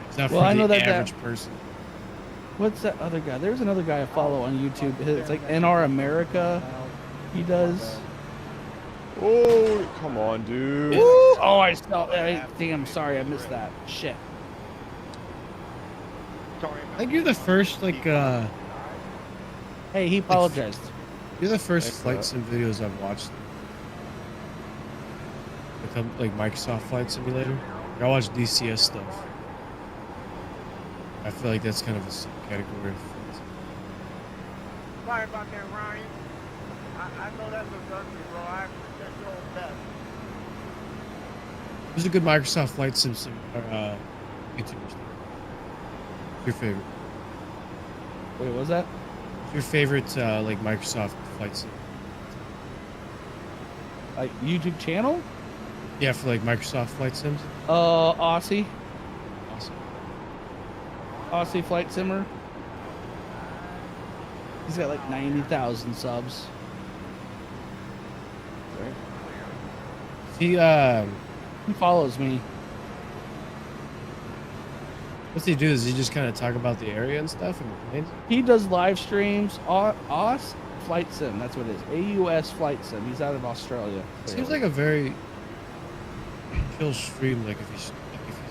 It's not for the average person. What's that other guy? There's another guy I follow on YouTube. It's like NR America. He does. Oh, come on, dude. Ooh, oh, I saw. Damn, sorry, I missed that. Shit. I think you're the first like. Hey, he apologized. You're the first flight sim videos I've watched. Like Microsoft Flight Simulator. I watch DCS stuff. I feel like that's kind of a subcategory of flight sim. Sorry about that, Ryan. I know that's a dirty, bro. I appreciate your own best. Who's a good Microsoft Flight Sim YouTuber? Your favorite? Wait, what was that? Your favorite like Microsoft Flight Sim? Like YouTube channel? Yeah, for like Microsoft Flight Sims. Aussie. Awesome. Aussie Flight Simmer. He's got like 90,000 subs. He follows me. What's he do? Does he just kind of talk about the area and stuff and the planes? He does live streams. Aus Flight Sim. That's what it is. AUS Flight Sim. He's out of Australia. Seems like a very chill stream. Like if he's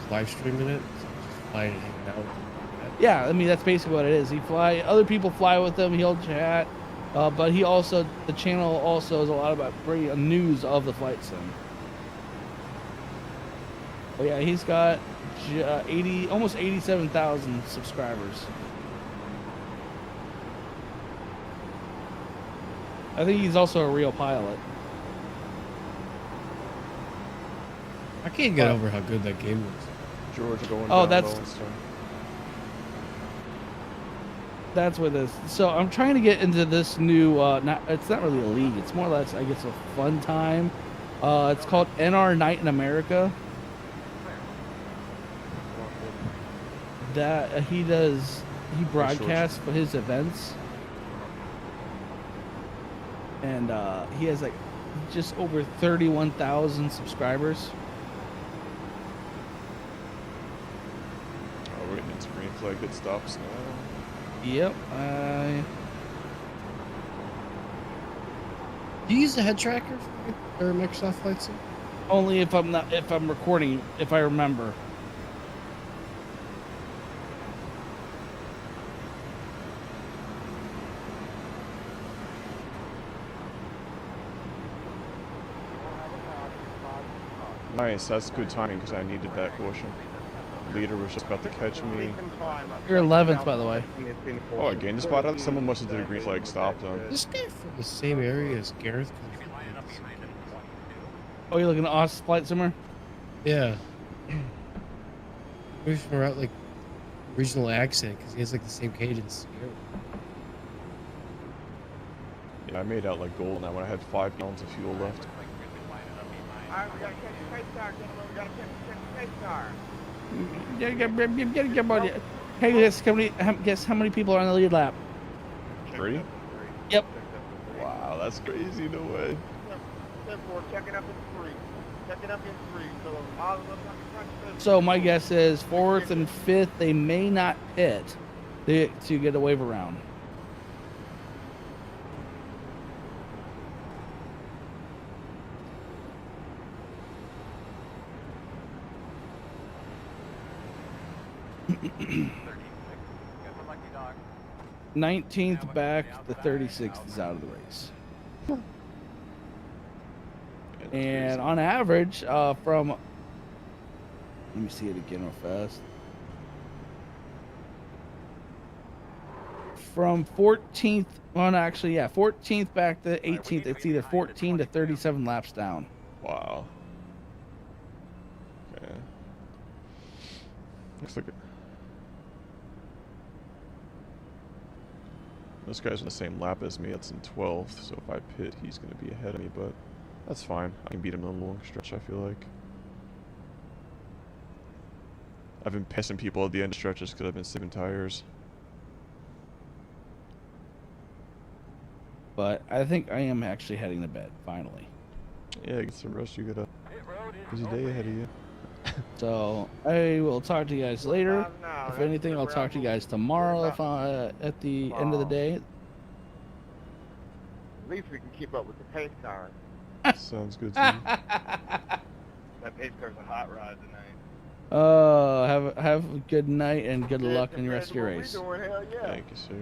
live streaming it, just flying and hanging out. Yeah, I mean that's basically what it is. Other people fly with him. He'll chat, but he also the channel also is a lot about bringing news of the flight sim. Oh yeah, he's got almost 87,000 subscribers. I think he's also a real pilot. I can't get over how good that game looks. George going down that's what it is. So I'm trying to get into this new. It's not really a league. It's more or less, I guess, a fun time. It's called NR Night in America. That he broadcasts for his events, and he has like just over 31,000 subscribers. Oh, we're getting into green flag good stops now. Yep. Do you use the head tracker for Microsoft Flight Sim? Only if I'm recording, if I remember. Nice, that's good timing because I needed that caution. Leader was just about to catch me. You're 11th, by the way. Oh, I gained a spot out. Someone must have did a green flag stop then. This guy from the same area as Gareth. Oh, you're looking at Aus Flight Simmer? Yeah. Maybe from around like regional accent because he has like the same cadence. Yeah, I made out like gold now when I had 5 gallons of fuel left. Alright, we gotta catch the pace car, gentlemen. We gotta catch the pace car. Hey, guess how many people are on the lead lap? 3? Yep. Wow, that's crazy. No way. Checking up in 3. Checking up in 3. So all of us on the front. So my guess is 4th and 5th, they may not pit to get a wave around. 19th back, the 36th is out of the race. And on average, from, let me see it again real fast. From 14th, well, actually, yeah, 14th back to 18th, it's either 14 to 37 laps down. Wow. Okay. Looks like this guy's on the same lap as me. That's in 12th, so if I pit, he's going to be ahead of me, but that's fine. I can beat him in a long stretch, I feel like. I've been pissing people at the end of stretches because I've been saving tires. But I think I am actually heading to bed, finally. Yeah, get some rest. You got a busy day ahead of you. So I will talk to you guys later. If anything, I'll talk to you guys tomorrow if at the end of the day. At least we can keep up with the pace car. Sounds good to me. That pace car's a hot rod tonight. Have a good night and good luck in the rest of your race. Thank you, sir.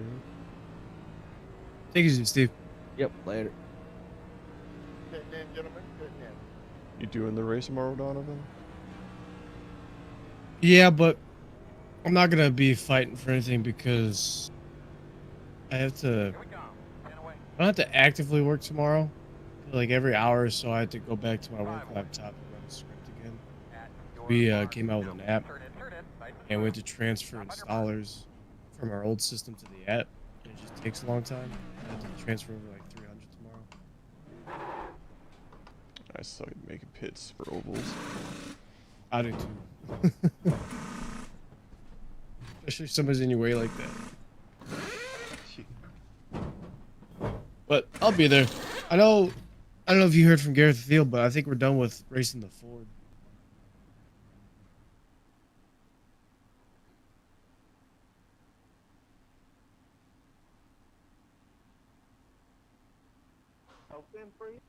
Take it easy, Steve. Yep, later. Sitting in, gentlemen, sitting in. You doing the race tomorrow, Donovan? Yeah, but I'm not gonna be fighting for anything because I don't have to actively work tomorrow. Like every hour or so I had to go back to my work laptop and run the script again. We came out with an app and went to transfer installers from our old system to the app. It just takes a long time. I have to transfer over like 300 tomorrow. I suck at making pits for ovals. I do too. Especially if somebody's in your way like that. But I'll be there. I don't know if you heard from Gareth Field, but I think we're done with racing the Ford. Open for you?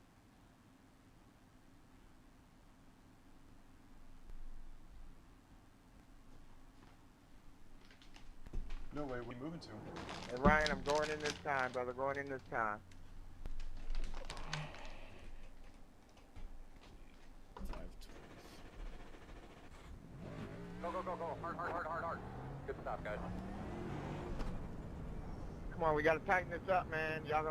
No way, what are you moving to? Hey, Ryan, I'm going in this time, brother. Going in this time. Go, go, go, go. Hard, hard, hard, hard, hard. Good stuff, guys. Come on, we gotta tighten this up, man. Y'all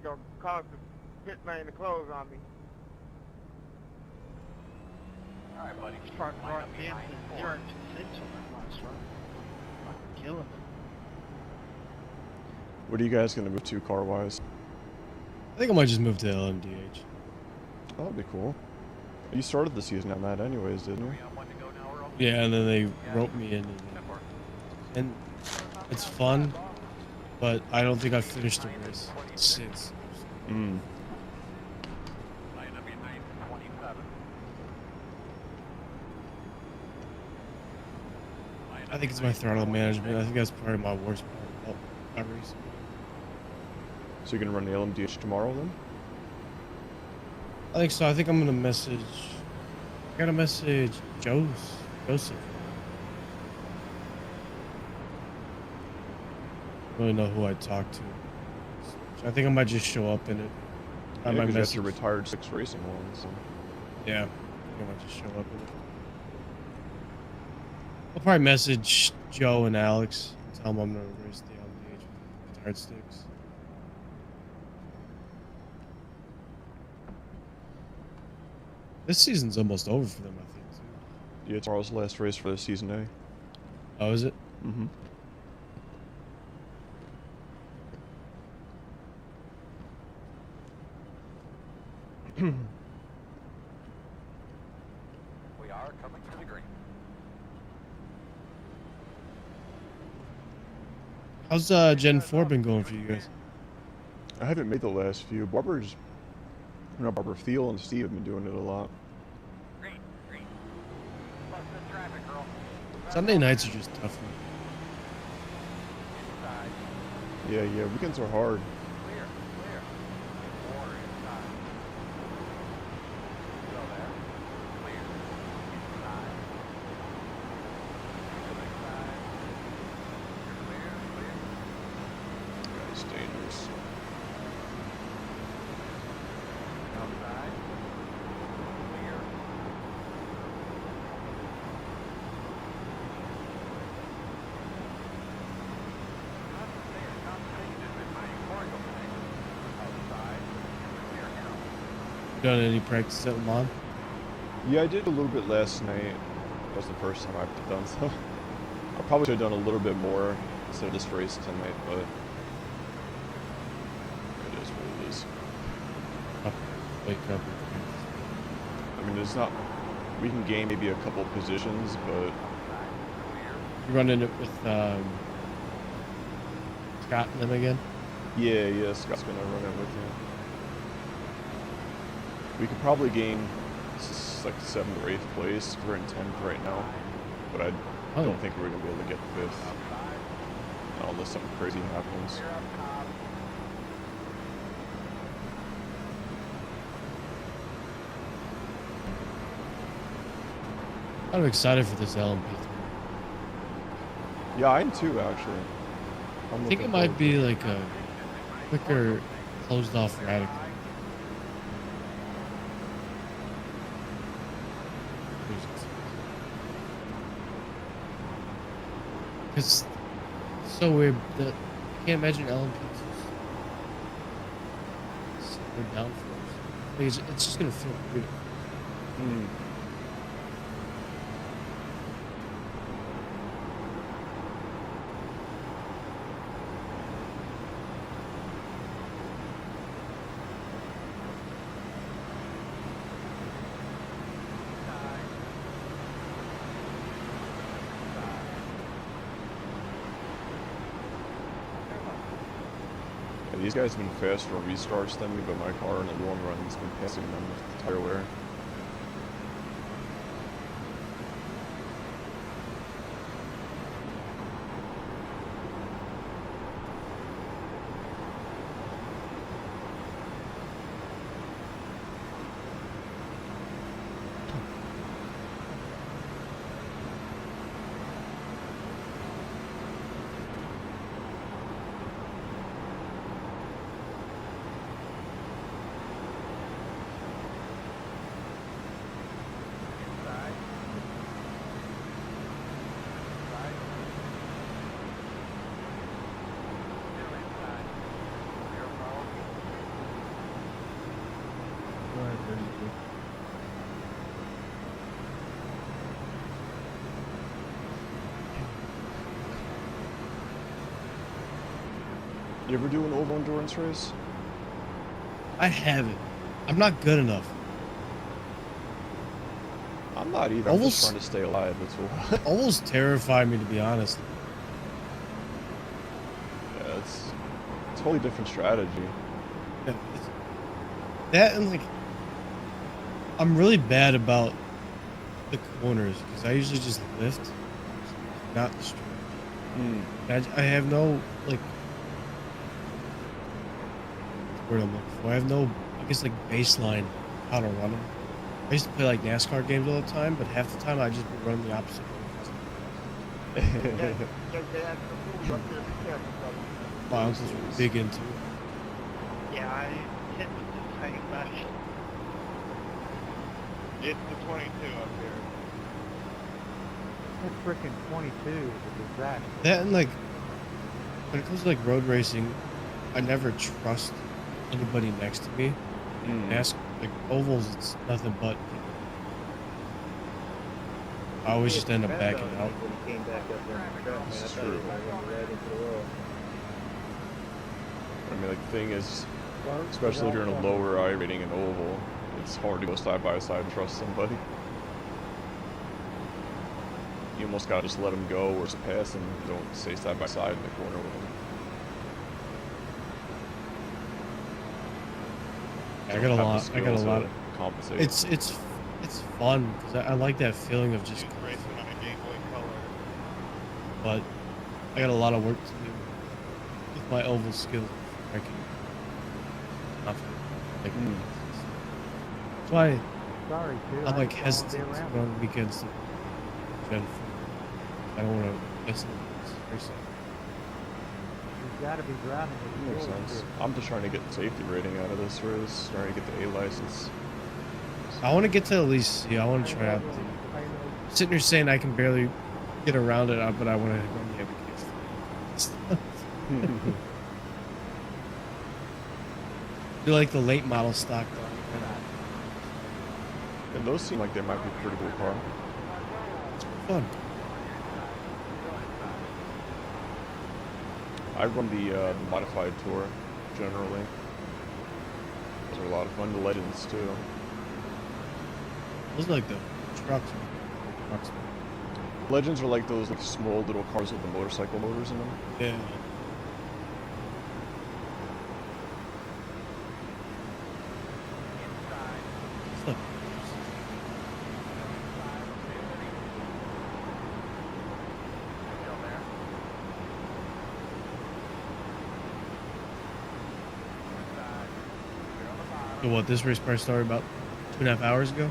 gonna cause the pit lane to close on me. All right, buddy. Front Line right up in behind and four. 0 to 6 on that last run. Fucking killing it. What are you guys gonna move to car-wise? I think I might just move to LMDH. Oh, that'd be cool. You started the season on that anyways, didn't you? Yeah, and then they roped me in. And it's fun, but I don't think I've finished the race since. Mm. I think it's my throttle management. I think that's probably my worst part about my race. So you're gonna run the LMDH tomorrow then? I think so. I think I'm gonna message. I gotta message Joseph. I don't really know who I talked to. So I think I might just show up in it. Yeah, because that's your retired 6 racing one, so. Yeah, I think I might just show up in it. I'll probably message Joe and Alex and tell them I'm gonna race the LMDH with retired sticks. This season's almost over for them, I think, too. Yeah, tomorrow's the last race for the season A. Oh, is it? Mm-hmm. We are coming to the green. How's Gen 4 been going for you guys? I haven't made the last few. Barbara Thiel and Steve have been doing it a lot. Green, green. Bust the traffic, girl. Sunday nights are just tough. Yeah, weekends are hard. Clear, clear. More inside. Go there. Clear. Inside. Go inside. works. Outside. Clear. Done any practice at Le Mans? Yeah, I did a little bit last night. That was the first time I've done so. I probably should have done a little bit more instead of this race tonight, but it is what it is. Wake up. I mean, it's not. We can gain maybe a couple positions, but You running it with Scott and them again? yeah, Scott's gonna run it with you. We could probably gain like 7th or 8th place. We're in 10th right now, but I don't think we're gonna be able to get 5th unless something crazy happens. I'm excited for this LMP3. Yeah, I am too, actually. I think it might be like a quicker, closed off Radical. It's so weird that I can't imagine LMPs so downforce. Like it's just gonna feel weird. These guys have been faster on restarts than me, but my car in the long run has been passing them with tire wear. You ever do an oval endurance race? I haven't. I'm not good enough. I'm not either. I'm just trying to stay alive. That's all. Almost terrified me, to be honest. Yeah, it's a totally different strategy. Yeah, that and like, I'm really bad about the corners because I usually just lift, not the straight. I have no like. Word I'm looking for. I have no, I guess, like baseline how to run them. I used to play like NASCAR games all the time, but half the time I just be running the opposite way. My uncle's big into it. Yeah, I hit the same fashion. It's the 22 up here. That freaking 22 is a disaster. That and like, when it comes to like road racing, I never trust anybody next to me. Ask like ovals, it's nothing but. I always just end up backing out. That's true. I mean, like the thing is, especially if you're in a lower I rating in oval, it's hard to go side by side and trust somebody. You almost gotta just let them go or just pass and don't stay side by side in the corner with them. I got a lot. I got a lot of compensate. It's fun because I like that feeling of just. Racing on a Game Boy Color. But I got a lot of work to do with my oval skills. I can. Like, that's why I'm like hesitant to go on weekends to Gen 4. I don't want to miss it. gotta be driving it. Makes sense. I'm just trying to get the safety rating out of this race, trying to get the A license. I want to get to at least C. I want to try out. Sitting here saying I can barely get around it, but I want to run the EVGA. Do like the late model stock though. And those seem like they might be a pretty cool car. It's fun. I run the modified tour generally. Those are a lot of fun. The Legends too. Those are like the trucks. Legends are like those like small little cars with the motorcycle motors in them. Yeah. So what, this race probably started about 2.5 hours ago?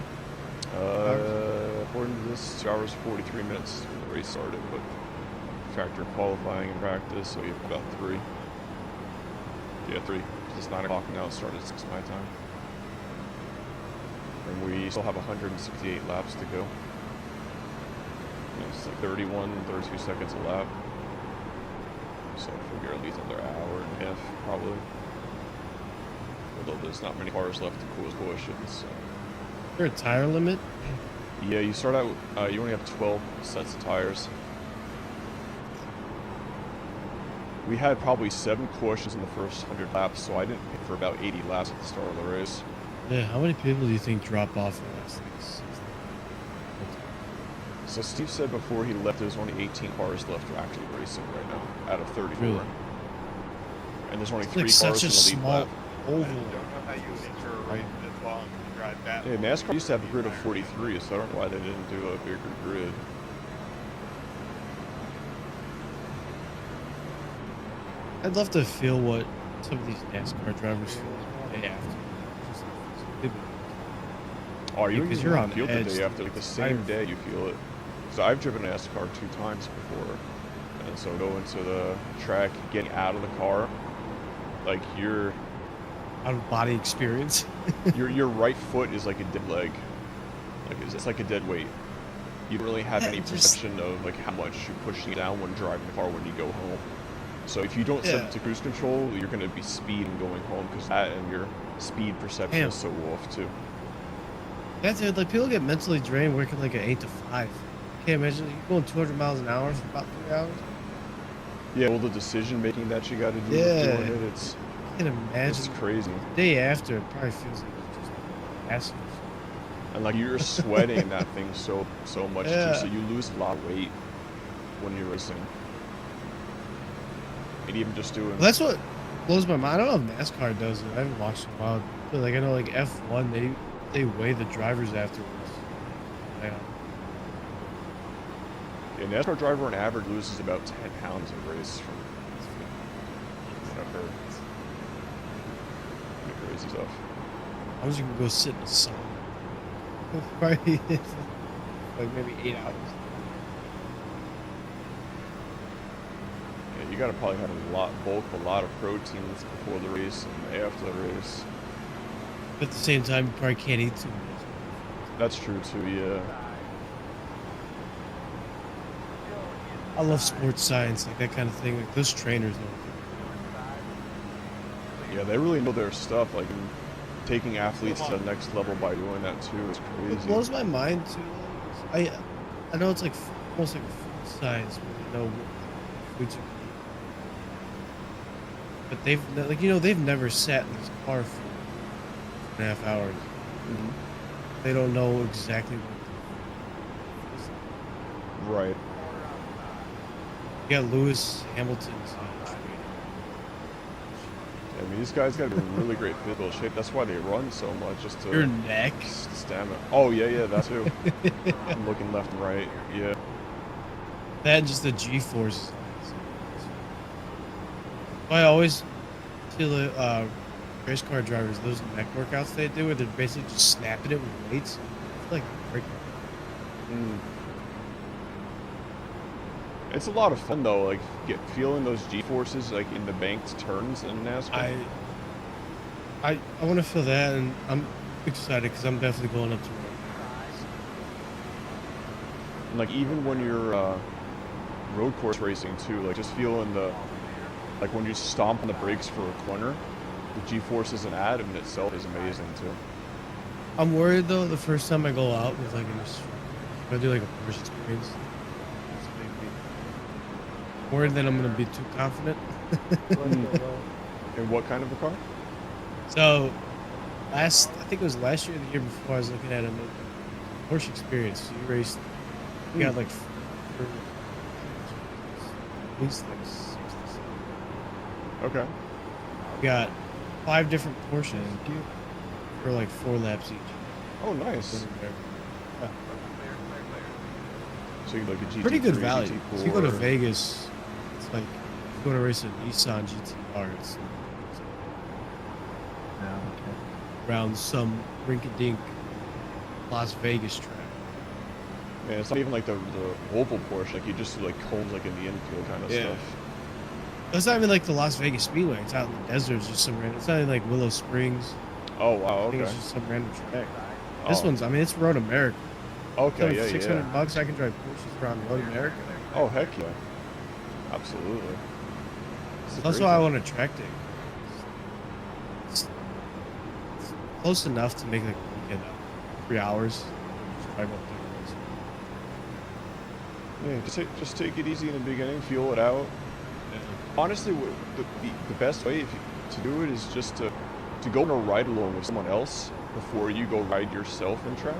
According to this, 2 hours 43 minutes when the race started, but factor qualifying and practice, so you have about 3. Yeah, 3. It's 9 o'clock now, it started at 6 my time. And we still have 168 laps to go. It's like 32 seconds a lap. So I figure at least another hour and a half, probably. Although there's not many cars left to cool questions. So. Is there a tire limit? Yeah, you start out, you only have 12 sets of tires. We had probably 7 cautions in the first 100 laps, so I didn't pick for about 80 laps at the start of the race. Yeah, how many people do you think drop off in this race? So Steve said before he left there's only 18 cars left actually racing right now, out of 34. Really? And there's only It's 3 like cars such a in the lead small lap. oval. I don't know how you enter a race this long to drive that. Yeah, NASCAR used to have a grid of 43, so I don't know why they didn't do a bigger grid. I'd love to feel what some of these NASCAR drivers feel the day after. Oh, you because usually you're on feel the edge. day after, like the same day you feel it. So I've driven NASCAR 2 times before, and so going to the track, getting out of the car, like your out of body experience. your right foot is like a dead leg, like it's like a dead weight. You don't really have any perception of like how much you're pushing it down when driving the car when you go home. So if you don't set it to cruise control, you're going to be speeding going home because that and your speed perception is so off too. Yeah, dude, like people get mentally drained working like an 8 to 5. Can't imagine you going 200 miles an hour for about 3 hours. Yeah, all the decision making that you got to do Yeah. with doing it, it's I can imagine. It's crazy. The day after, it probably feels like you're just assholes. And like you're sweating that thing so much Yeah. too, so you lose a lot of weight when you're racing. And even just doing. Well, that's what blows my mind. I don't know if NASCAR does it. I haven't watched in a while. But like I know, like F1, they weigh the drivers afterwards. Yeah. Yeah, NASCAR driver on average loses about 10 pounds a race from whatever. Crazy stuff. I was gonna go sit in the sun. Probably like maybe 8 hours. Yeah, you gotta probably have a lot of proteins before the race and after the race. But at the same time, you probably can't eat too much. That's true too, yeah. I love sports science, like that kind of thing. Like those trainers know. Yeah, they really know their stuff. Like taking athletes to the next level by doing that too is crazy. It blows my mind too. I know it's like almost like food science where they know what foods are. But they've never sat in this car for 2.5 hours. Mm-hmm. They don't know exactly what. Right. You got Lewis Hamilton's. I mean, these guys got to be in really great physical shape. That's why they run so much, just to... Your neck? Stamina. Oh, yeah, that too. I'm looking left and right, yeah. That and just the G-force. I always feel the race car drivers, those neck workouts they do, where they're basically just snapping it with weights. It's like breaking. It's a lot of fun though, like feeling those G-forces like in the banked turns in NASCAR. I want to feel that, and I'm excited because I'm definitely going up to And like even when you're road course racing too, like just feeling like when you stomp on the brakes for a corner, the G-forces and add in itself is amazing too. I'm worried though the first time I go out with like if I do like a Porsche experience, I'm worried that I'm gonna be too confident. And what kind of a car? So I think it was last year or the year before, I was looking at a Porsche experience. So you raced, you got like at least like 67. Okay. You got 5 different Porsches for like 4 laps each. Oh, nice. Yeah. So you like a GT3, Pretty good value. GT4. If you go to Vegas, it's like if you go to race a Nissan GTR, it's around some rink-a-dink Las Vegas track. Yeah, it's not even like the oval Porsche, like you just do like cones like in the infield kind of stuff. It's not even like the Las Vegas Speedway. It's out in the desert. It's just some random. It's not even like Willow Springs. Oh wow, I okay. think it's just some random track. This one's, I mean, it's Road America. Okay, yeah, $600, I can drive Porsches around Road America. Oh heck yeah, absolutely. That's why I want a track day. It's close enough to make like a weekend out. 3 hours. Just drive up there. Yeah, just take it easy in the beginning, feel it out. Honestly, the best way to do it is just to go on a ride along with someone else before you go ride yourself in track.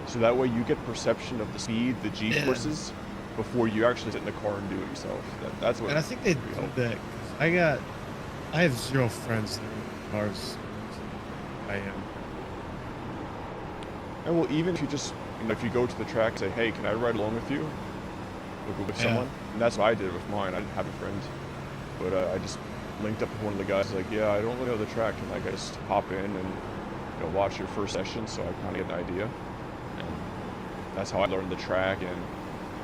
So that way you get perception of the speed, the G-forces, before you actually sit in the car and do it yourself. That's what. And I think they do that. 'Cause I have 0 friends that are in cars. I am. And well, even if you just, if you go to the track, say, hey, can I ride along with you? With someone? And that's what I did with mine. I didn't have a friend. But I just linked up with one of the guys, like, yeah, I don't really know the track. And like, I just hop in and watch your first session so I kind of get an idea. And that's how I learned the track and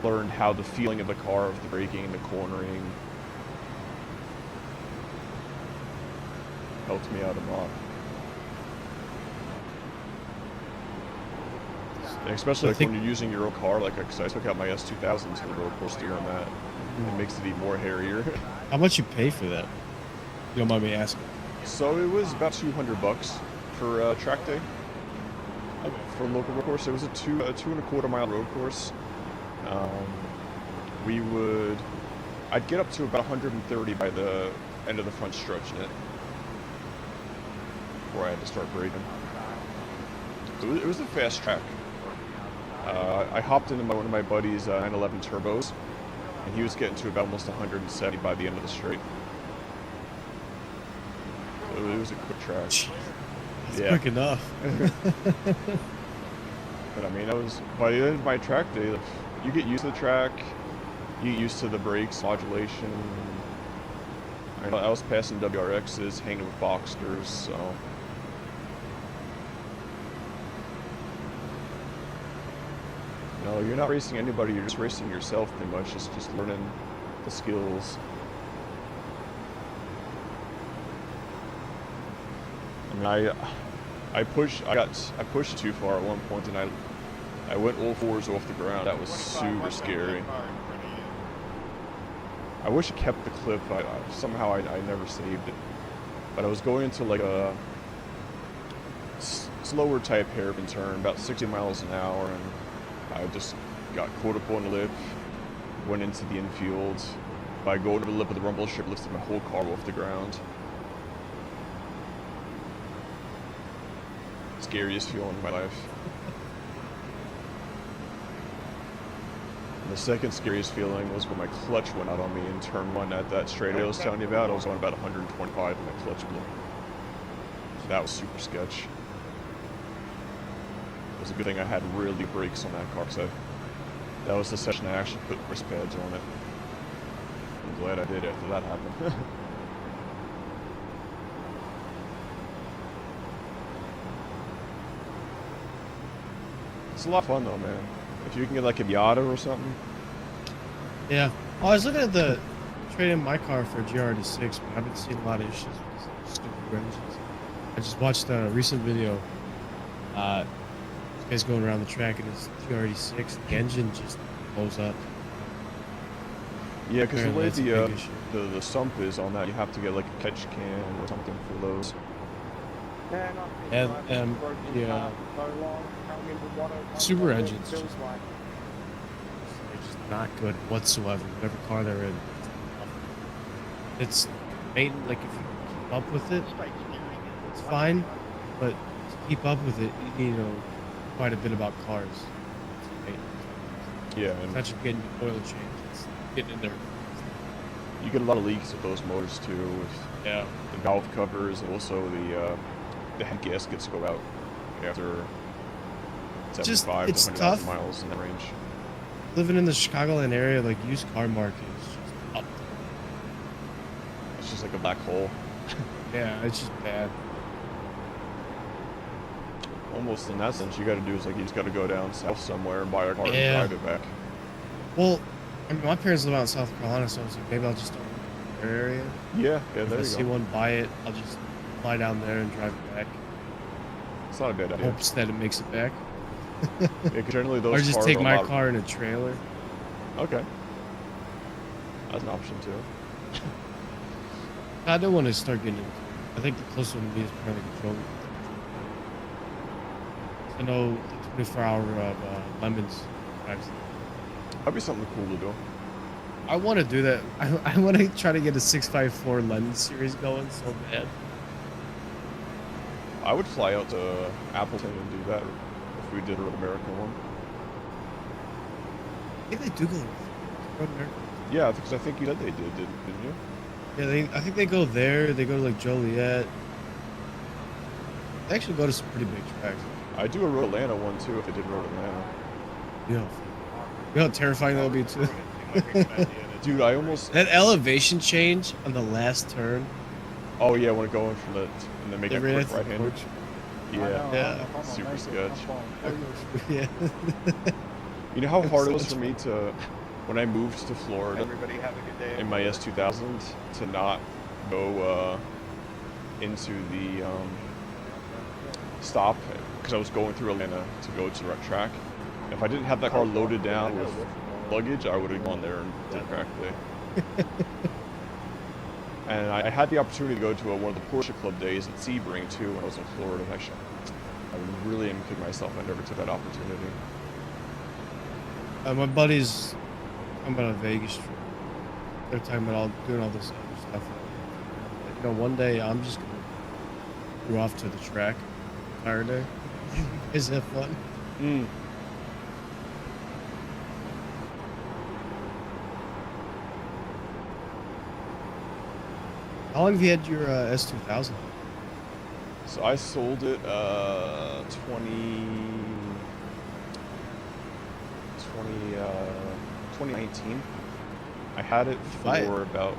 learned how the feeling of the car, of the braking, the cornering, helped me out a lot. And especially like when you're using your own car, like cause I took out my S2000 to the road course steer on that. It makes it even more hairier. How much you pay for that? You don't mind me asking. So it was about $200 for track day. For a local road course. It was a 2.25 mile road course. I'd get up to about 130 by the end of the front stretch in it. Before I had to start braking. It was a fast track. I hopped into one of my buddy's 911 turbos, and he was getting to about almost 170 by the end of the straight. So it was a quick track. That's quick enough. But I mean, by the end of my track day, you get used to the track, you get used to the brakes, modulation. I was passing WRXs, hanging with Boxsters, so. No, you're not racing anybody, you're just racing yourself pretty much, just learning the skills. I mean, I pushed it too far at one point, and I went all 4s off the ground. That was super scary. I wish I kept the clip. Somehow I never saved it. But I was going into like a slower type hairpin turn, about 60 miles an hour, and I just got caught up on the lip, went into the infield. By going over the lip of the rumble strip, lifted my whole car off the ground. Scariest feeling in my life. And the second scariest feeling was when my clutch went out on me in turn 1 at that straightaway I was telling you about. I was going about 125 and my clutch blew. So that was super sketch. It was a good thing I had really brakes on that car, because that was the session I actually put wrist pads on it. I'm glad I did after that happened. It's a lot of fun though, man. If you can get like a Miata or something. Yeah, Oh, I was looking at the trade in my car for a GRD6, but I've been seeing a lot of issues with these stupid engines. I just watched a recent video. This guy's going around the track in his GRD6. The engine just blows up. Yeah, because the way Apparently that's a big the sump is on that, you have to get like a catch can or something for those. And yeah, super engines just, they're just not good whatsoever. Whatever car they're in, it's maintenance. Like if you keep up with it, it's fine. But to keep up with it, you need to know quite a bit about cars. Yeah, it's and not just getting the oil change; it's getting in there. You get a lot of leaks with those motors too. With Yeah. the valve covers, and also the head gaskets go out after 75 it's to 100,000 tough. miles in that range. Living in the Chicagoland area, like used car market is just up It's just like a black hole. there. Yeah, it's just bad. Almost in that sense, you got to do is like you just got to go down south somewhere and buy a car Yeah. and drive it back. Well, I mean, my parents live out in South Carolina, so I was like, maybe I'll just start in their area. Yeah, If there I you see go. one, buy it. I'll just fly down there and drive it back. It's not a bad idea. Hopes that it makes it back. Yeah, 'cause generally those or just cars take are a my lot of- car in a trailer. Okay, that's an option too. I don't want to start getting into it. I think the closest one to me is probably control. I know the 24-hour Lemons drives. That'd be something cool to do. I want to do that. I want to try to get a 654 Lemons series going so bad. I would fly out to Appleton and do that if we did a Road America one. I think they do go to Road America. Yeah, because I think you said they didn't you? Yeah, I think they go there. They go to like Joliet. They actually go to some pretty big tracks. I do a Road Atlanta one too if they did Road Atlanta. You know how terrifying that would be too. Dude, I almost that elevation change on the last turn. Oh yeah, when going from the and then make They a ran quick into the right-hander. porch. Yeah, super sketch. Yeah. You know how hard it was for me to, when I moved to Florida, Everybody have a good day. in my S2000, to not go into the stop because I was going through Atlanta to go to the track. If I didn't have that car loaded down with luggage, I would have gone there and did it correctly. And I had the opportunity to go to one of the Porsche Club days at Sebring too when I was in Florida. Actually, I really am kicking myself I never took that opportunity. My buddies, I'm on a Vegas trip. They're talking about doing all this other stuff. You know, one day I'm just gonna go off to the track entire day. Is that fun? How long have you had your S2000? So I sold it 2019. I had it for about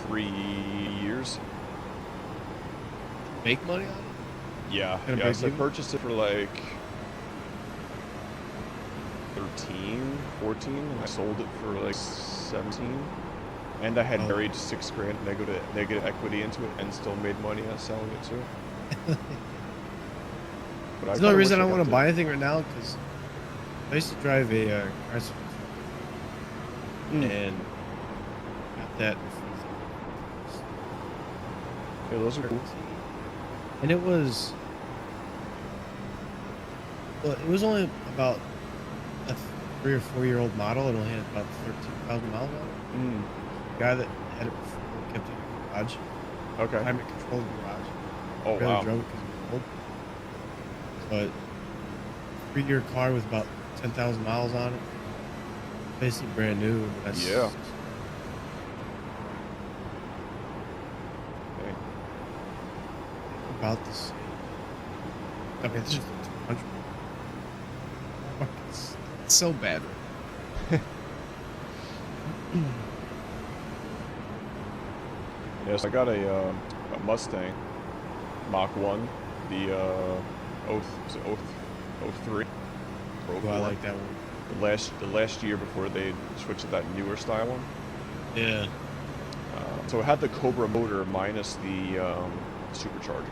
3 years. Make money on it? Yeah, Kinda yeah. break So I even? purchased it for like 13, 14, and I sold it for like 17. And I had buried $6,000 negative equity into it, and still made money on selling it too. But There's no reason I don't want to buy anything right now because I used to drive a car supply truck. And got that. Yeah, those are cool. And it was, well, it was only about a 3 or 4 year old model. It only had about 13,000 miles on it. The guy that had it before kept it in the garage. Okay. Climate controlled garage. Oh, Barely wow. drove it because it was old. But 3-year car with about 10,000 miles on it. Basically brand new. That's Yeah. about the same. I mean, it's just 200. It's so bad. Yes, I got a Mustang Mach 1, the 03. Oh, I like that one. the last year before they switched to that newer style one. Yeah. So it had the Cobra motor minus the supercharger.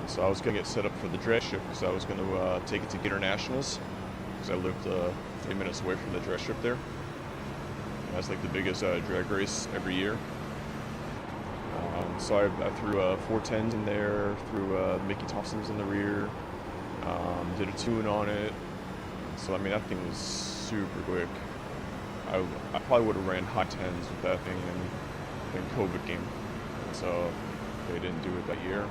So I was going to get set up for the dress strip because I was going to take it to Internationals because I lived 3 minutes away from the dress strip there. And that's like the biggest drag race every year. So I threw 410s in there, threw Mickey Thompsons in the rear, did a tune on it. So I mean that thing was super quick. I probably would have ran high 10s with that thing in COVID game. So they didn't do it that year.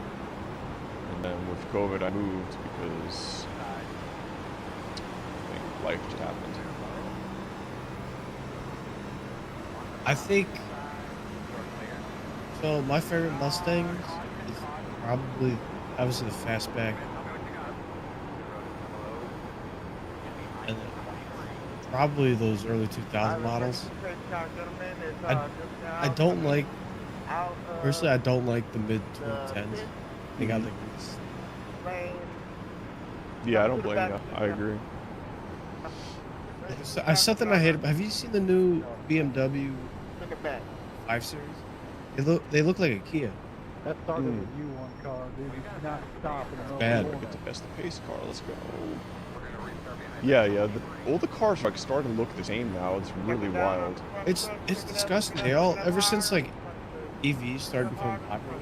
And then with COVID I moved because I think life just happened. I think, so my favorite Mustangs is probably, obviously the fastback. And then probably those early 2000 models. I don't like, personally I don't like the mid 2010s. They got like this. Yeah, I don't blame you. I agree. Something I hate about, have you seen the new BMW 5 Series? They look like a Kia. That started with you one car, dude. You cannot stop in the middle Bad. of the Look at the best of pace car. Let's go. Yeah, all the cars are like starting to look the same now. It's really wild. It's disgusting. They all, ever since like EVs started becoming popular,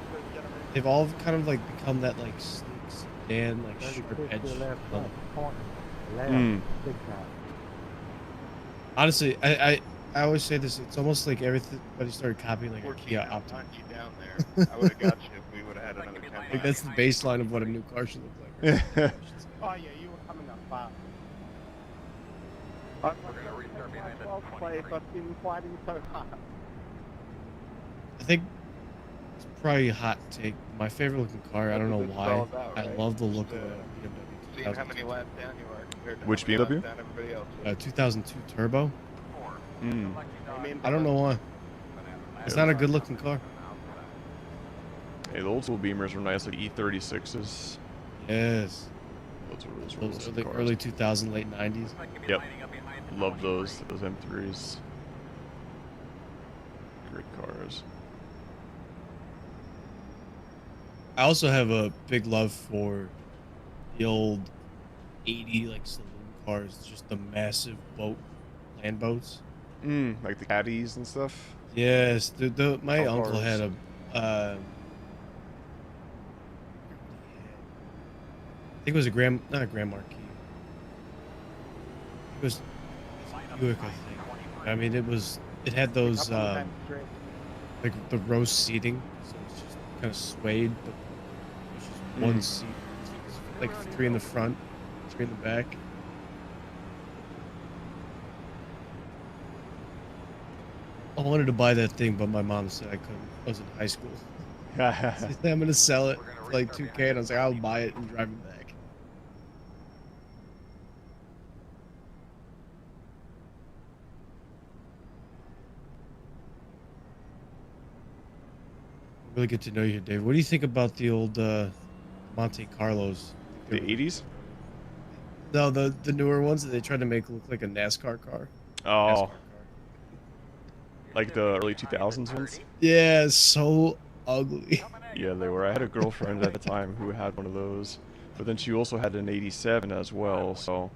they've all kind of like become that like sleek sedan, like sharp edge. Honestly, I always say this. It's almost like everybody started copying like a Kia Optima. Down there. I would have got you if we would have had another 10. Like that's the baseline of what a new car should look like. Oh yeah, you were coming up fast. I'm gonna restart behind the 12 place. I've been fighting so hard. I think it's probably a hot take. My favorite looking car. I don't know why. I love the look of a BMW. Seeing how many laps down you are compared to Which how many BMW? laps down everybody else. 2002 Turbo. Mm. I don't know why. It's not a good looking car. Hey, the old school Beamers were nice, like E36s. Yes. Those are the early 2000s, late 90s. Yep. Love those M3s. Great cars. I also have a big love for the old 80 like saloon cars, just the massive land boats. Like the caddies and stuff. Yes, my uncle cars. had a I think it was not a Grand Marquis. It was Buick, I think. I mean, it had those like the row seating, so it's just kind of swayed, but it's just one seat, like 3 in the front, 3 in the back. I wanted to buy that thing, but my mom said I couldn't. I was in high school. She said, I'm gonna sell it for like $2K, and I was like, I'll buy it and drive it back. Really good to know you, Dave. What do you think about the old Monte Carlos? The 80s? No, the newer ones that they tried to make look like a NASCAR car. Oh. NASCAR car. Like the early 2000s ones? Yeah, so ugly. Yeah, they were. I had a girlfriend at the time who had one of those, but then she also had an 87 as well, so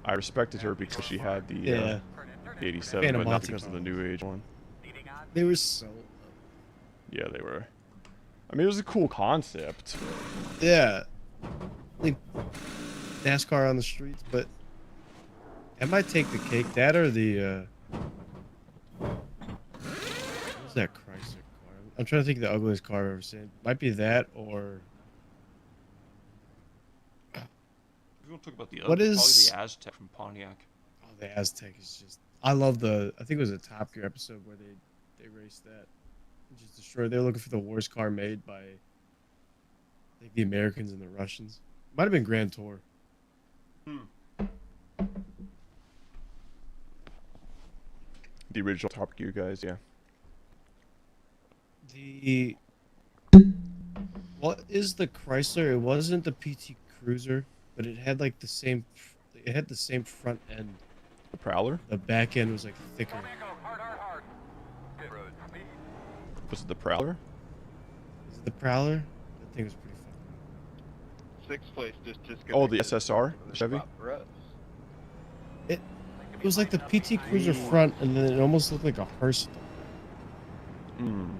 I respected her because she had the 87, Fan of but not Monte because of the new age one. They were so... Yeah, they were. I mean, it was a cool concept. Yeah. Like, NASCAR on the streets, but I might take the cake. That or the, what's that Chrysler car? I'm trying to think of the ugliest car I've ever seen. Might be that or... We're going to talk about the What is... probably the Aztec from Pontiac. Oh, the Aztec is just... I love the... I think it was a Top Gear episode where they raced that. Just destroyed. They were looking for the worst car made by, I think, the Americans and the Russians. Might have been Grand Tour. The original Top Gear guys, yeah. What is the Chrysler? It wasn't the PT Cruiser, but it had like the same. It it had the same front end. The Prowler? The back end was like thicker. Was it the Prowler? Is it the Prowler? That thing was pretty fucking. Sixth place just Oh, the SSR, the Chevy. It was like the PT Cruiser front, and then it almost looked like a hearse. Hmm.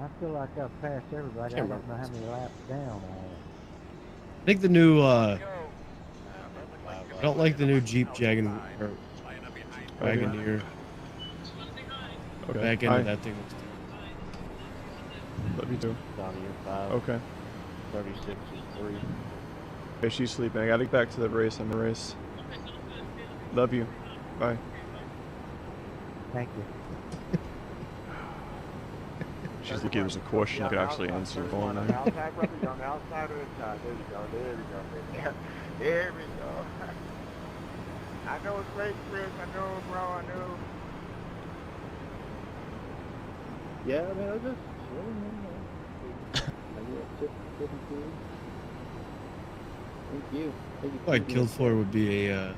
I feel like I've passed everybody. I don't know how many laps down I am. I think the new, I don't like the new Jeep Wagoneer. Okay. Back end of that thing looks Love you too. Down to your 5. Okay. 36 is 3. Okay, she's sleeping. I gotta get back to the race. I'm gonna race. Love you. Bye. Thank you. She's looking at a question I could actually answer the phone. On the outside, brother. You're on the outside of the side. There we go. There we go. There we go. I know it's late, Chris. I know, bro. I know. Yeah, I mean, I was just chilling, I get 52. Thank you. what I'd killed for would be a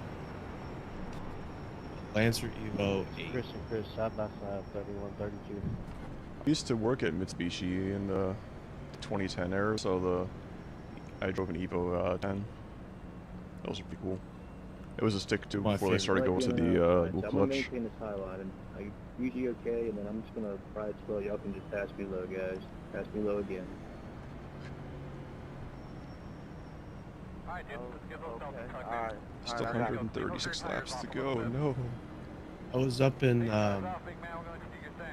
Lancer Evo 8. Chris and Chris, side by side, 31, 32. I used to work at Mitsubishi in the 2010 era, so I drove an Evo 10. Those were pretty cool. It was a stick too before they started going to the dual I'm gonna clutch. maintain this high line, and I usually okay, and then I'm just gonna ride slow. Y'all can just pass me low, guys. Pass me low again. Still 136 laps to go. No. I was up in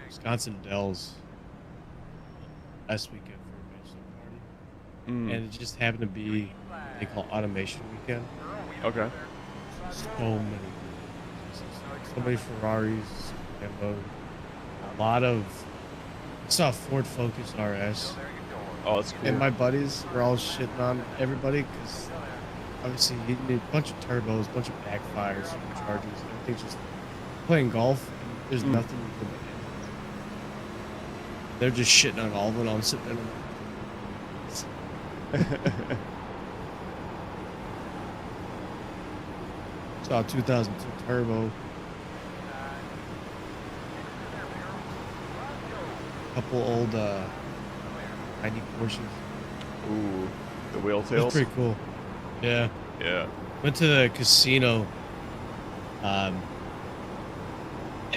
Wisconsin Dells last weekend for a bachelor party, and it just happened to be they call automation weekend. Okay. So many Ferraris, Lambo, a lot of. I saw a Ford Focus RS. Oh, that's cool. And my buddies were all shitting on everybody because obviously you need a bunch of turbos, a bunch of backfires, superchargers, everything's just playing golf. And there's nothing you can do. They're just shitting on all of it. I'm sitting there. Saw a 2002 turbo. Couple old 90 Porsches. Ooh, the whale That's tails. pretty cool. Yeah. Yeah. Went to the casino. And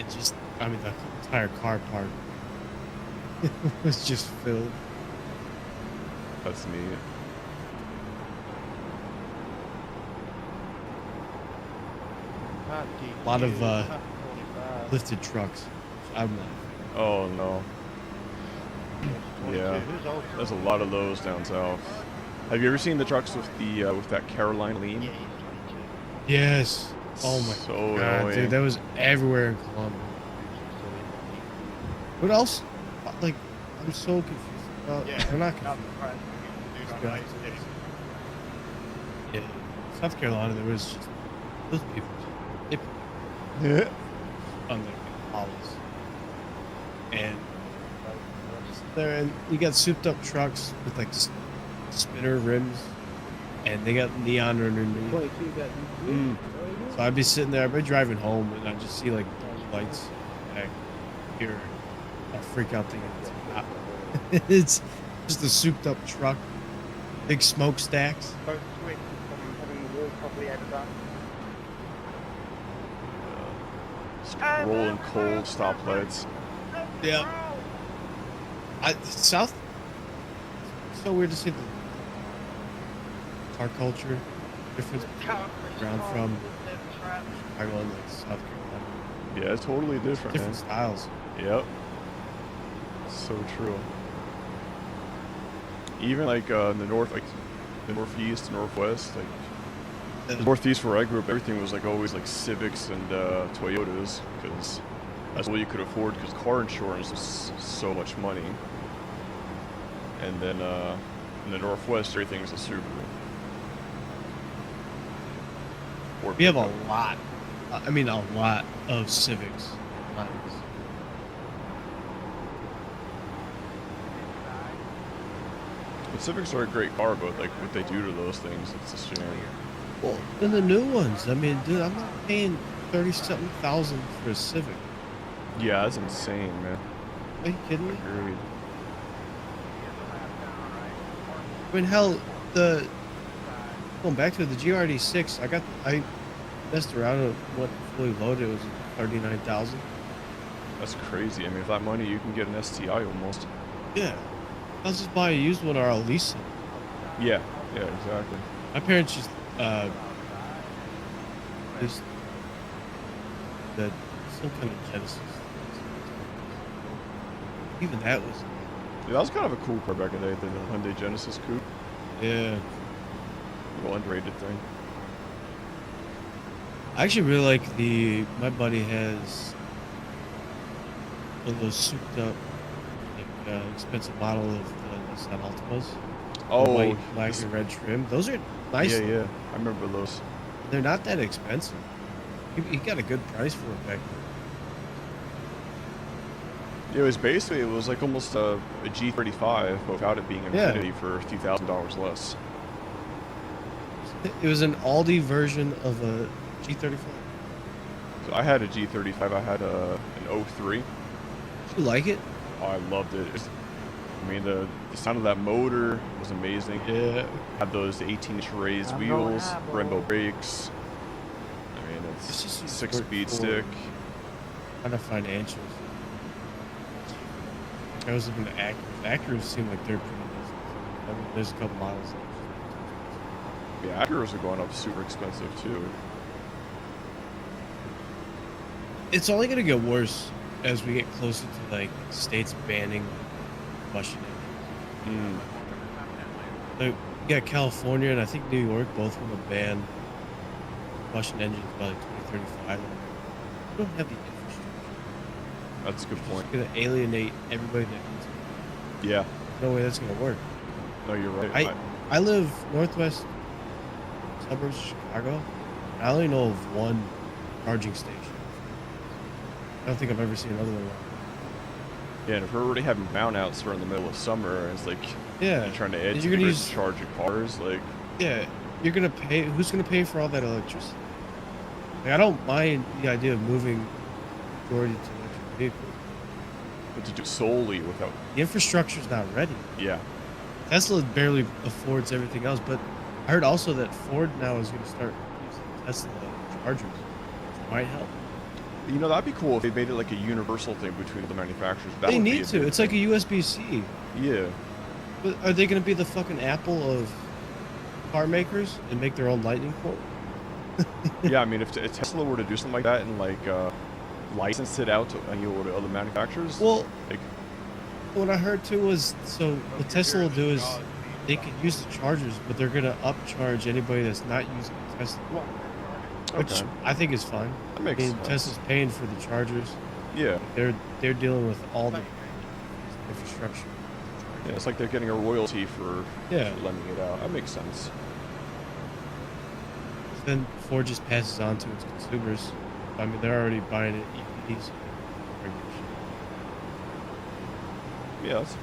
just, I mean, the entire car park was just filled. That's neat. A lot of lifted trucks. I'm not. Oh no. Yeah, there's a lot of those down south. Have you ever seen the trucks with the with that Caroline lean? Yes. Oh my so god, annoying. dude, that was everywhere in Columbia. What else? Like, I'm so confused. We're not confused. Yeah. South Carolina, there was just those people. Yeah. On the hollows. And there, and you got souped up trucks with like spinner rims, and they got neon underneath. 22 got So I'd be sitting there, I'd be driving home, and I'd just see like those lights back here. I'd freak out thinking it's just a souped up truck, big smokestacks. Rolling cold stoplights. Yeah. South. It's so weird to see the car culture difference where I'm from. Chicago and like South Carolina. Yeah, it's totally different. Different man. styles. Yep. So true. Even like in the north, like the northeast, northwest, like the northeast where I grew up, everything was like always like Civics and Toyotas because that's all you could afford because car insurance was so much money. And then in the northwest, everything was a Subaru. We have a lot. I mean, a lot of Civics. But Civics are a great car, but like what they do to those things, it's a shame. Well, and the new ones. I mean, dude, I'm not paying 30-something thousand for a Civic. Yeah, that's insane, man. Are you kidding me? Agreed. I mean, hell, going back to the GRD6, I messed around and went fully loaded. It was 39,000. That's crazy. I mean, with that money, you can get an STI almost. Yeah. I'll just buy a used one or I'll lease it. Yeah, yeah, exactly. My parents just some kind of Genesis. Even that was. Yeah, that was kind of a cool car back in the day, the Hyundai Genesis Coupe. Yeah. Little underrated thing. I actually really like my buddy has one of those souped up, like, expensive model of the Nissan Altimas. Oh, the white, black, and red trim. Those are nice. Yeah, yeah. I remember those. They're not that expensive. He got a good price for it back then. It was like almost a G35 without it being Infinity for a few $1,000s less. It was an Aldi version of a G35. So I had a G35. I had an 03. Did you like it? Oh, I loved it. I mean, the sound of that motor was amazing. Yeah. Had those 18-inch raised wheels, Brembo brakes. I mean, it's just 6-speed stick. Kind of financials. I was looking at Acura. Acuras seem like they're pretty decent. I mean, there's a couple models. Yeah, Acuras are going up super expensive too. It's only going to get worse as we get closer to like states banning combustion engines. Like, you got California and I think New York both want to ban combustion engines by like 2035. We don't have the infrastructure. That's a good point. It's going to alienate everybody that needs it. Yeah. No way that's going to work. No, you're right. I live northwest suburbs of Chicago. I only know of one charging station. I don't think I've ever seen another one. Yeah, and if we're already having brownouts during the middle of summer, it's like you're trying to add to gonna use charging cars, like you're gonna pay. Who's gonna pay for all that electricity? Like, I don't mind the idea of moving majority to electric vehicles, but to do solely without the infrastructure's not ready. Yeah, Tesla barely affords everything else, but I heard also that Ford now is going to start using Tesla chargers. Which might help. You know, that'd be cool if they made it like a universal thing between the manufacturers. They need to. It's like a USB-C. Yeah. But are they going to be the fucking Apple of car makers and make their own Lightning port? Yeah, I mean, if Tesla were to do something like that and like license it out to any other manufacturers. Well, like, what I heard too was what Tesla will do is they can use the chargers, but they're going to upcharge anybody that's not using the Tesla. Which I think is fine. That makes sense. Tesla's paying for the chargers. Yeah. They're dealing with all the infrastructure. Yeah, it's like they're getting a royalty for lending it out. That makes sense. Then Ford just passes on to its consumers. I mean, they're already buying it EVs. Yeah, that's a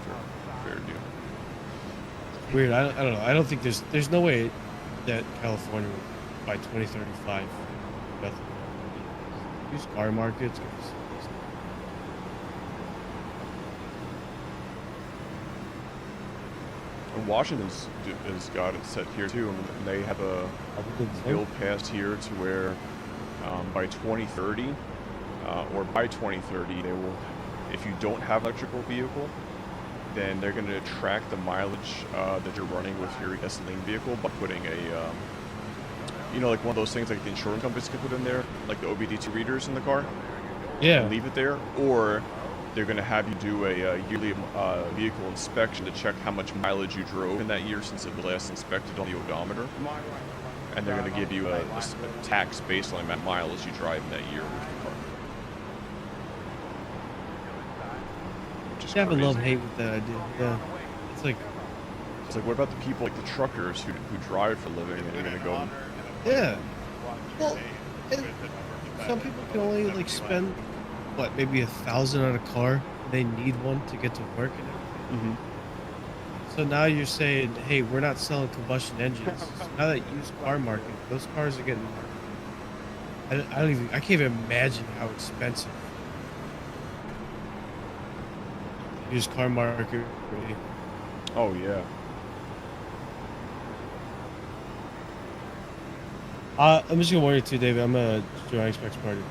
fair deal. Weird. I don't know. I don't think there's no way that California will, by 2035, nothing. Used car markets. And Washington's has got it set here too, and they have a bill passed here to where by 2030, or by 2030, they will, if you don't have an electrical vehicle, then they're going to track the mileage that you're running with your gasoline vehicle by putting a you know, like one of those things like the insurance companies can put in there, like the OBD2 readers in the car. Yeah. And leave it there, or they're going to have you do a yearly vehicle inspection to check how much mileage you drove in that year since it was last inspected on the odometer. And they're going to give you a tax based on the amount of mileage you drive in that year with the car. Which is have a crazy. love-hate with that idea. Yeah. It's like, what about the people like the truckers who drive for a living and they're going to go... Yeah. Well, some people can only like spend maybe $1,000 on a car. They need one to get to work and everything. So now you're saying, hey, we're not selling combustion engines. So now that used car market, those cars are getting. I can't even imagine how expensive used car market would be. Oh yeah. I'm just gonna warn you too, David. I'm gonna do an Xbox party.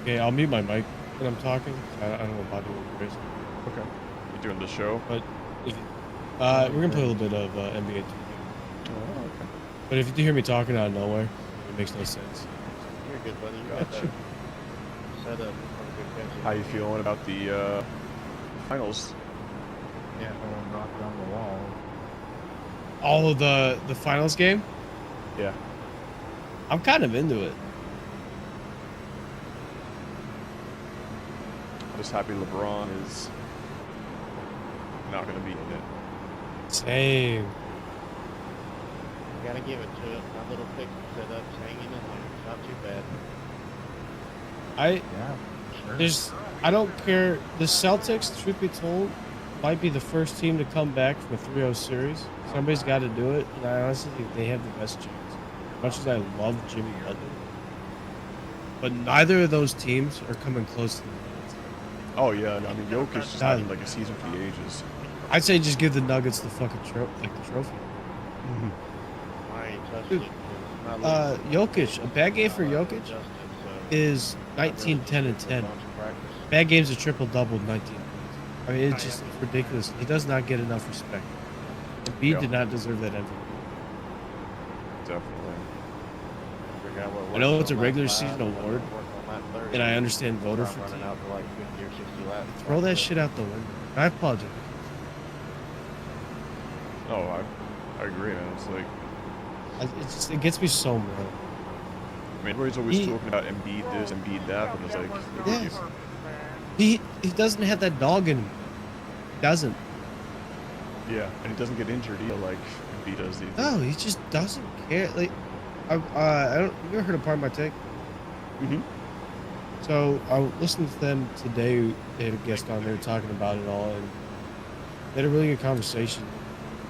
Okay, I'll mute my mic when I'm talking. I don't want to bother you with crazy. Okay. You doing the show? But if we're gonna play a little bit of NBA 2K. Oh, okay. But if you do hear me talking out of nowhere, it makes no sense. You're good, buddy. You got Gotcha. that set up. Have a good catch. How you feeling about the finals? Yeah, someone knocked on the wall. All of the finals game, Yeah. I'm kind of into it. Just happy LeBron is not going to be in it. Same. You gotta give it to it. That little pick set up's hanging in there. It's not too bad. I don't care. The Celtics, truth be told, might be the first team to come back from a 3-0 series. Somebody's got to do it, and I honestly think they have the best chance. As much as I love Jimmy Butler, but neither of those teams are coming close to the Nuggets. Oh yeah, I mean Jokic just having like a season for the ages. I'd say just give the Nuggets the fucking the trophy. I ain't touched it. It's not Jokic, a bad game for Jokic is 19, 10, and 10. Bad game's a triple-double, 19 points. I mean, it's just ridiculous. He does not get enough respect. Embiid did not deserve that MVP. Definitely. I know it's a regular season award, and I understand voter fatigue. Throw that shit out the window. I apologize. Oh, I agree, man. It's like It gets me so mad. I mean, everybody's always talking about Embiid this, Embiid that, but it's like Yes. He doesn't have that dog in him. He doesn't. Yeah, and he doesn't get injured either, like Embiid does either. No, he just doesn't care. Like, I don't. You ever heard of Part of My Take? Mm-hmm. So I listened to them today. They had a guest on there talking about it all, and they had a really good conversation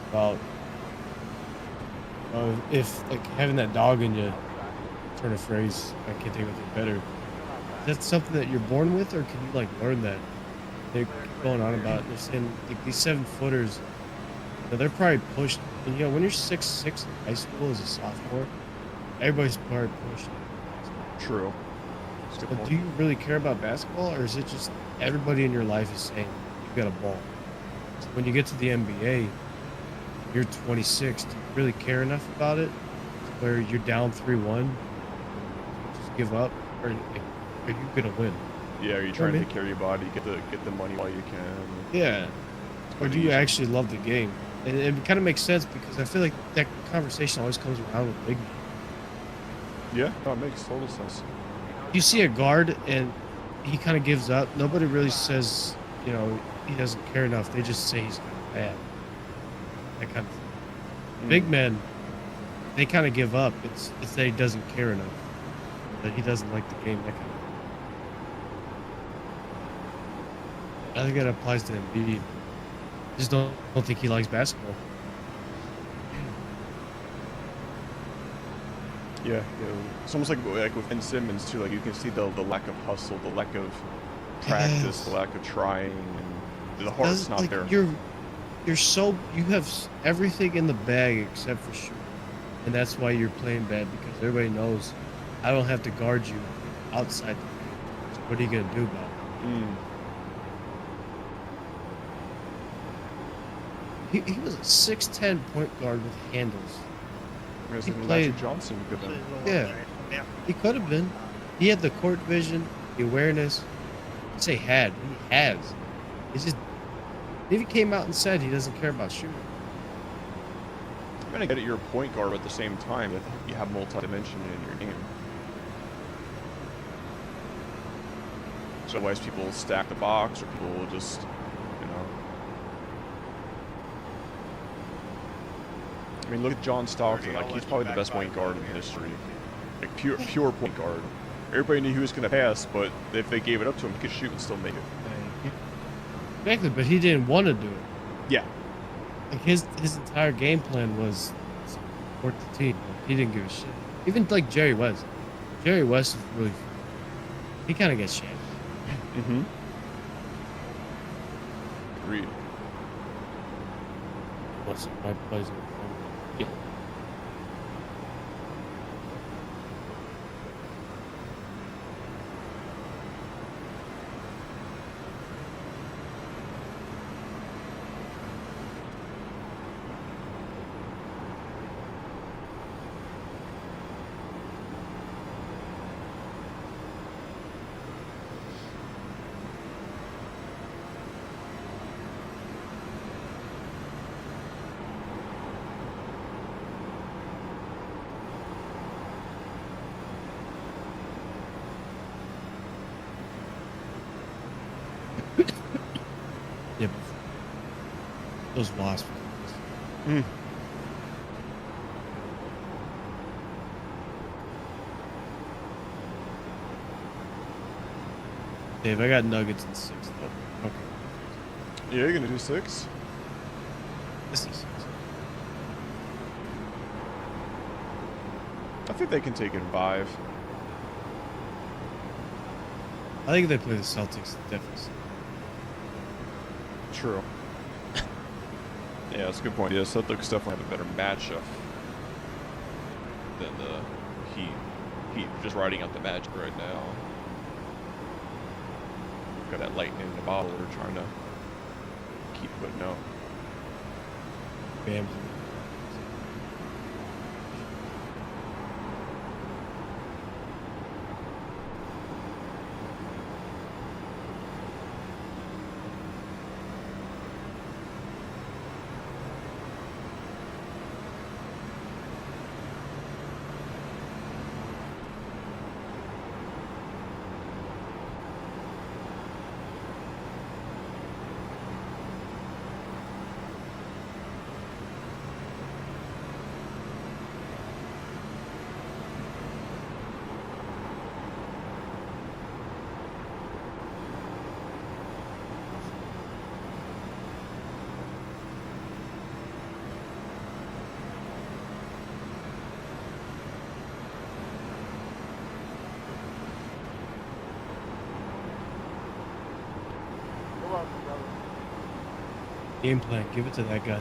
about if like having that dog in you. Turn a phrase. I can't think of anything better. Is that something that you're born with, or can you like learn that? They're going on about it. They're saying like these 7-footers, they're probably pushed. And, you know, when you're 6'6" in high school as a sophomore, everybody's probably pushed. True. But do you really care about basketball, or is it just everybody in your life is saying you got a ball? So when you get to the NBA, you're 26. Do you really care enough about it, where you're down 3-1? Just give up, or are you gonna win? Yeah, are you trying to take care of your body, get the money while you can? Yeah. Or do you actually love the game? And it kind of makes sense because I feel like that conversation always comes around with big men. Yeah, no, it makes total sense. You see a guard and he kind of gives up. Nobody really says, you know, he doesn't care enough. They just say he's kind of bad. That kind of thing. Big men, they kind of give up. It's that he doesn't care enough. That he doesn't like the game. That kind of thing. I think that applies to Embiid. Just don't think he likes basketball. Yeah, it's almost like with Ben Simmons too. Like you can see the lack of hustle, the lack of practice, the lack of trying, and the heart's not like, there. You have everything in the bag except for shooting, and that's why you're playing bad because everybody knows I don't have to guard you outside the game. So what are you gonna do about it? He was a 6'10" point guard with handles. He played Johnson could have been. Yeah, he could have been. He had the court vision, the awareness. I say had. He has. It's just if he came out and said he doesn't care about shooting. I'm gonna get at your point guard, but at the same time, I think you have multi-dimension in your game. So otherwise, people will stack the box, or people will just, you know. I mean, look at John Stockton. Like he's probably the best point guard in history. Like pure point guard. Everybody knew he was gonna pass, but if they gave it up to him, he could shoot and still make it. Exactly, but he didn't want to do it. Yeah. Like his entire game plan was support the team. Like, he didn't give a shit. Even like Jerry West. Jerry West is really. He kind of gets shit. Mm-hmm. Agreed. What's my place? Yeah. Yeah, but those wasps. Mm. Dave, I got nuggets in 6 though. Okay. Yeah, you're gonna do 6? This is 6. I think they can take it in 5. I think if they play the Celtics, definitely. True. Yeah, that's a good point. Yeah, Celtics definitely have a better matchup than the Heat. Heat just riding out the magic right now. Got that lightning in the bottle they're trying to keep putting out. Bam. Game plan, give it to that guy.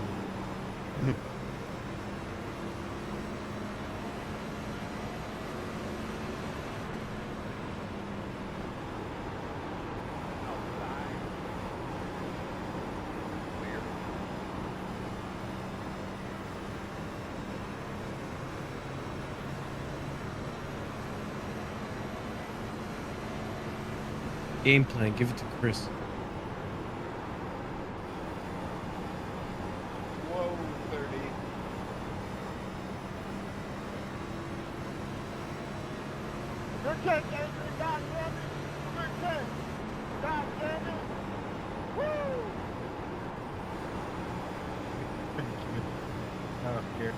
Game plan, give it to Chris. Whoa, 30. Good catch, Adrian. God damn it. Good catch. God damn it. Woo! Oh, here.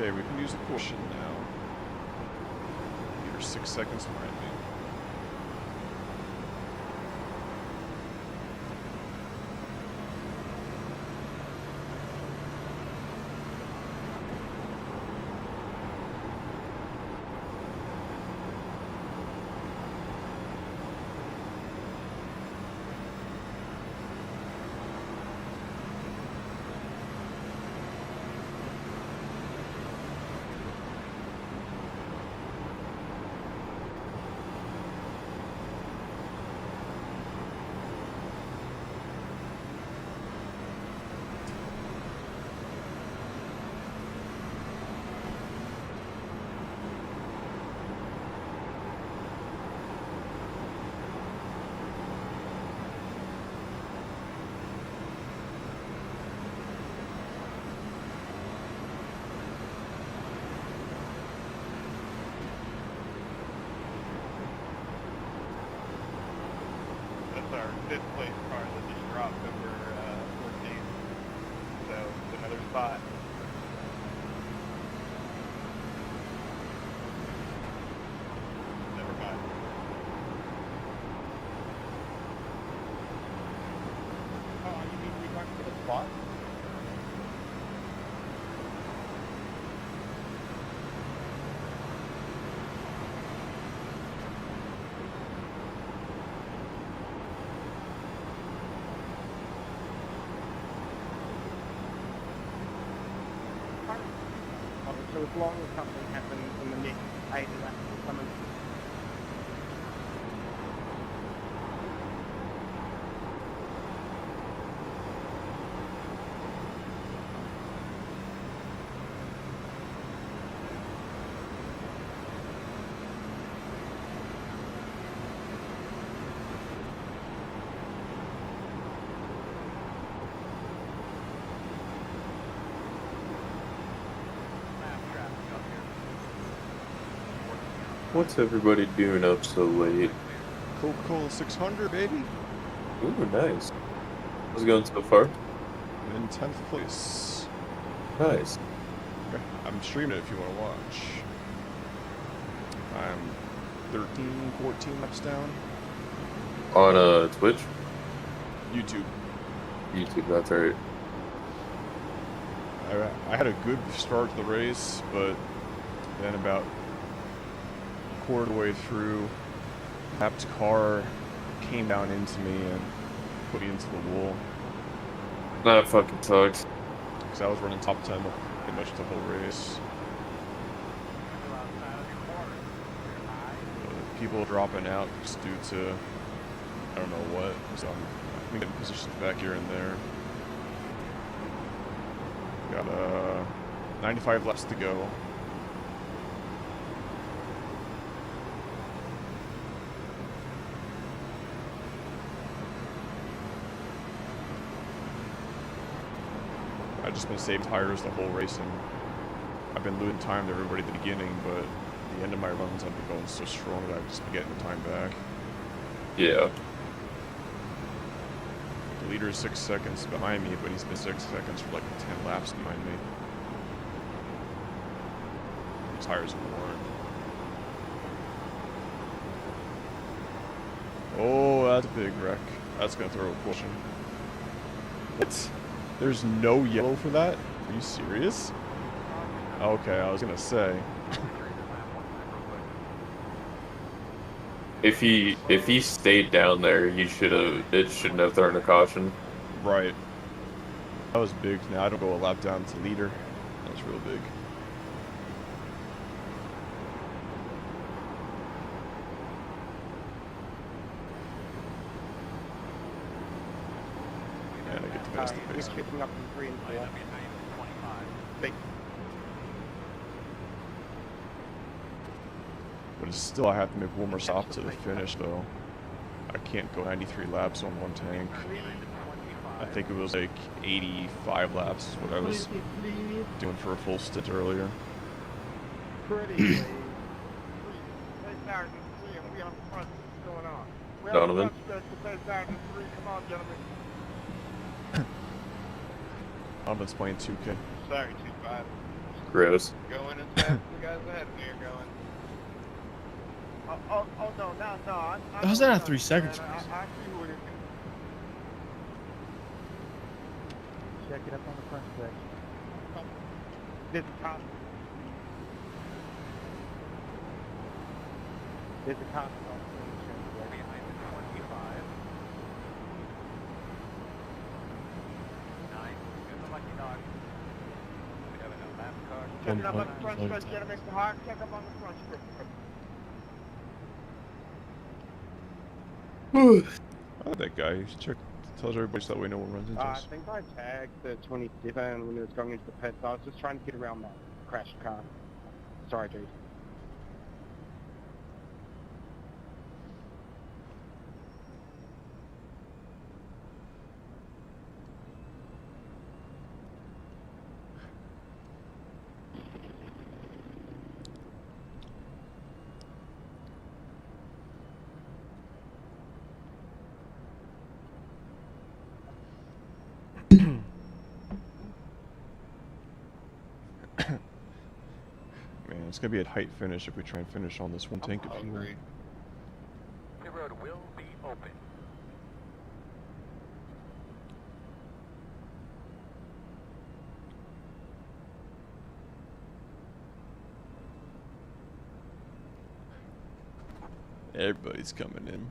Okay, we can use the caution now. You're 6 seconds behind me. Our 5th place car that just dropped over 14. So it's another spot. Never mind. Oh, you mean we got to the spot? So as long as something happens in the next 8 laps or something. What's everybody doing up so late? Coca-Cola 600, baby. Ooh, nice. How's it going so far? I'm in 10th place. Nice. Okay. I'm streaming it if you want to watch. I'm 13, 14 laps down. On Twitch? YouTube. YouTube, that's right. I had a good start to the race, but then about a quarter of the way through, Cap's car came down into me and put me into the wall. That fucking sucks. Because I was running top 10 pretty much the whole race. People dropping out just due to, I don't know what, so I'm getting positions back here and there. Got 95 laps to go. I've just been saving tires the whole race, and I've been losing time to everybody at the beginning, but at the end of my runs I've been going so strong that I've just been getting the time back. Yeah. The leader is 6 seconds behind me, but he's been 6 seconds for like 10 laps behind me. The tires are worn. Oh, that's a big wreck. That's gonna throw a caution. What? There's no yellow for that? Are you serious? Okay, I was gonna say. If he stayed down there, it shouldn't have thrown a caution. Right. That was big. Now I don't go a lap down to leader. That was real big. And I get to pass the pace. You're picking up in 3 and 4. Big. But it's still, I have to make one more stop to the finish, though. I can't go 93 laps on one tank. I think it was like 85 laps is what I was doing for a full stint earlier. Pretty. Donovan. Come on, gentlemen. Donovan's playing 2K. Sorry, 2-5. Gross. Going as fast as the guys ahead of me are going. Oh no, no. How's that at 3 seconds? I see what it is. Check it up on the front section. This is top. There's a cop behind the 25. 9. Here's the lucky dog. We have a lap car. Check it up on the front stretch, gentlemen. Hard check up on the front stretch. I like that guy. He check, tells everybody so that way no one runs into I us. think I tagged the 27 when it was going into the pit, so I was just trying to get around that crashed car. Sorry, Jason. Man, it's gonna be a tight finish if we try and finish on this one tank of fuel. The road will be open. Everybody's coming in.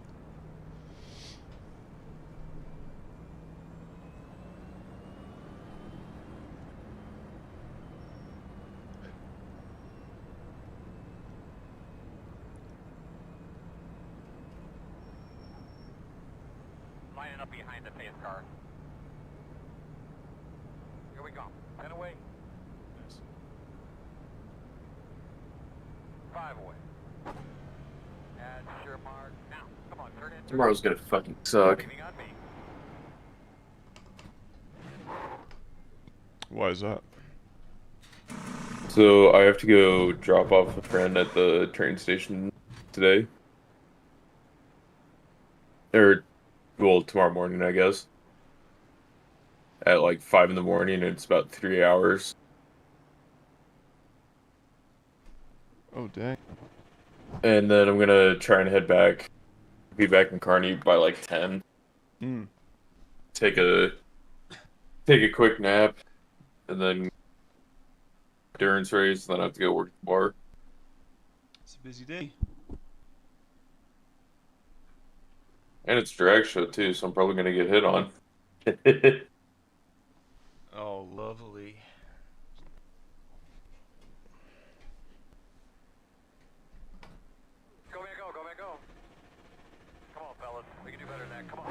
Lining up behind the pace car. Here we go. 10 away. 5 away. And Shure mark. Now, come on, turn in. Tomorrow's gonna fucking suck. Leaning on me. Why is that? So I have to go drop off a friend at the train station today. Or, well, tomorrow morning, I guess. At like 5 in the morning, and it's about 3 hours. Oh, dang. And then I'm gonna try and head back. Be back in Kearney by like 10. Hmm. Take a quick nap, and then endurance race, and then I have to go work at the bar. It's a busy day. And it's a drag show too, so I'm probably gonna get hit on. Oh, lovely. Go, man, go, go, man, go. Come on, fellas. We can do better than that. Come on.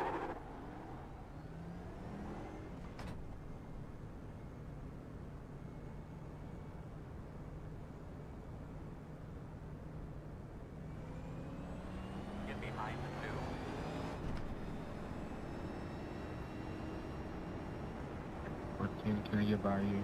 Get behind the 2. Can I get by you?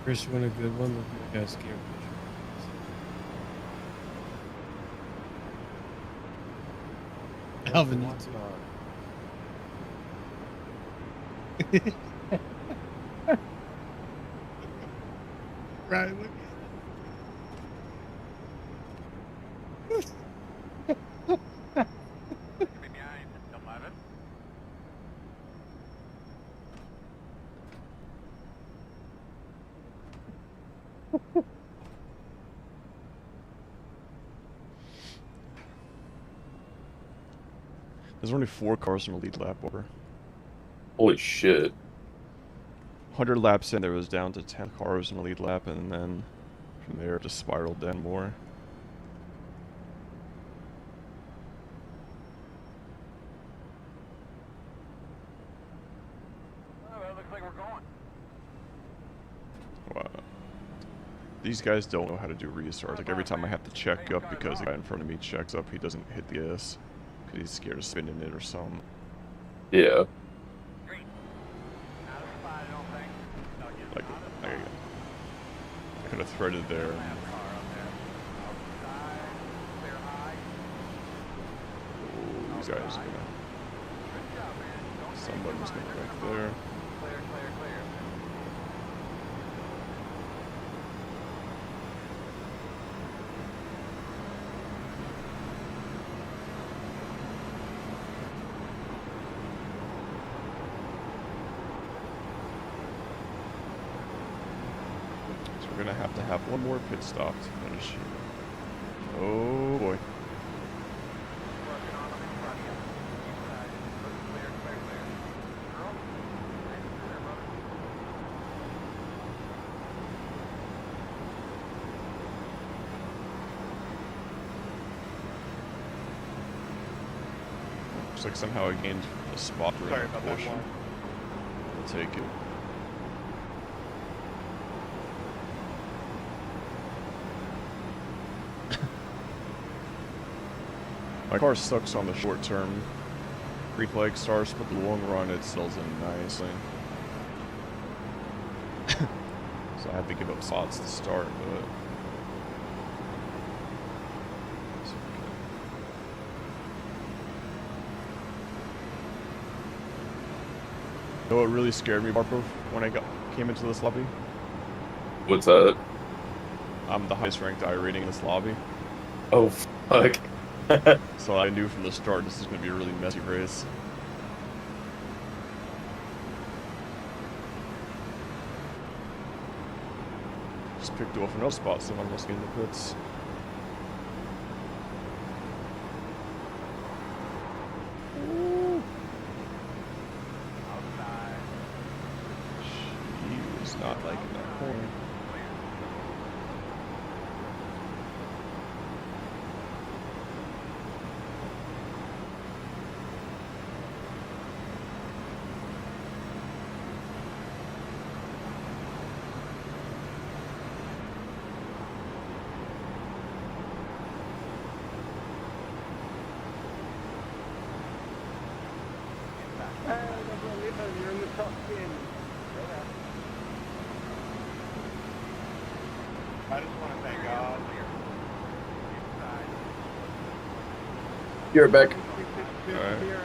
Chris, you want a good one? Look at the guy's gear. Alvin, you too. Right, look There's only 4 cars in the lead lap over. Holy shit. 100 laps in, there was down to 10 cars in the lead lap, and then from there it just spiraled down more. Oh, well, it looks like we're going. Wow. These guys don't know how to do restarts. Like every time I have to check up because the guy in front of me checks up, he doesn't hit the S because he's scared of spinning it or something. Yeah. Like, I could have threaded there. Ooh, these guys are gonna. Somebody's gonna crack there. We're gonna have to have one more pit stop to finish here. Oh boy. Looks like somehow I gained a spot for a portion. I'll take it. My car sucks on the short term. Pre-flag starts, but the long run it settles in nicely. So I had to give up spots to start, but... You know what really scared me, Barpo, when I came into this lobby? What's that? I'm the highest ranked I rating in this lobby. Oh, fuck. So I knew from the start this is going to be a really messy race. Just picked off another spot, so I'm just getting the pits. Ooh. She was not liking that corner. You're in the top 10. I just want to thank God. You're back. Alright.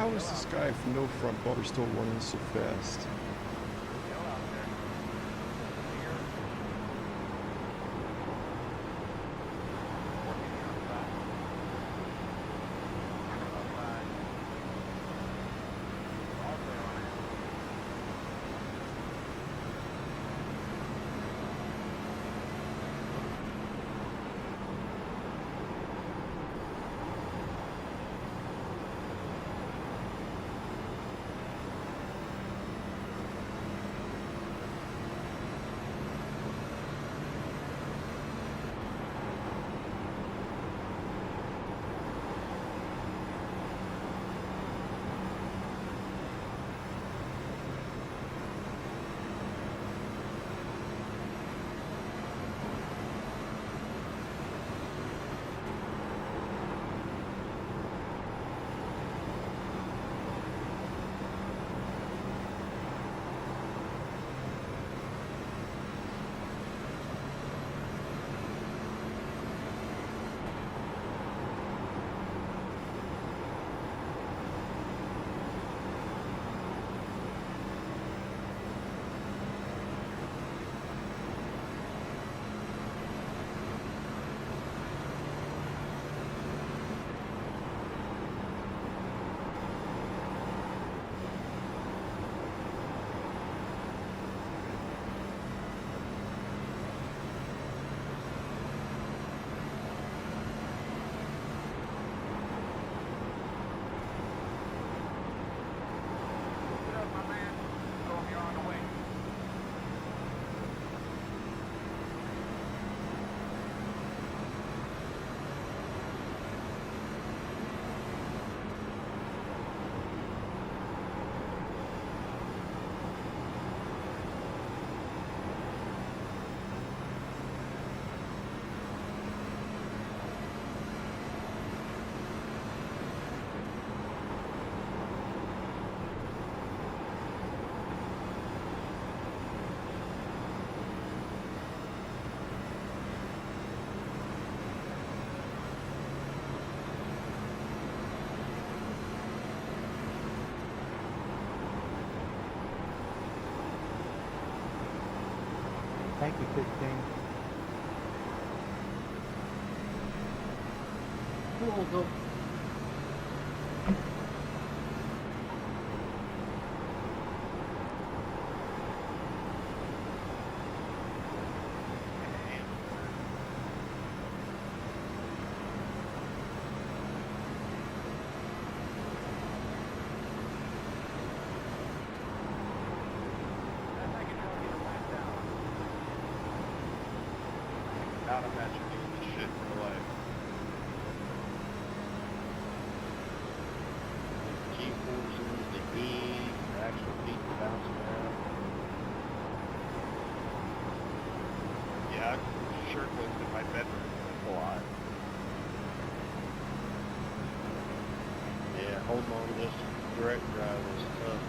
how is this guy with no front bumper still running so fast? Thank you, 16. Cool, go. Not imagine doing this shit in real life. G-forces, the E, the actual feet bouncing around. Yeah, I'm shirtless in my bedroom a lot. Yeah, holding on to this direct drive is tough.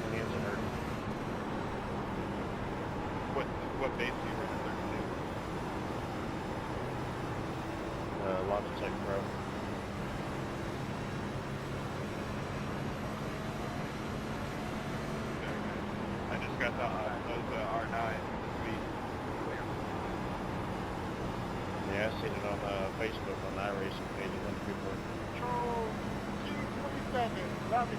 My hands are hurting. What base do you run at 32? Logitech Pro. I just got those R9 this week. Yeah, I seen it on Facebook on the iRacing page. A bunch of people. Control G27, love it.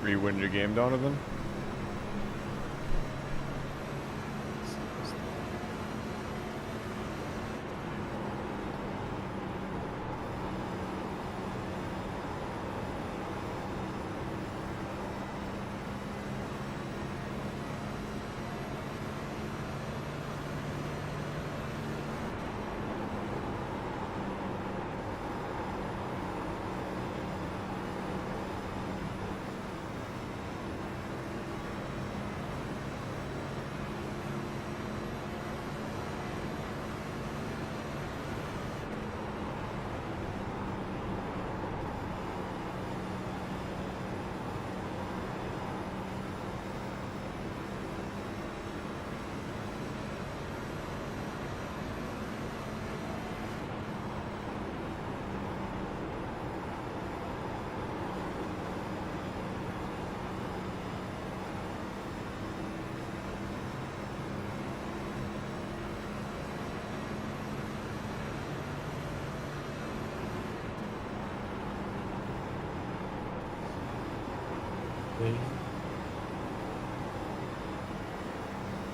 Are you winning your game, Donovan?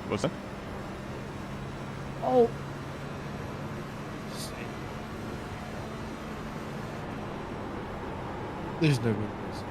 What's that? Oh. There's no good place.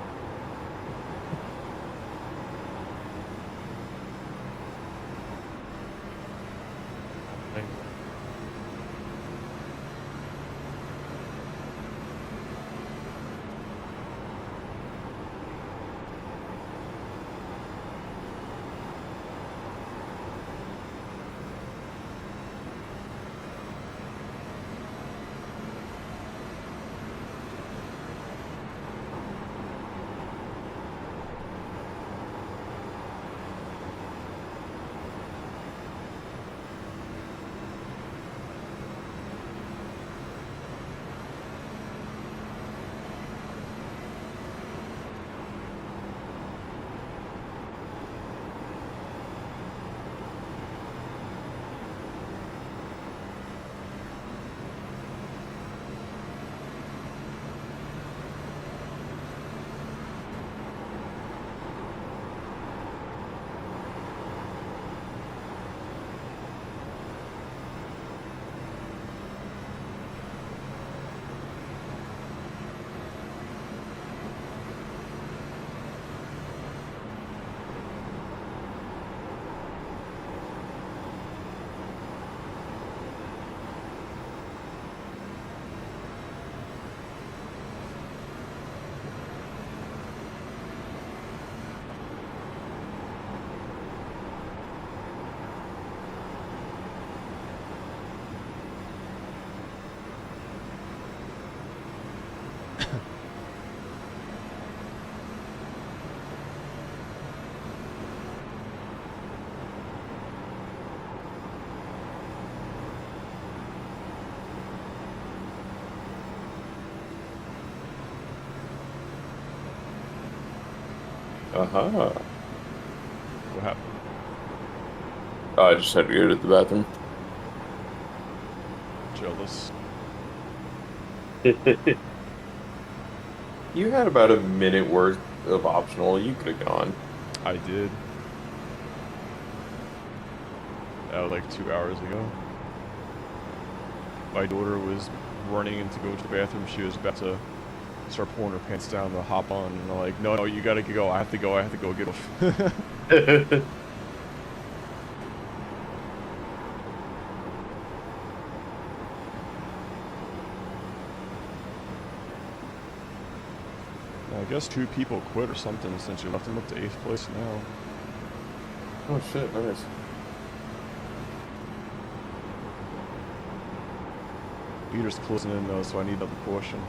Uh-huh. What happened? I just had to go to the bathroom. Jealous. You had about a minute worth of optional. You could have gone. I did. That was like 2 hours ago. My daughter was running in to go to the bathroom. She was about to start pulling her pants down to hop on, and I'm like, no, you gotta go. I have to go get off. I guess 2 people quit or something since you left them up to 8th place now. Oh shit, nice. Leader's closing in though, so I need another caution.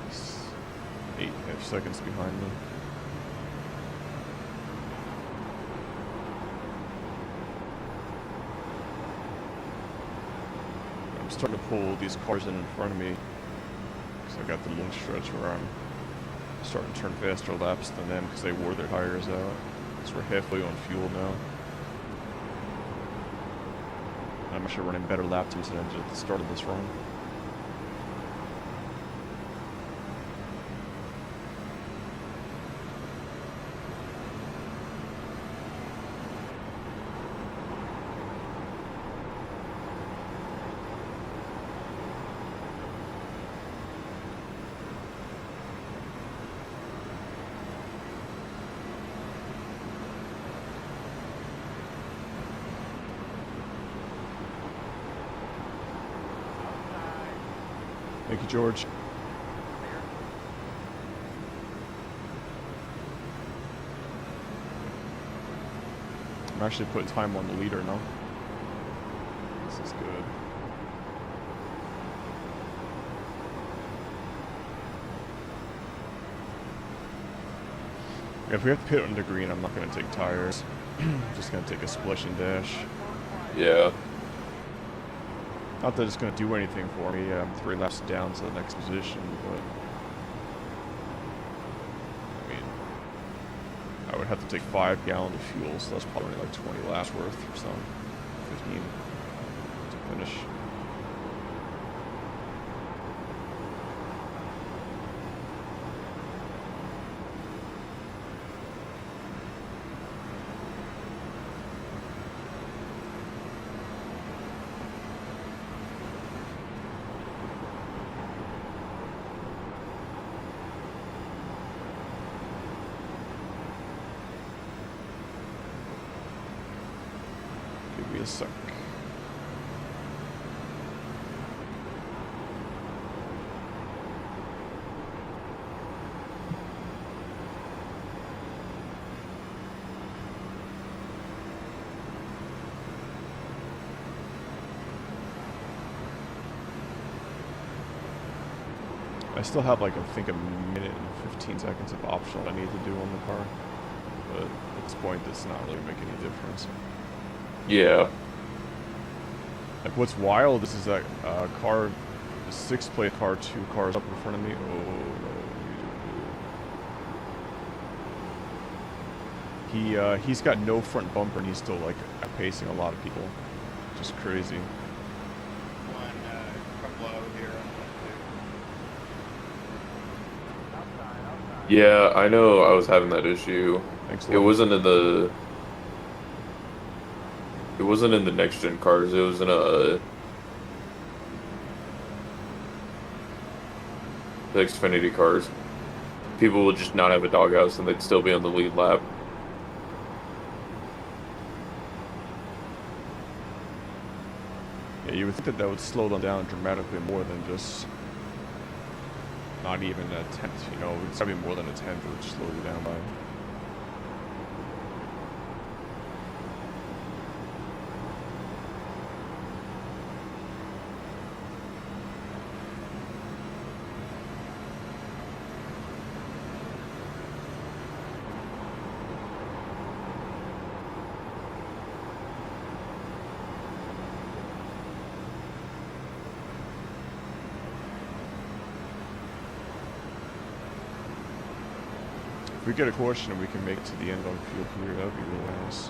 He's 8.5 seconds behind me. I'm starting to pull these cars in front of me because I got the long stretch where I'm starting to turn faster laps than them because they wore their tires out. So we're halfway on fuel now. I'm actually running better lap times than I did at the start of this run. Thank you, George. I'm actually putting time on the leader now. This is good. If we have to pit under green, I'm not going to take tires. I'm just going to take a splish and dash. Yeah. Not that it's going to do anything for me. I'm 3 laps down to the next position, but I mean, I would have to take 5 gallons of fuel, so that's probably like 20 laps worth or something. 15 to finish. sec. I still have like I think a minute and 15 seconds of optional I need to do on the car, but at this point it's not really making any difference. Yeah. Like what's wild is that car, the 6-plate car, 2 cars up in front of me. Oh no. He's got no front bumper and he's still like outpacing a lot of people. Just crazy. One from low here. Yeah, I know I was having that issue. It wasn't in the next gen cars, it was in the Xfinity cars. People would just not have a doghouse and they'd still be on the lead lap. Yeah, you would think that that would slow them down dramatically more than just not even a tenth, you know, it's gotta be more than a tenth it would slow you down by. If we get a caution and we can make it to the end on fuel clear, that would be really nice.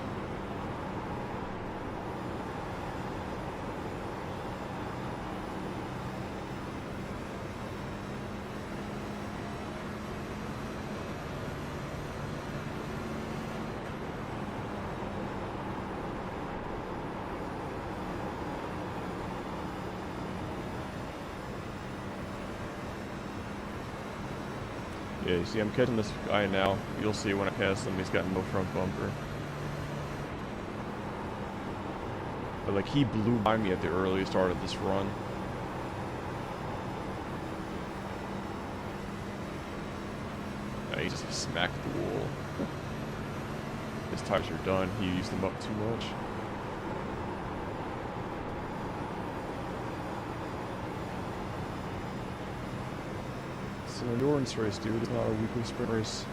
Yeah, you see, I'm catching this guy now. You'll see when I pass him, he's got no front bumper. But like, he blew by me at the early start of this run. He just smacked the wall. His tires are done. He used them up too much. It's an endurance race, dude. It's not a weekly sprint race.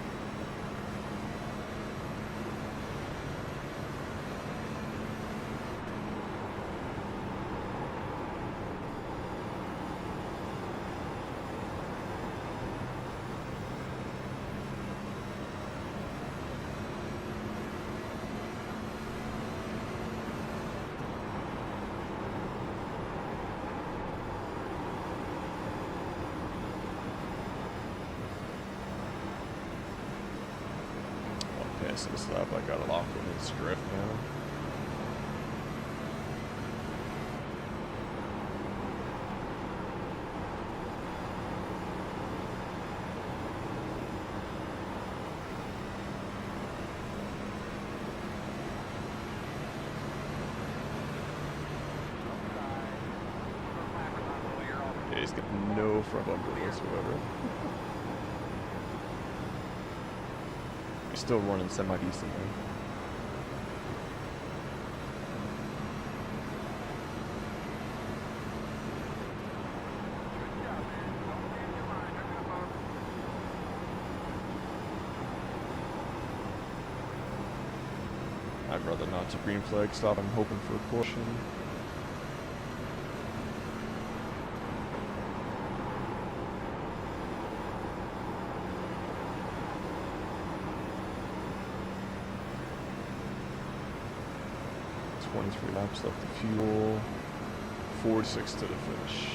This lap, I got it locked in this drift now. Yeah, he's got no front bumper whatsoever. He's still running semi-decently. I'd rather not to green flag stop. I'm hoping for a caution. Laps left to fuel, 46 to the finish.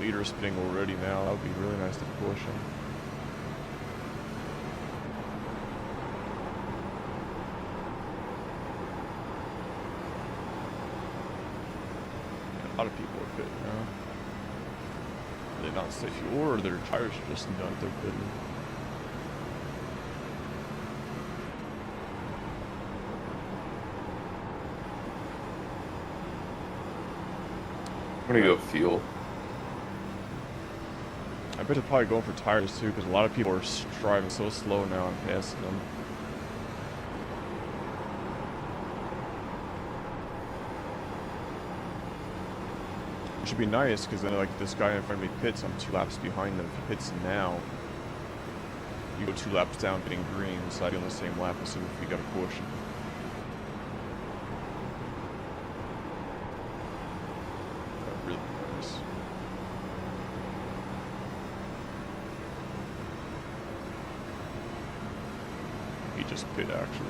Leader spinning already now, that would be really nice to caution. A lot of people are fit now. they not stay fuel, or their tires are just done they're good? I'm gonna go fuel. I bet they're probably going for tires too, because a lot of people are driving so slow now and passing them. It should be nice, because then like this guy in front of me pits, I'm 2 laps behind them. If he pits now, you go 2 laps down getting green, so I'd be on the same lap as soon as we got a caution. Really nice. He just pit actually.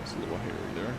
It's a little hairy there.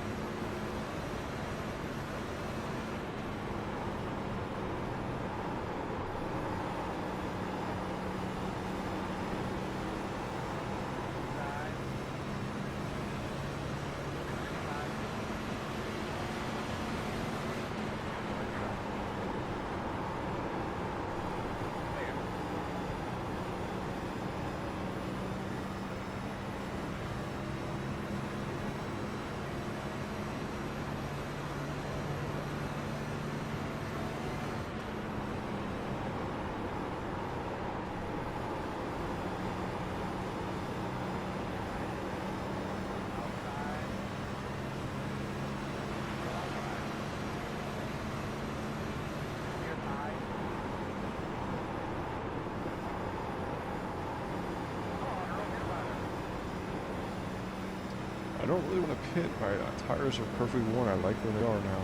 I don't really want to pit. My tires are perfectly worn. I like where they are now.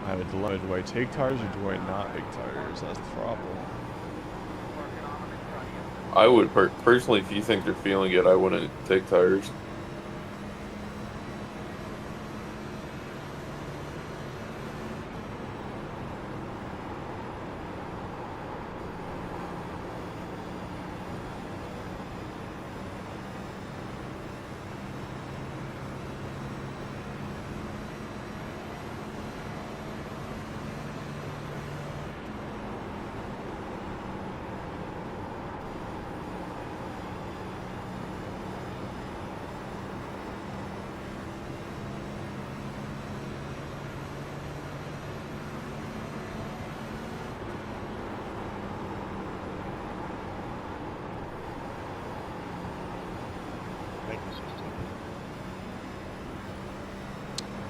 I have a dilemma. Do I take tires or do I not take tires? That's the problem. I would personally, if you think they're feeling it, I wouldn't take tires.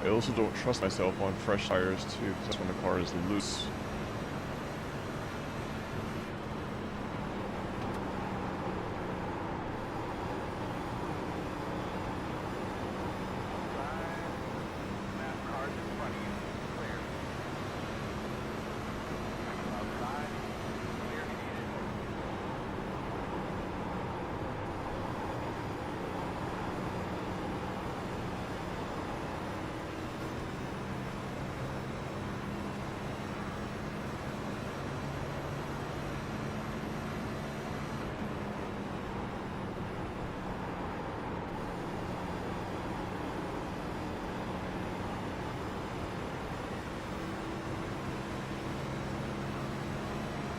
I also don't trust myself on fresh tires too, because that's when the car is loose.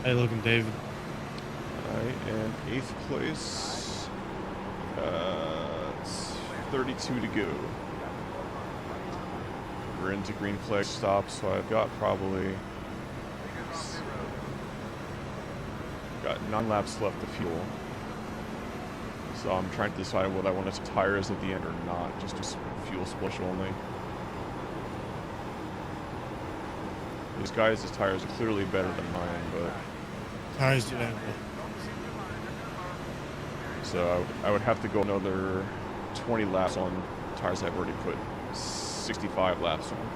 Hey, looking, David. I am 8th place. It's 32 to go. We're into green flag stop, so I've got probably 9 laps left to fuel. So I'm trying to decide whether I want to tires at the end or not, just to fuel splish only. This guy's tires are clearly better than mine, but Tires do that. so I would have to go another 20 laps on tires I've already put 65 laps on.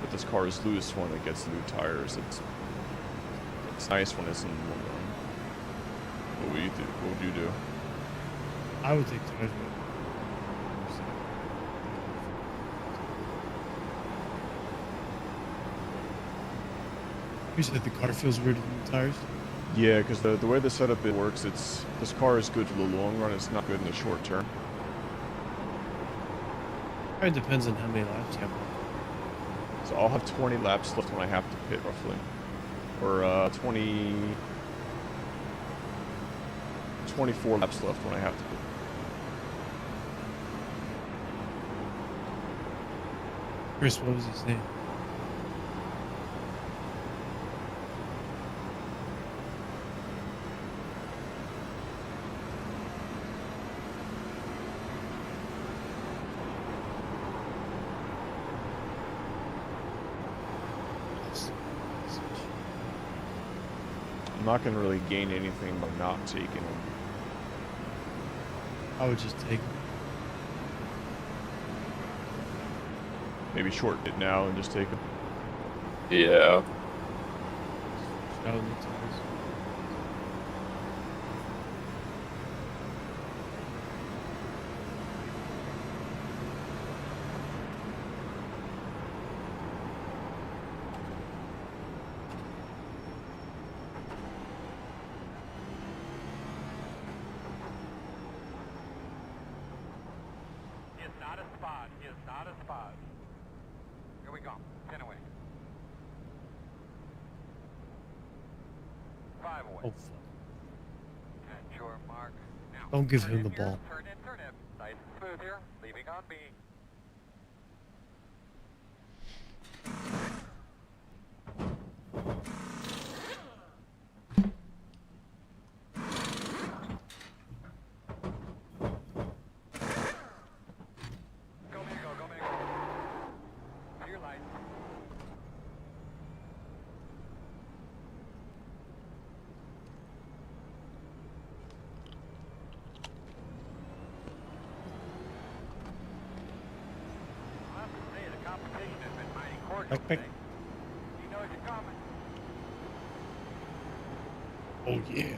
But this car is loose when it gets new tires. It's nice when it's in the long run. What would you do? I would take tires. You said the car feels weird with the tires? Yeah, because the way the setup works, this car is good for the long run. It's not good in the short term. It depends on how many laps you have. So I'll have 20 laps left when I have to pit, roughly. Or 24 laps left when I have to pit. Chris, what was he saying? I'm not going to really gain anything by not taking them. I would just take them. Maybe shorten it now and just take them. Yeah. Out of the tires. Here we go. 10 away. 5 away. Oh, fuck. And your mark. Now. Don't give him the ball. Turn in. Nice and smooth here. Leaving on me. Back. He knows you're coming. Oh yeah.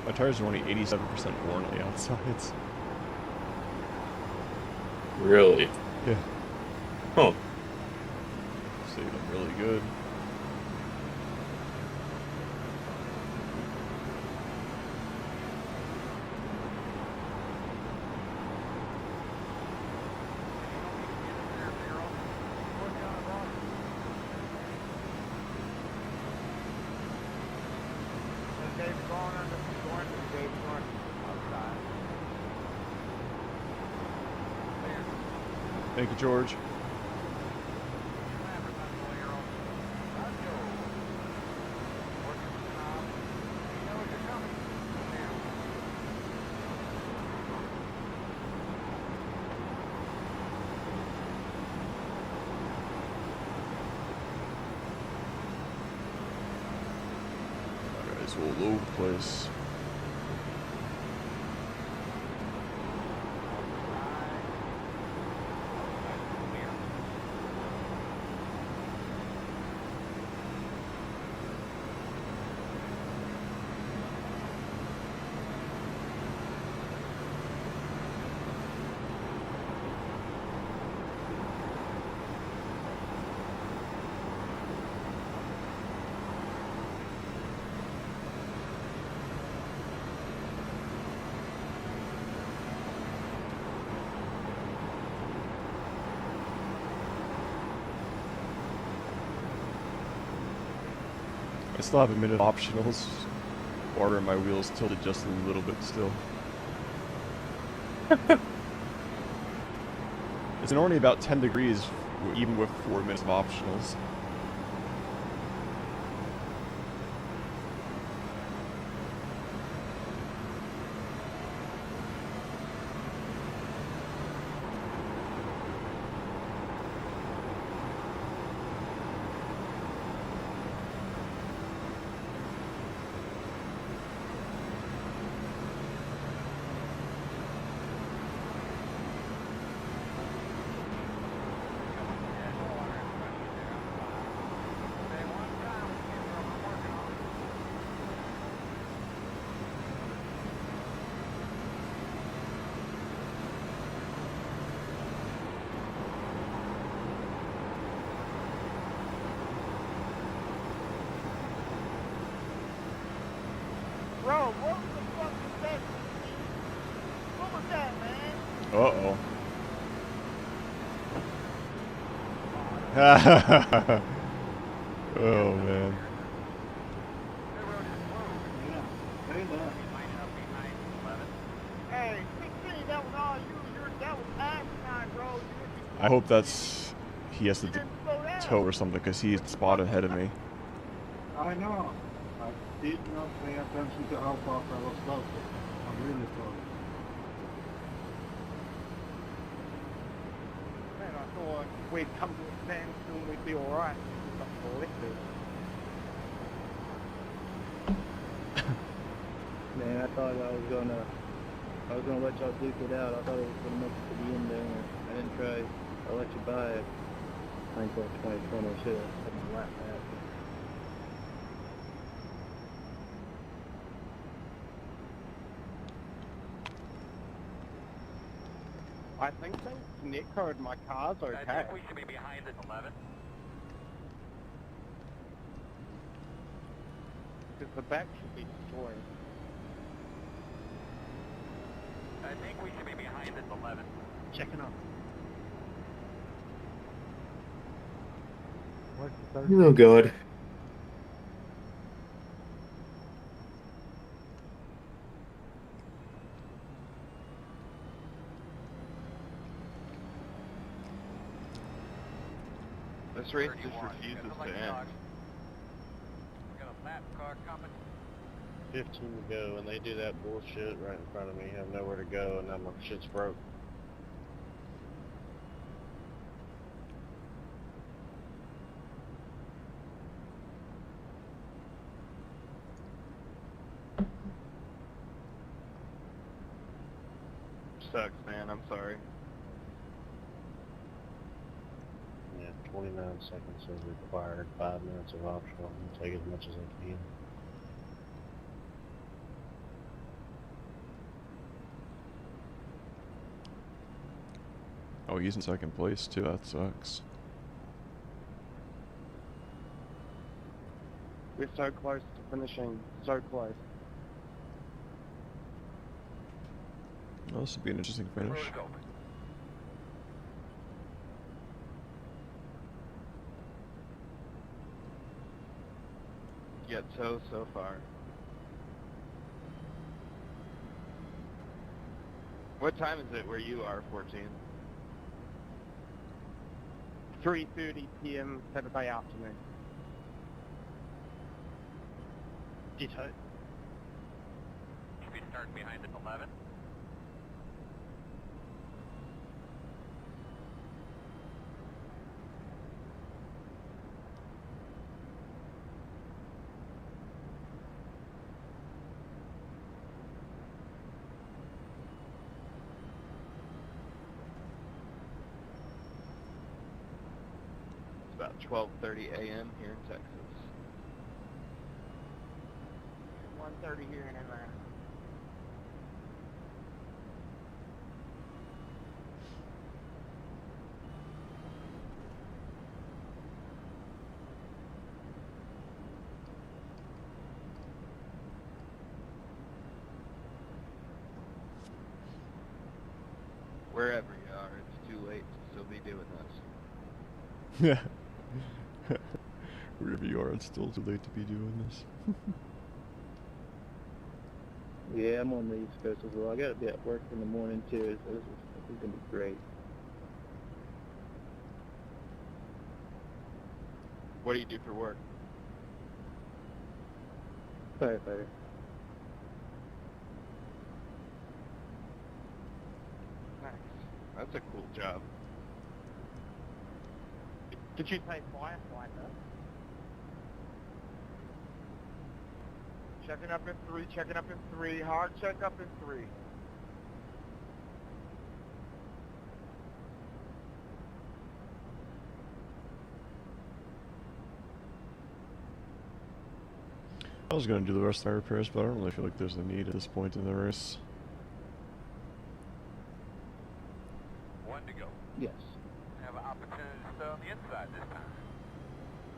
My tires are only 87% worn on the outsides. Really? Yeah. Huh. See, them really good. Thank you, George. Alright, so we'll load place. I still have a minute of optionals. Order my wheels tilted just a little bit still. It's only about 10 degrees, even with 4 minutes of optionals. Uh-oh. Oh, man. Hey, 16, that was all you. That was asinine, bro. I hope that's... he has to tow or something, because he's spot ahead of me. I know. I did not pay attention to how fast I was going. I'm really sorry. Man, I thought we'd come to a standstill and we'd be alright. Man, I thought I was gonna let y'all duke it out. I thought I was gonna make it to the end there. I didn't try. I let you buy it. Hindsight 2020, I should have put my lap back. I think since Nick code my car's okay. I think we should be behind at 11. Because the back should be destroyed. I think we should be behind at 11. Checking up. Where's the third? Oh, God. This race just refuses to end. We got a lap car coming. 15 to go, and they do that bullshit right in front of me. Have nowhere to go, and now my shit's broke. Sucks, man. I'm sorry. Yeah, 29 seconds is required. 5 minutes of optional. I'll take as much as I can. Oh, he's in second place too. That sucks. We're so close to finishing. So close. Well, this would be an interesting finish. Yet so far. What time is it where you are, 14? 3:30 p.m. Saturday afternoon. Ditto. Should be starting behind at 11. About 12:30 a.m. here in Texas. 1:30 here in Atlanta. Wherever you are, it's too late to still be doing this. Yeah. Wherever you are, it's still too late to be doing this. Yeah, I'm on the East Coast as well. I gotta be at work in the morning too, so this is gonna be great. What do you do for work? Firefighter. Nice. That's a cool job. Did you say firefighter? Checking up in 3, checking up in 3, hard check up in 3. I was going to do the rest of my repairs, but I don't really feel like there's a need at this point in the race. 1 to go. Yes. Have an opportunity to stay on the inside this time.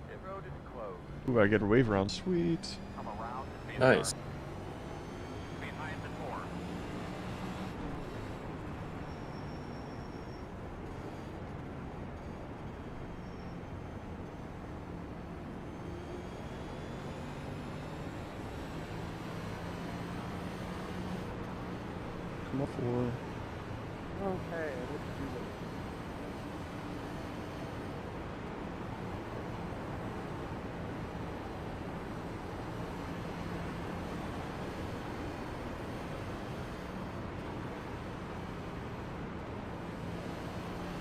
The road is closed. Ooh, I get a wave round. Sweet. Come around and be Nice. behind the 4. before. Okay, let's do this.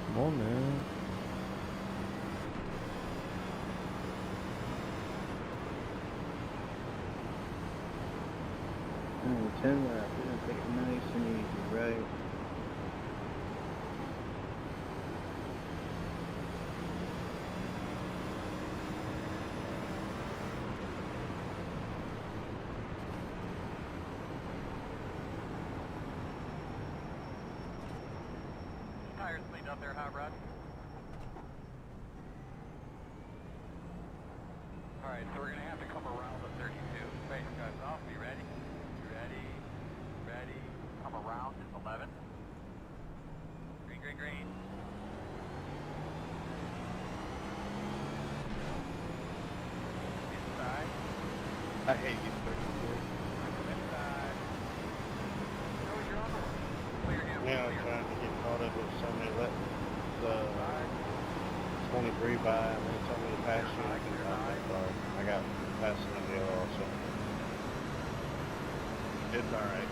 Come on, man. 10 laps. We're gonna take it nice and easy, right? Tires cleaned up there, Hot Rod. Alright, so we're gonna have to come around the 32. Face guys off, be ready? Ready. Come around, it's 11. Green. Inside. I hate you, sir. Inside. Go with your own door. Clear again. Yeah, I'm trying to get caught up with somebody letting the 23 by and then somebody pass you. I got passing on the other also. It's alright.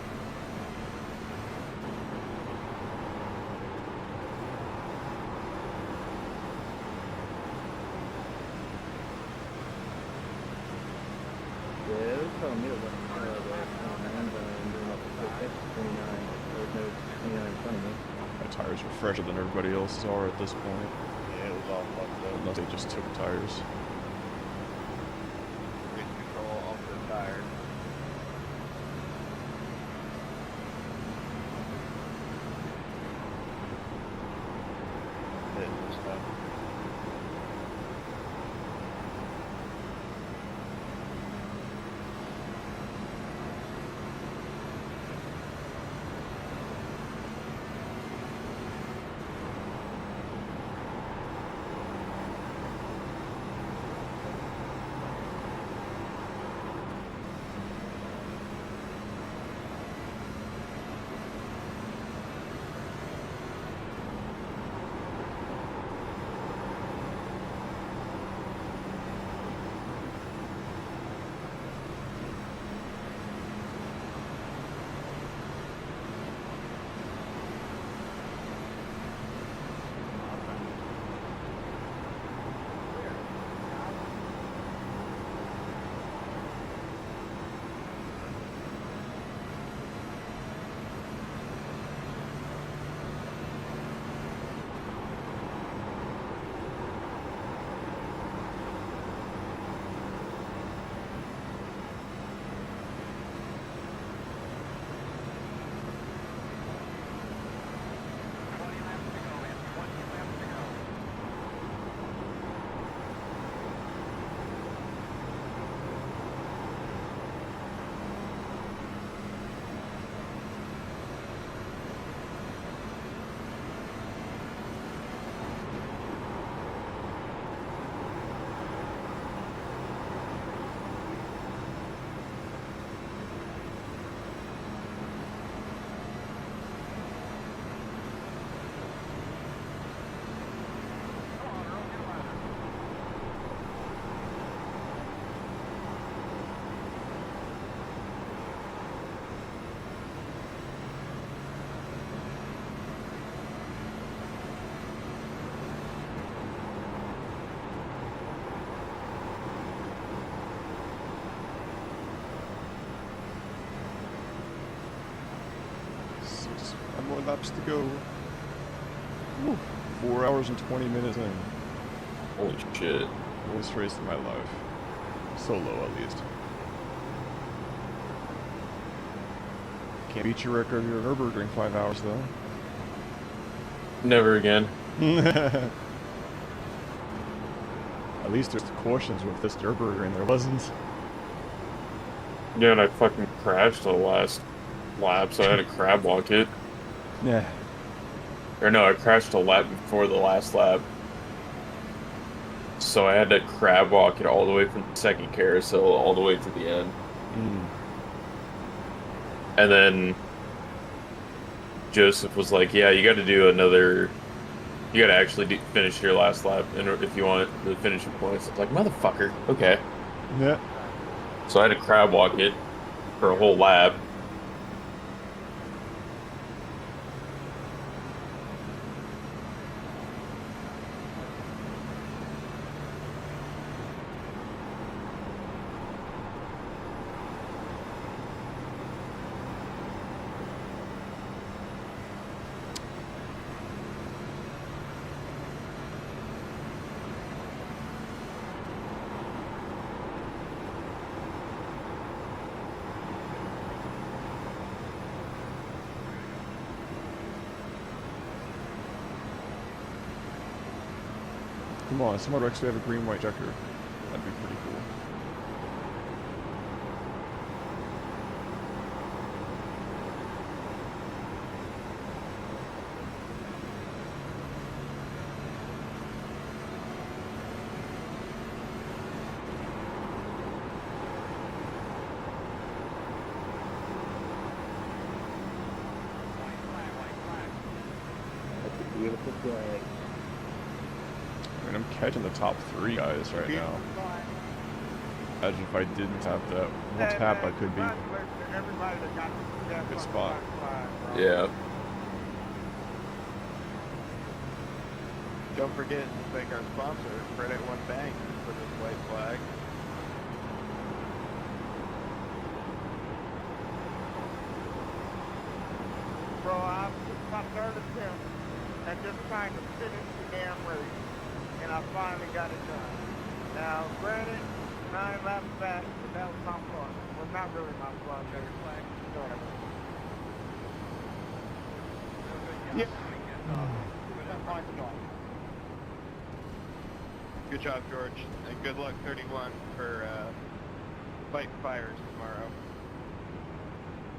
Yeah, it was telling me it wasn't and doing up to 29. There was no 29 in front of me. My tires were fresher than everybody else's are at this point. Yeah, it was all fucked up. Unless they just took tires. Get control off the tires. Hitting this stuff. More laps to go. Woo. 4 hours and 20 minutes in. Holy shit. Lowest race of my life. So low, at least. Can't beat your record of your Nürburgring 5 hours, though. Never again. At least there's cautions with this Nürburgring. There wasn't. Yeah, and I fucking crashed the last lap, so I had to crab walk it. Yeah. Or no, I crashed a lap before the last lap. So I had to crab walk it all the way from the second carousel all the way to the end. And then Joseph was like, "Yeah, you got to do another. You got to actually finish your last lap, if you want to finish your points." I was like, "Motherfucker, okay." Yeah. So I had to crab walk it for a whole lap. Come on, someone would actually have a green-white checker. That'd be pretty cool. That's a beautiful flag. I mean, I'm catching the top 3 guys right now. Imagine if I didn't have that one tap, I could be good spot. Yeah. Don't forget to thank our sponsor, Credit One Bank, for this white flag. Bro, I took my third attempt and just trying to finish the damn race, and I finally got it done. Now, granted, 9 laps back, but that was my fault. Well, not really my fault, but it's like, you know what I mean. Good job, George, and good luck 31 for fighting fires tomorrow.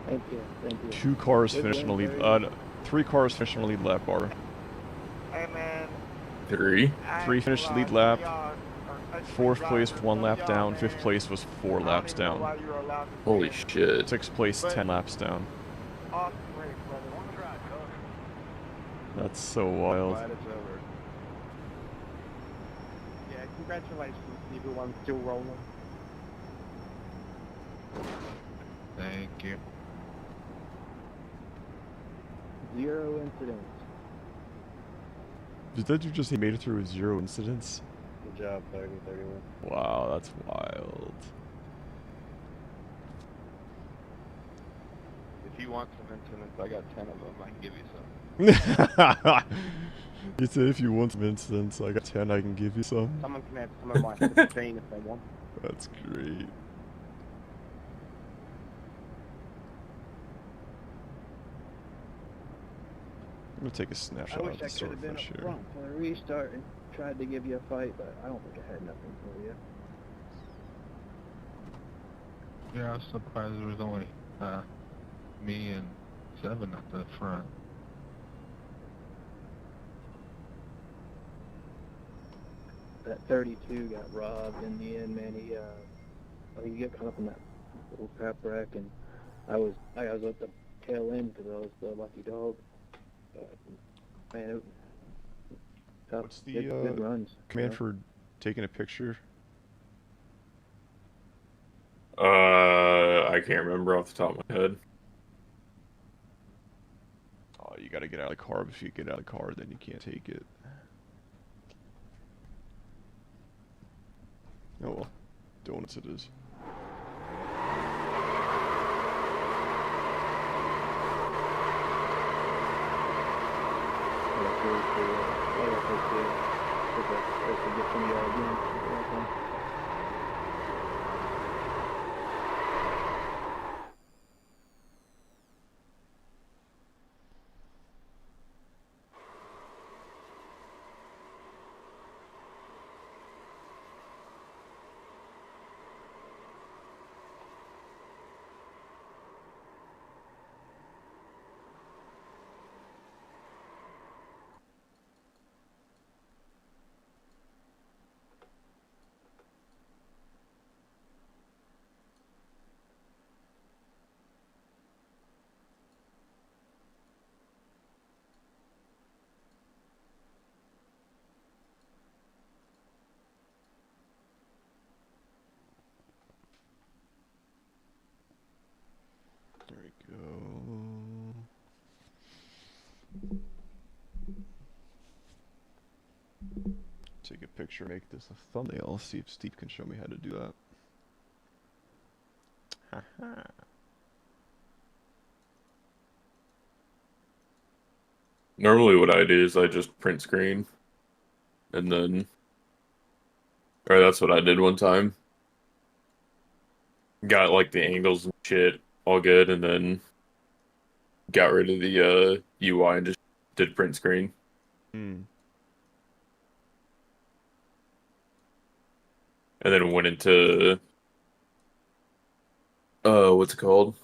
Thank you, thank you. 2 cars Good finished in the win, lead. 3 cars finished in the lead lap bar. Hey, man. 3. 3 finished the lead lap. 4th place was 1 lap down. 5th place was 4 laps down. Holy shit. 6th place 10 laps down. Awesome race, brother. That's so wild. Glad it's over. Yeah, congratulations, everyone's still rolling. Thank you. 0 incidents. Did that dude just say he made it through with 0 incidents? Good job, 31. Wow, that's wild. If you want some incidents, I got 10 of them. I can give you some. He said if you want some incidents, I got 10, I can give you some. Someone can have some of my 15 if they want. That's great. I'm gonna take a snapshot I of wish I the could have been up swordfish here. front when I restarted and tried to give you a fight, but I don't think I had nothing for you. Yeah, I was surprised there was only me and 7 at the front. That 32 got robbed in the end, man. He got caught up in that little crap wreck, and I was at the tail end because I was the lucky dog. But, man, it was tough. What's the good runs, command for taking a picture? I can't remember off the top of my head. Oh, you gotta get out of the car. If you get out of the car, then you can't take it. Oh well, donuts it is. picture, make this a thumbnail. See if Steve can show me how to do that. Haha. Normally what I do is I just print screen. And then... Or that's what I did one time. Got like the angles and shit all good, and then got rid of the UI and just did print screen. Hmm. And then went into what's it called?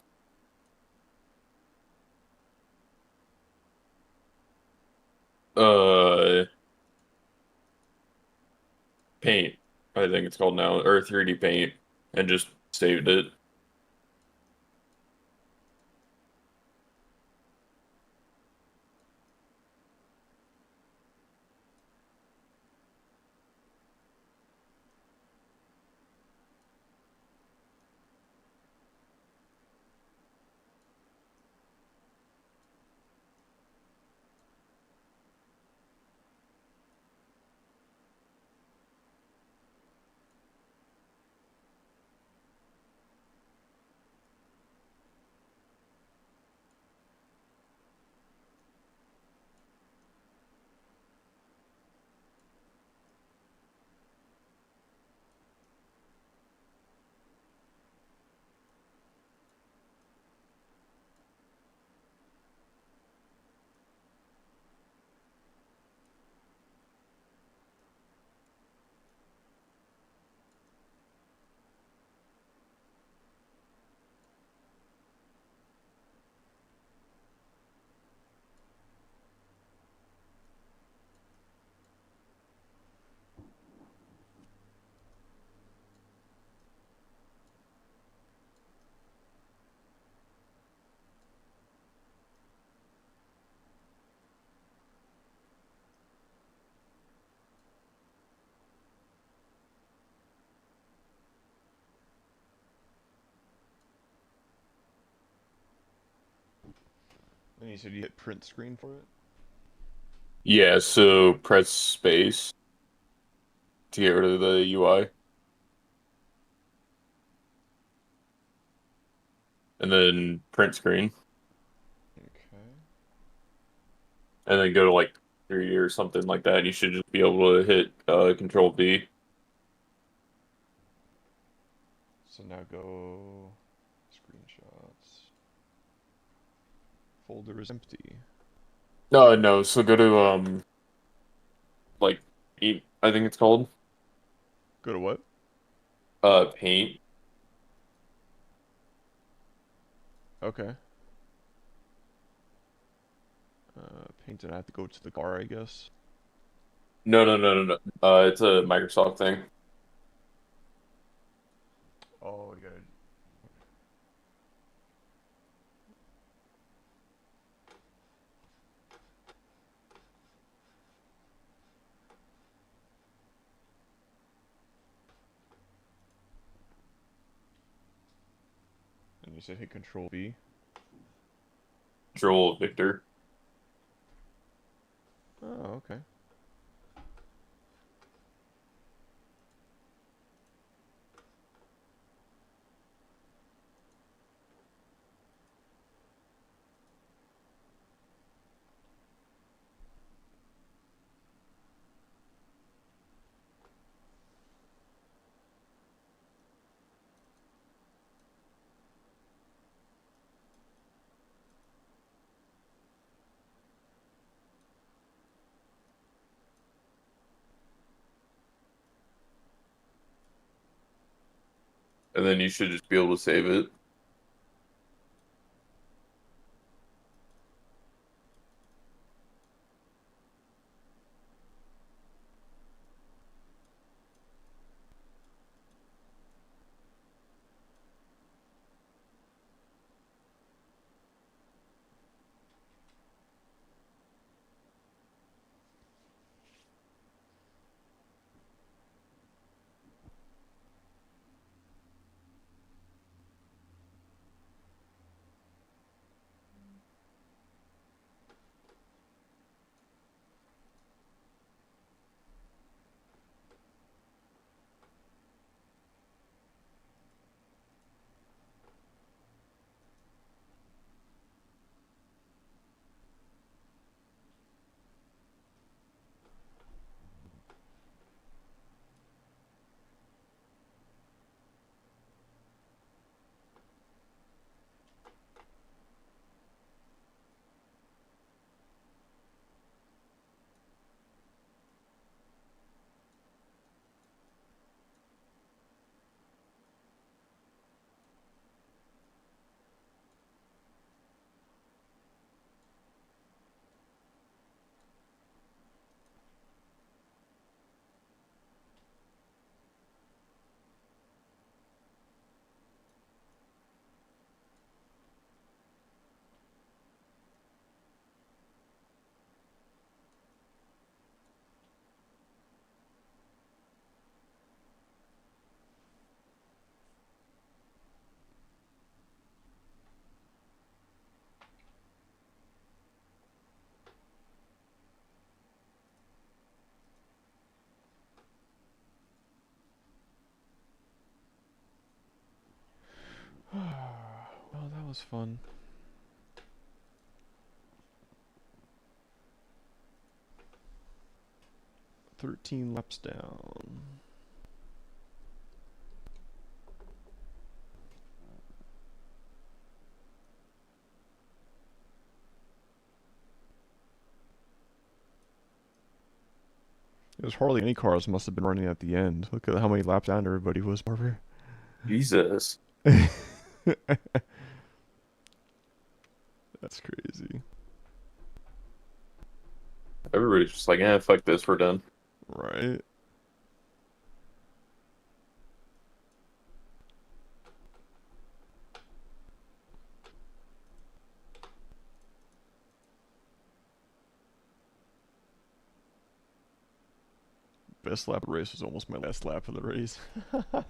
Paint, I think it's called now, or 3D Paint, and just saved it. And you said you hit print screen for it? Yeah, so press space to get rid of the UI. And then print screen. Okay. And then go to like 3 or something like that. You should just be able to hit Control V. So now go screenshots. Folder is empty. No, so go to like Paint, I think it's called. Go to what? Paint. Okay. Paint, and I have to go to the car, I guess. No. It's a Microsoft thing. Oh, you gotta... And you said hit Control V? Control Victor. Oh, okay. And then you should just be able to save it. was fun. "13 laps down." There's hardly any cars must have been running at the end. Look at how many laps down everybody was, Barber. Jesus. That's crazy. Everybody's just like, eh, fuck this, we're done. Right? Best lap of the race was almost my last lap of the race. That's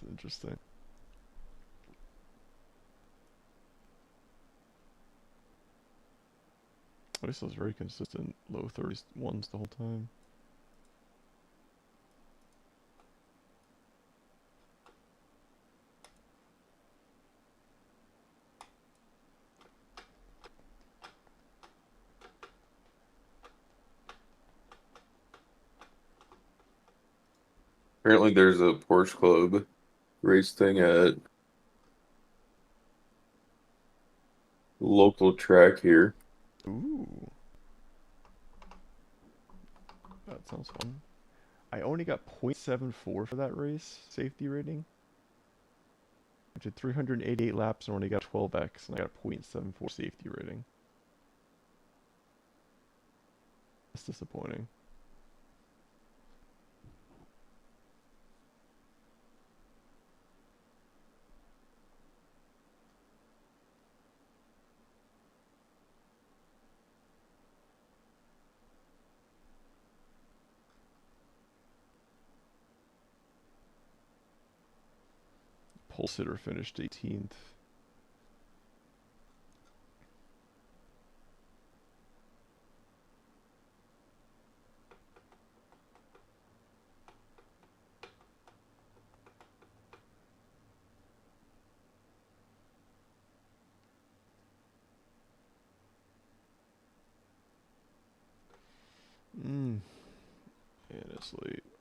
interesting. At least it was very consistent, low 31s the whole time. Apparently there's a Porsche Club race thing at local track here. Ooh. That sounds fun. I only got 0.74 for that race, safety rating. I did 388 laps and only got 12x, and I got a 0.74 safety rating. That's disappointing. Pole sitter finished 18th. And it's late.